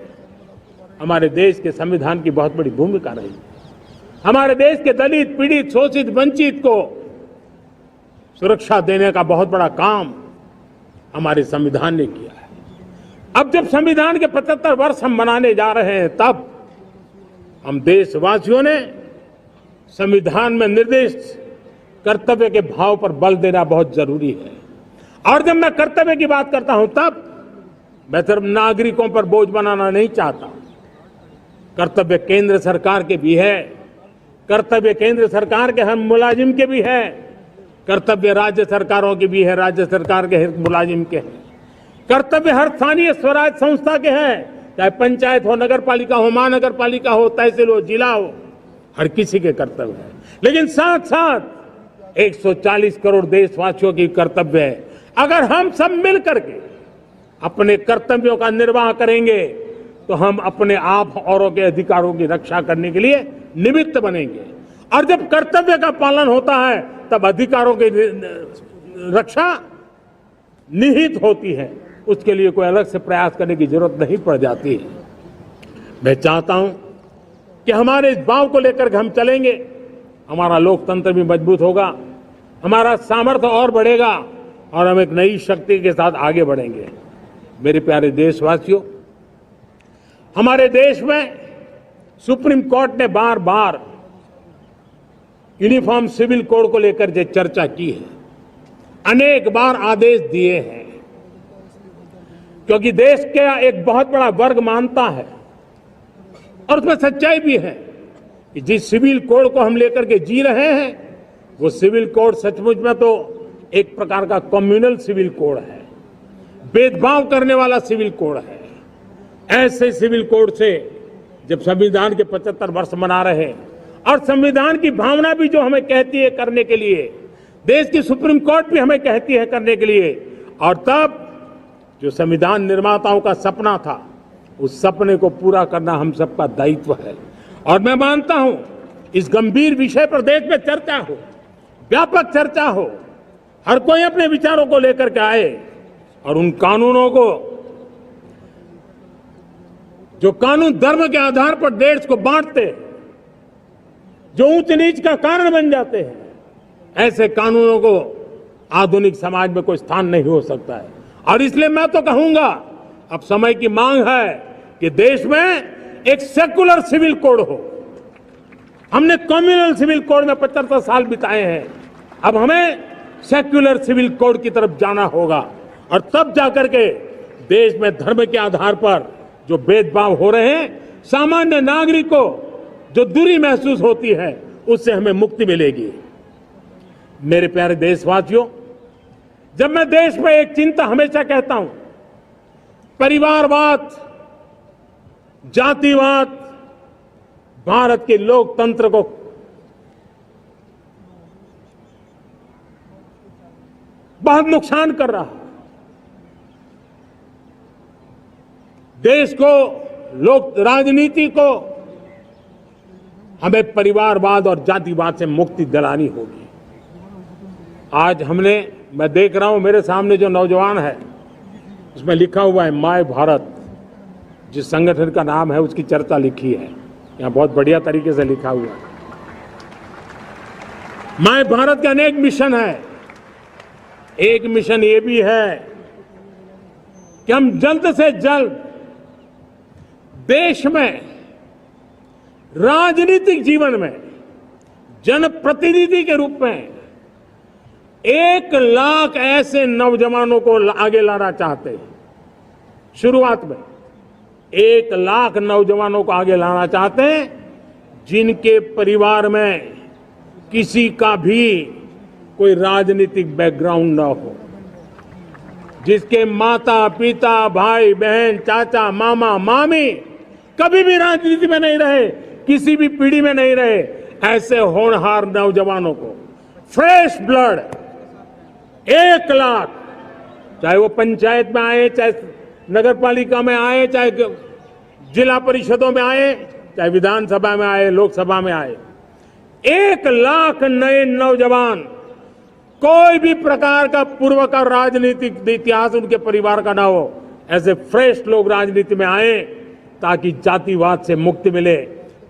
हमारे देश के संविधान की बहुत बड़ी भूमिका रही। हमारे देश के दलित, पीड़ित, शोषित, वंचित को सुरक्षा देने का बहुत बड़ा काम हमारे संविधान ने किया है। अब जब संविधान के 75 वर्ष हम मनाने जा रहे हैं, तब हम देशवासियों ने संविधान में निर्दिष्ट कर्तव्य के भाव पर बल देना बहुत जरूरी है। और जब मैं कर्तव्य की बात करता हूं, तब मैं सिर्फ नागरिकों पर बोझ बनाना नहीं चाहता। कर्तव्य केंद्र सरकार के भी है, कर्तव्य केंद्र सरकार के हर मुलाजिम के भी है, कर्तव्य राज्य सरकारों के भी है, राज्य सरकार के हर मुलाजिम के हैं, कर्तव्य हर स्थानीय स्वराज संस्था के हैं, चाहे पंचायत हो, नगर पालिका हो, महानगर पालिका हो, तहसील हो, जिला हो, हर किसी के कर्तव्य है। लेकिन साथ साथ 140 करोड़ देशवासियों की कर्तव्य है। अगर हम सब मिल करके अपने कर्तव्यों का निर्वाह करेंगे, तो हम अपने आप औरों के अधिकारों की रक्षा करने के लिए निमित्त बनेंगे। और जब कर्तव्य का पालन होता है, तब अधिकारों की रक्षा निहित होती है। उसके लिए कोई अलग से प्रयास करने की जरूरत नहीं पड़ जाती है। मैं चाहता हूं कि हमारे इस भाव को लेकर के हम चलेंगे, हमारा लोकतंत्र भी मजबूत होगा, हमारा सामर्थ्य और बढ़ेगा और हम एक नई शक्ति के साथ आगे बढ़ेंगे। मेरे प्यारे देशवासियों, हमारे देश में सुप्रीम कोर्ट ने बार बार यूनिफॉर्म सिविल कोड को लेकर जो चर्चा की है, अनेक बार आदेश दिए हैं, क्योंकि देश का एक बहुत बड़ा वर्ग मानता है और उसमें सच्चाई भी है कि जिस सिविल कोड को हम लेकर के जी रहे हैं, वो सिविल कोड सचमुच में तो एक प्रकार का कम्युनल सिविल कोड है, भेदभाव करने वाला सिविल कोड है। ऐसे सिविल कोड से जब संविधान के 75 वर्ष मना रहे हैं और संविधान की भावना भी जो हमें कहती है करने के लिए, देश की सुप्रीम कोर्ट भी हमें कहती है करने के लिए, और तब जो संविधान निर्माताओं का सपना था, उस सपने को पूरा करना हम सबका दायित्व है। और मैं मानता हूं इस गंभीर विषय पर देश में चर्चा हो, व्यापक चर्चा हो, हर कोई अपने विचारों को लेकर के आए और उन कानूनों को, जो कानून धर्म के आधार पर देश को बांटते, जो ऊंच नीच का कारण बन जाते हैं, ऐसे कानूनों को आधुनिक समाज में कोई स्थान नहीं हो सकता है। और इसलिए मैं तो कहूंगा, अब समय की मांग है कि देश में एक सेकुलर सिविल कोड हो। हमने कम्युनल सिविल कोड में 75 साल बिताए हैं, अब हमें सेक्युलर सिविल कोड की तरफ जाना होगा और तब जाकर के देश में धर्म के आधार पर जो भेदभाव हो रहे हैं, सामान्य नागरिक को जो दूरी महसूस होती है, उससे हमें मुक्ति मिलेगी। मेरे प्यारे देशवासियों, जब मैं देश में एक चिंता हमेशा कहता हूं, परिवारवाद, जातिवाद भारत के लोकतंत्र को बहुत नुकसान कर रहा है। देश को, लोक राजनीति को हमें परिवारवाद और जातिवाद से मुक्ति दिलानी होगी। आज मैं देख रहा हूं मेरे सामने जो नौजवान है, उसमें लिखा हुआ है माय भारत, जिस संगठन का नाम है उसकी चर्चा लिखी है, यहां बहुत बढ़िया तरीके से लिखा हुआ है। माय भारत के अनेक मिशन है। एक मिशन ये भी है कि हम जल्द से जल्द देश में राजनीतिक जीवन में जनप्रतिनिधि के रूप में 1 लाख ऐसे नौजवानों को आगे लाना चाहते हैं। शुरुआत में 1 लाख नौजवानों को आगे लाना चाहते हैं, जिनके परिवार में किसी का भी कोई राजनीतिक बैकग्राउंड न हो, जिसके माता पिता भाई बहन चाचा मामा मामी कभी भी राजनीति में नहीं रहे, किसी भी पीढ़ी में नहीं रहे, ऐसे होनहार नौजवानों को फ्रेश ब्लड 1 लाख, चाहे वो पंचायत में आए, चाहे नगर पालिका में आए, चाहे जिला परिषदों में आए, चाहे विधानसभा में आए, लोकसभा में आए, 1 लाख नए नौजवान, कोई भी प्रकार का पूर्व का राजनीतिक इतिहास उनके परिवार का ना हो, ऐसे फ्रेश लोग राजनीति में आए, ताकि जातिवाद से मुक्ति मिले,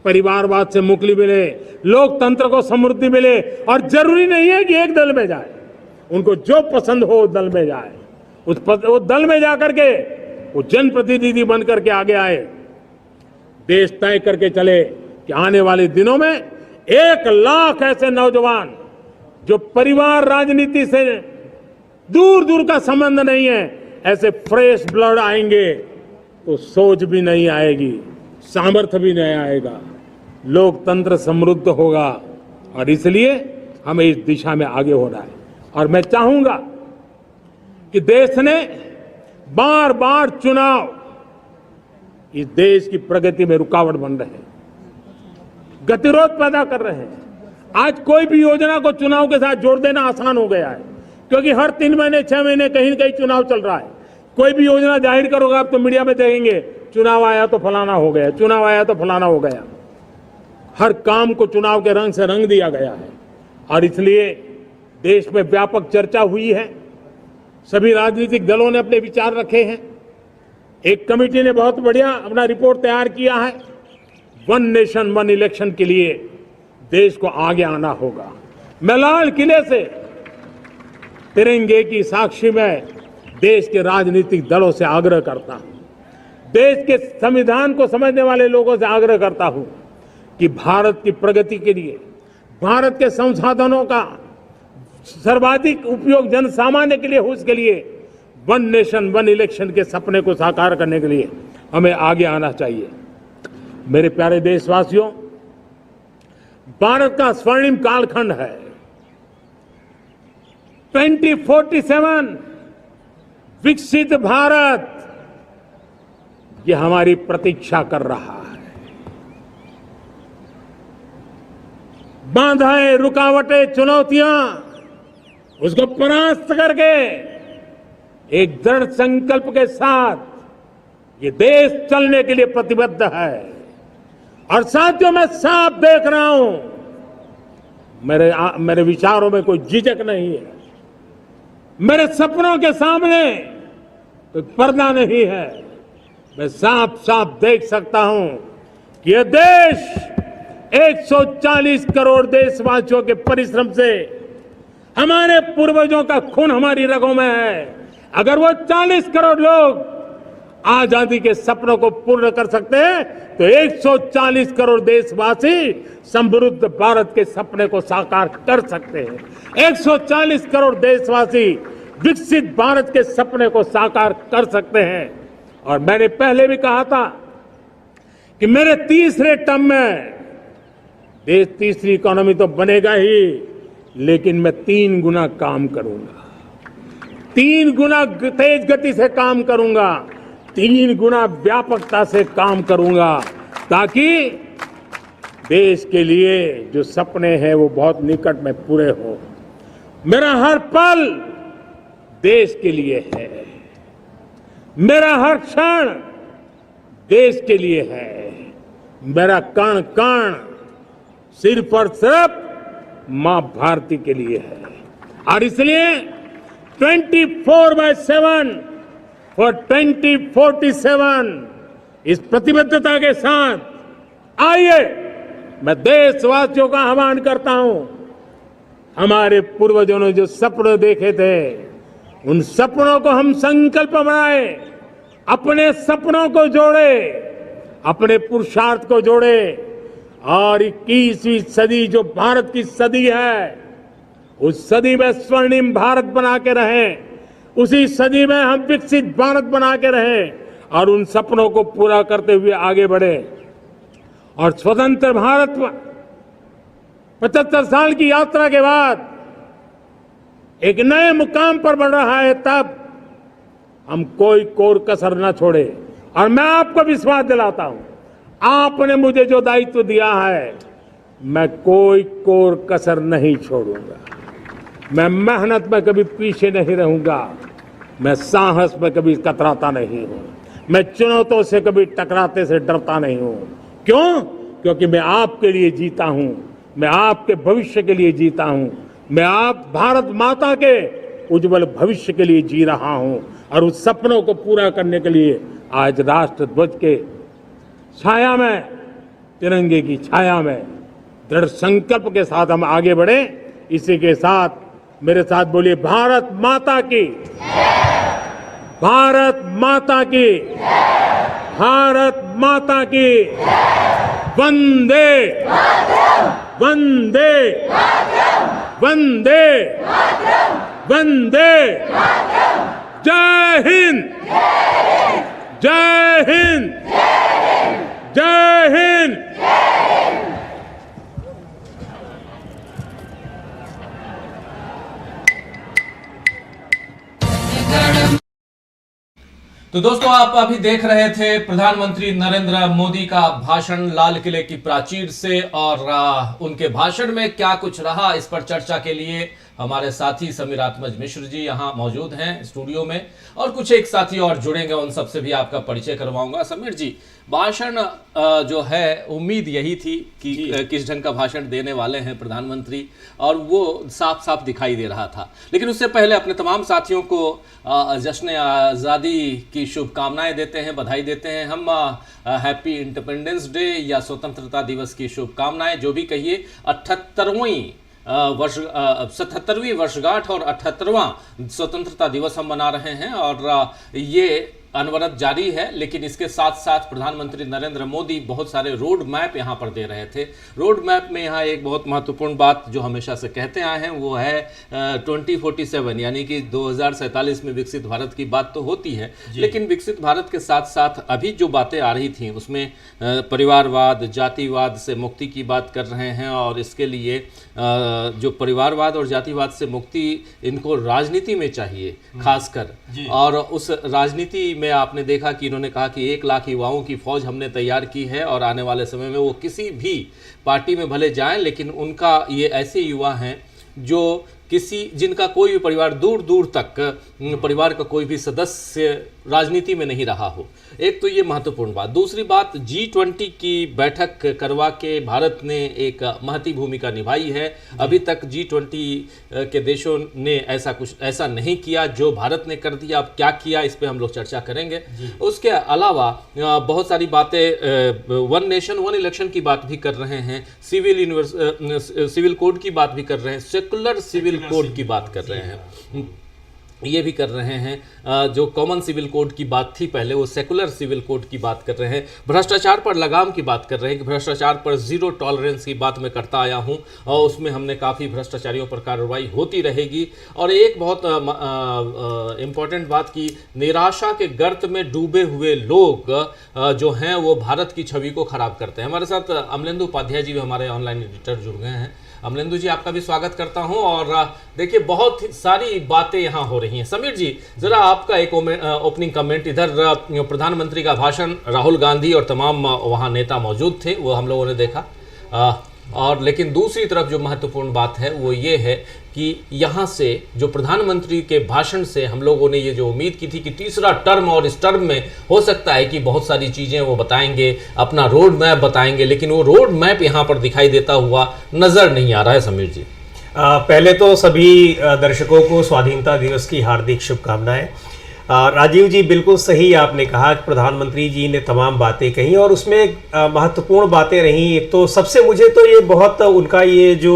परिवारवाद से मुक्ति मिले, लोकतंत्र को समृद्धि मिले। और जरूरी नहीं है कि एक दल में जाए, उनको जो पसंद हो दल में जाए, उस दल में जाकर के वो जनप्रतिनिधि बनकर के आगे आए। देश तय करके चले कि आने वाले दिनों में 1 लाख ऐसे नौजवान जो परिवार राजनीति से दूर दूर का संबंध नहीं है, ऐसे फ्रेश ब्लड आएंगे तो सोच भी नहीं आएगी, सामर्थ्य भी नहीं आएगा, लोकतंत्र समृद्ध होगा। और इसलिए हमें इस दिशा में आगे होना है। और मैं चाहूंगा कि देश ने बार बार चुनाव इस देश की प्रगति में रुकावट बन रहे हैं, गतिरोध पैदा कर रहे हैं। आज कोई भी योजना को चुनाव के साथ जोड़ देना आसान हो गया है, क्योंकि हर 3 महीने 6 महीने कहीं न कहीं चुनाव चल रहा है। कोई भी योजना जाहिर करोगे आप तो मीडिया में देखेंगे, चुनाव आया तो फलाना हो गया, चुनाव आया तो फलाना हो गया। हर काम को चुनाव के रंग से रंग दिया गया है। और इसलिए देश में व्यापक चर्चा हुई है, सभी राजनीतिक दलों ने अपने विचार रखे हैं। एक कमेटी ने बहुत बढ़िया अपना रिपोर्ट तैयार किया है। 1 नेशन 1 इलेक्शन के लिए देश को आगे आना होगा। मैं लाल किले से तिरंगे की साक्षी में देश के राजनीतिक दलों से आग्रह करता हूं, देश के संविधान को समझने वाले लोगों से आग्रह करता हूं कि भारत की प्रगति के लिए, भारत के संसाधनों का सर्वाधिक उपयोग जन सामान्य के लिए हो, उसके लिए 1 नेशन 1 इलेक्शन के सपने को साकार करने के लिए हमें आगे आना चाहिए। मेरे प्यारे देशवासियों, भारत का स्वर्णिम कालखंड है। 2047 विकसित भारत, ये हमारी प्रतीक्षा कर रहा है। बाधाएं, रुकावटें, चुनौतियां, उसको परास्त करके एक दृढ़ संकल्प के साथ ये देश चलने के लिए प्रतिबद्ध है। और साथियों, मैं साफ देख रहा हूं, मेरे विचारों में कोई झिझक नहीं है, मेरे सपनों के सामने कोई पर्दा नहीं है। मैं साफ साफ देख सकता हूं कि यह देश 140 करोड़ देशवासियों के परिश्रम से, हमारे पूर्वजों का खून हमारी रगों में है। अगर वो 40 करोड़ लोग आजादी के सपनों को पूर्ण कर सकते हैं तो 140 करोड़ देशवासी समृद्ध भारत के सपने को साकार कर सकते हैं। 140 करोड़ देशवासी विकसित भारत के सपने को साकार कर सकते हैं। और मैंने पहले भी कहा था कि मेरे तीसरे टर्म में देश तीसरी इकोनॉमी तो बनेगा ही, लेकिन मैं 3 गुना काम करूंगा, 3 गुना तेज गति से काम करूंगा, 3 गुना व्यापकता से काम करूंगा, ताकि देश के लिए जो सपने हैं वो बहुत निकट में पूरे हो। मेरा हर पल देश के लिए है, मेरा हर क्षण देश के लिए है, मेरा कण कण सिर्फ और सिर्फ मां भारती के लिए है। और इसलिए 24/7 और 2047 इस प्रतिबद्धता के साथ आइए, मैं देशवासियों का आह्वान करता हूं। हमारे पूर्वजों ने जो सपने देखे थे, उन सपनों को हम संकल्प बनाए, अपने सपनों को जोड़े, अपने पुरुषार्थ को जोड़े, और 21वीं सदी जो भारत की सदी है, उस सदी में स्वर्णिम भारत बना के रहें, उसी सदी में हम विकसित भारत बना के रहें और उन सपनों को पूरा करते हुए आगे बढ़े। और स्वतंत्र भारत 75 साल की यात्रा के बाद एक नए मुकाम पर बढ़ रहा है, तब हम कोई कोर कसर न छोड़े। और मैं आपको विश्वास दिलाता हूं, आपने मुझे जो दायित्व दिया है, मैं कोई कोर कसर नहीं छोड़ूंगा। मैं मेहनत में कभी पीछे नहीं रहूंगा, मैं साहस में कभी कतराता नहीं हूं, मैं चुनौतियों से कभी टकराते से डरता नहीं हूं। क्यों? क्योंकि मैं आपके लिए जीता हूं, मैं आपके भविष्य के लिए जीता हूं, मैं आप भारत माता के उज्जवल भविष्य के लिए जी रहा हूं। और उस सपनों को पूरा करने के लिए आज राष्ट्र ध्वज के छाया में, तिरंगे की छाया में दृढ़ संकल्प के साथ हम आगे बढ़े। इसी के साथ मेरे साथ बोलिए, भारत माता की, भारत माता की, भारत माता की, वंदे वंदे वंदे वंदे, जय हिंद, जय हिंद, जय हिंद। तो दोस्तों, आप अभी देख रहे थे प्रधानमंत्री नरेंद्र मोदी का भाषण लाल किले की प्राचीर से, और उनके भाषण में क्या कुछ रहा, इस पर चर्चा के लिए हमारे साथी समीरात्मज मिश्र जी यहाँ मौजूद हैं स्टूडियो में, और कुछ एक साथी और जुड़ेंगे, उन सबसे भी आपका परिचय करवाऊंगा। समीर जी, भाषण जो है, उम्मीद यही थी कि किस ढंग का भाषण देने वाले हैं प्रधानमंत्री, और वो साफ साफ दिखाई दे रहा था। लेकिन उससे पहले अपने तमाम साथियों को जश्न आज़ादी की शुभकामनाएं देते हैं, बधाई देते हैं। हम हैप्पी इंडिपेंडेंस डे या स्वतंत्रता दिवस की शुभकामनाएं जो भी कहिए। 77वीं वर्षगांठ और 78वां स्वतंत्रता दिवस हम मना रहे हैं, और ये अनवरत जारी है। लेकिन इसके साथ साथ प्रधानमंत्री नरेंद्र मोदी बहुत सारे रोड मैप यहाँ पर दे रहे थे। रोड मैप में यहाँ एक बहुत महत्वपूर्ण बात जो हमेशा से कहते आए हैं वो है 2047, यानी कि 2047 में विकसित भारत की बात तो होती है, लेकिन विकसित भारत के साथ साथ अभी जो बातें आ रही थी उसमें परिवारवाद, जातिवाद से मुक्ति की बात कर रहे हैं, और इसके लिए जो परिवारवाद और जातिवाद से मुक्ति इनको राजनीति में चाहिए खासकर, और उस राजनीति में आपने देखा कि इन्होंने कहा कि 1 लाख युवाओं की फौज हमने तैयार की है, और आने वाले समय में वो किसी भी पार्टी में भले जाएं, लेकिन उनका ये ऐसे युवा हैं जो जिनका कोई भी परिवार, दूर दूर तक परिवार का कोई भी सदस्य राजनीति में नहीं रहा हो। एक तो ये महत्वपूर्ण बात। दूसरी बात, G20 की बैठक करवा के भारत ने एक महती भूमिका निभाई है। अभी तक G20 के देशों ने ऐसा नहीं किया जो भारत ने कर दिया। अब क्या किया, इस पे हम लोग चर्चा करेंगे। उसके अलावा बहुत सारी बातें, वन नेशन वन इलेक्शन की बात भी कर रहे हैं, सिविल कोड की बात भी कर रहे हैं, सेकुलर सिविल कोड की बात कर रहे हैं, ये भी कर रहे हैं। जो कॉमन सिविल कोड की बात थी पहले, वो सेकुलर सिविल कोड की बात कर रहे हैं। भ्रष्टाचार पर लगाम की बात कर रहे हैं कि भ्रष्टाचार पर जीरो टॉलरेंस की बात मैं करता आया हूं, और उसमें हमने काफ़ी भ्रष्टाचारियों पर कार्रवाई होती रहेगी। और एक बहुत इम्पॉर्टेंट बात की, निराशा के गर्त में डूबे हुए लोग जो हैं वो भारत की छवि को खराब करते हैं। हमारे साथ अमलेंदु उपाध्याय जी भी, हमारे ऑनलाइन एडिटर, जुड़ गए हैं। अमलेंदु जी, आपका भी स्वागत करता हूं। और देखिए, बहुत सारी बातें यहां हो रही हैं। समीर जी, जरा आपका एक ओपनिंग कमेंट। इधर प्रधानमंत्री का भाषण, राहुल गांधी और तमाम वहां नेता मौजूद थे, वो हम लोगों ने देखा। और लेकिन दूसरी तरफ जो महत्वपूर्ण बात है वो ये है कि यहाँ से जो प्रधानमंत्री के भाषण से हम लोगों ने ये जो उम्मीद की थी कि तीसरा टर्म, और इस टर्म में हो सकता है कि बहुत सारी चीज़ें वो बताएंगे, अपना रोड मैप बताएंगे, लेकिन वो रोड मैप यहाँ पर दिखाई देता हुआ नज़र नहीं आ रहा है। समीर जी, पहले तो सभी दर्शकों को स्वाधीनता दिवस की हार्दिक शुभकामनाएं। राजीव जी, बिल्कुल सही आपने कहा कि प्रधानमंत्री जी ने तमाम बातें कही, और उसमें महत्वपूर्ण बातें रहीं। एक तो सबसे मुझे तो ये बहुत उनका ये जो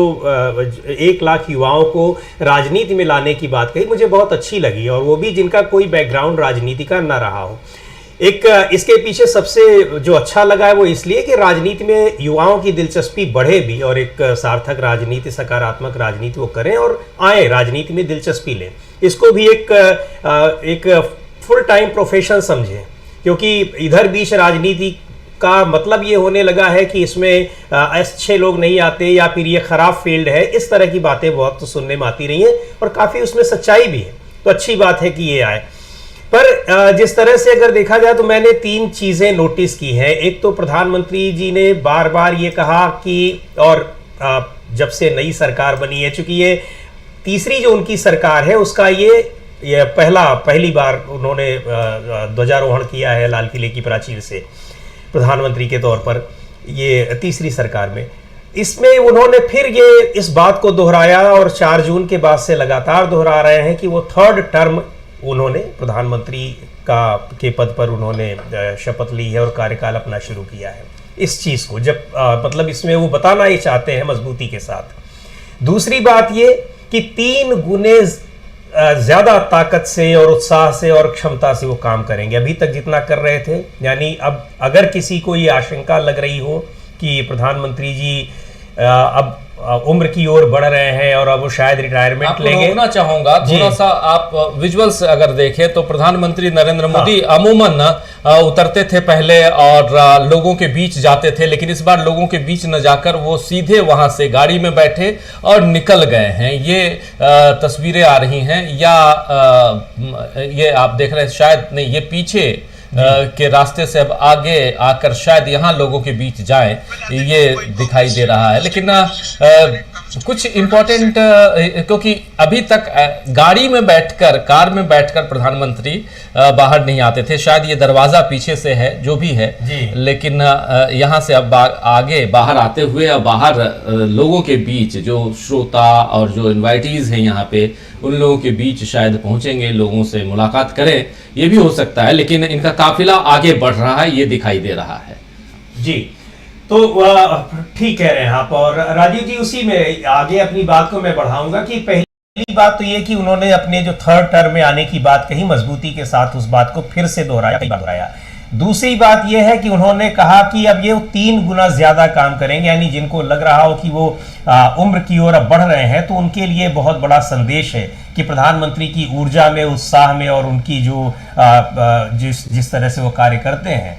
1 लाख युवाओं को राजनीति में लाने की बात कही, मुझे बहुत अच्छी लगी, और वो भी जिनका कोई बैकग्राउंड राजनीति का ना रहा हो। एक इसके पीछे सबसे जो अच्छा लगा है वो इसलिए कि राजनीति में युवाओं की दिलचस्पी बढ़े भी, और एक सार्थक राजनीति, सकारात्मक राजनीति वो करें और आए, राजनीति में दिलचस्पी लें। इसको भी एक फुल टाइम प्रोफेशन समझें, क्योंकि इधर बीच राजनीति का मतलब ये होने लगा है कि इसमें अच्छे लोग नहीं आते, या फिर ये खराब फील्ड है। इस तरह की बातें बहुत तो सुनने में आती रही हैं, और काफ़ी उसमें सच्चाई भी है। तो अच्छी बात है कि ये आए। पर जिस तरह से अगर देखा जाए तो मैंने 3 चीज़ें नोटिस की हैं। एक तो प्रधानमंत्री जी ने बार बार ये कहा कि, और जब से नई सरकार बनी है, चूंकि ये तीसरी जो उनकी सरकार है उसका ये पहली बार उन्होंने ध्वजारोहण किया है लाल किले की प्राचीर से प्रधानमंत्री के तौर पर, ये तीसरी सरकार में। इसमें उन्होंने फिर ये इस बात को दोहराया, और 4 जून के बाद से लगातार दोहरा रहे हैं कि वो 3rd टर्म उन्होंने प्रधानमंत्री के पद पर उन्होंने शपथ ली है और कार्यकाल अपना शुरू किया है। इस चीज़ को जब मतलब इसमें वो बताना ही चाहते हैं मजबूती के साथ। दूसरी बात ये कि 3 गुने ज्यादा ताकत से और उत्साह से और क्षमता से वो काम करेंगे अभी तक जितना कर रहे थे। यानी अब अगर किसी को ये आशंका लग रही हो कि प्रधानमंत्री जी अब उम्र की ओर बढ़ रहे हैं और अब वो शायद रिटायरमेंट लेंगे। रोकना चाहूंगा थोड़ा सा, आप विजुअल्स अगर देखें तो प्रधानमंत्री नरेंद्र मोदी अमूमन उतरते थे पहले और लोगों के बीच जाते थे, लेकिन इस बार लोगों के बीच न जाकर वो सीधे वहां से गाड़ी में बैठे और निकल गए हैं। ये तस्वीरें आ रही हैं या ये आप देख रहे हैं, शायद नहीं, ये पीछे के रास्ते से अब आगे आकर शायद यहाँ लोगों के बीच जाएं, ये दिखाई दे रहा है। लेकिन कुछ इम्पोर्टेंट, क्योंकि अभी तक गाड़ी में बैठकर, कार में बैठकर प्रधानमंत्री बाहर नहीं आते थे। शायद ये दरवाजा पीछे से है, जो भी है, लेकिन यहाँ से अब आगे बाहर आते हुए अब बाहर लोगों के बीच, जो श्रोता और जो इन्वाइटीज हैं यहाँ पे, उन लोगों के बीच शायद पहुंचेंगे, लोगों से मुलाकात करें, ये भी हो सकता है। लेकिन इनका काफिला आगे बढ़ रहा है, ये दिखाई दे रहा है। जी, तो ठीक कह रहे हैं आप। और राजीव जी, उसी में आगे अपनी बात को मैं बढ़ाऊंगा कि पहली बात तो ये कि उन्होंने अपने जो थर्ड टर्म में आने की बात कही, मजबूती के साथ उस बात को फिर से दोहराया। दूसरी बात यह है कि उन्होंने कहा कि अब ये 3 गुना ज्यादा काम करेंगे, यानी जिनको लग रहा हो कि वो उम्र की ओर अब बढ़ रहे हैं, तो उनके लिए बहुत बड़ा संदेश है कि प्रधानमंत्री की ऊर्जा में, उत्साह में और उनकी जो जिस तरह से वो कार्य करते हैं,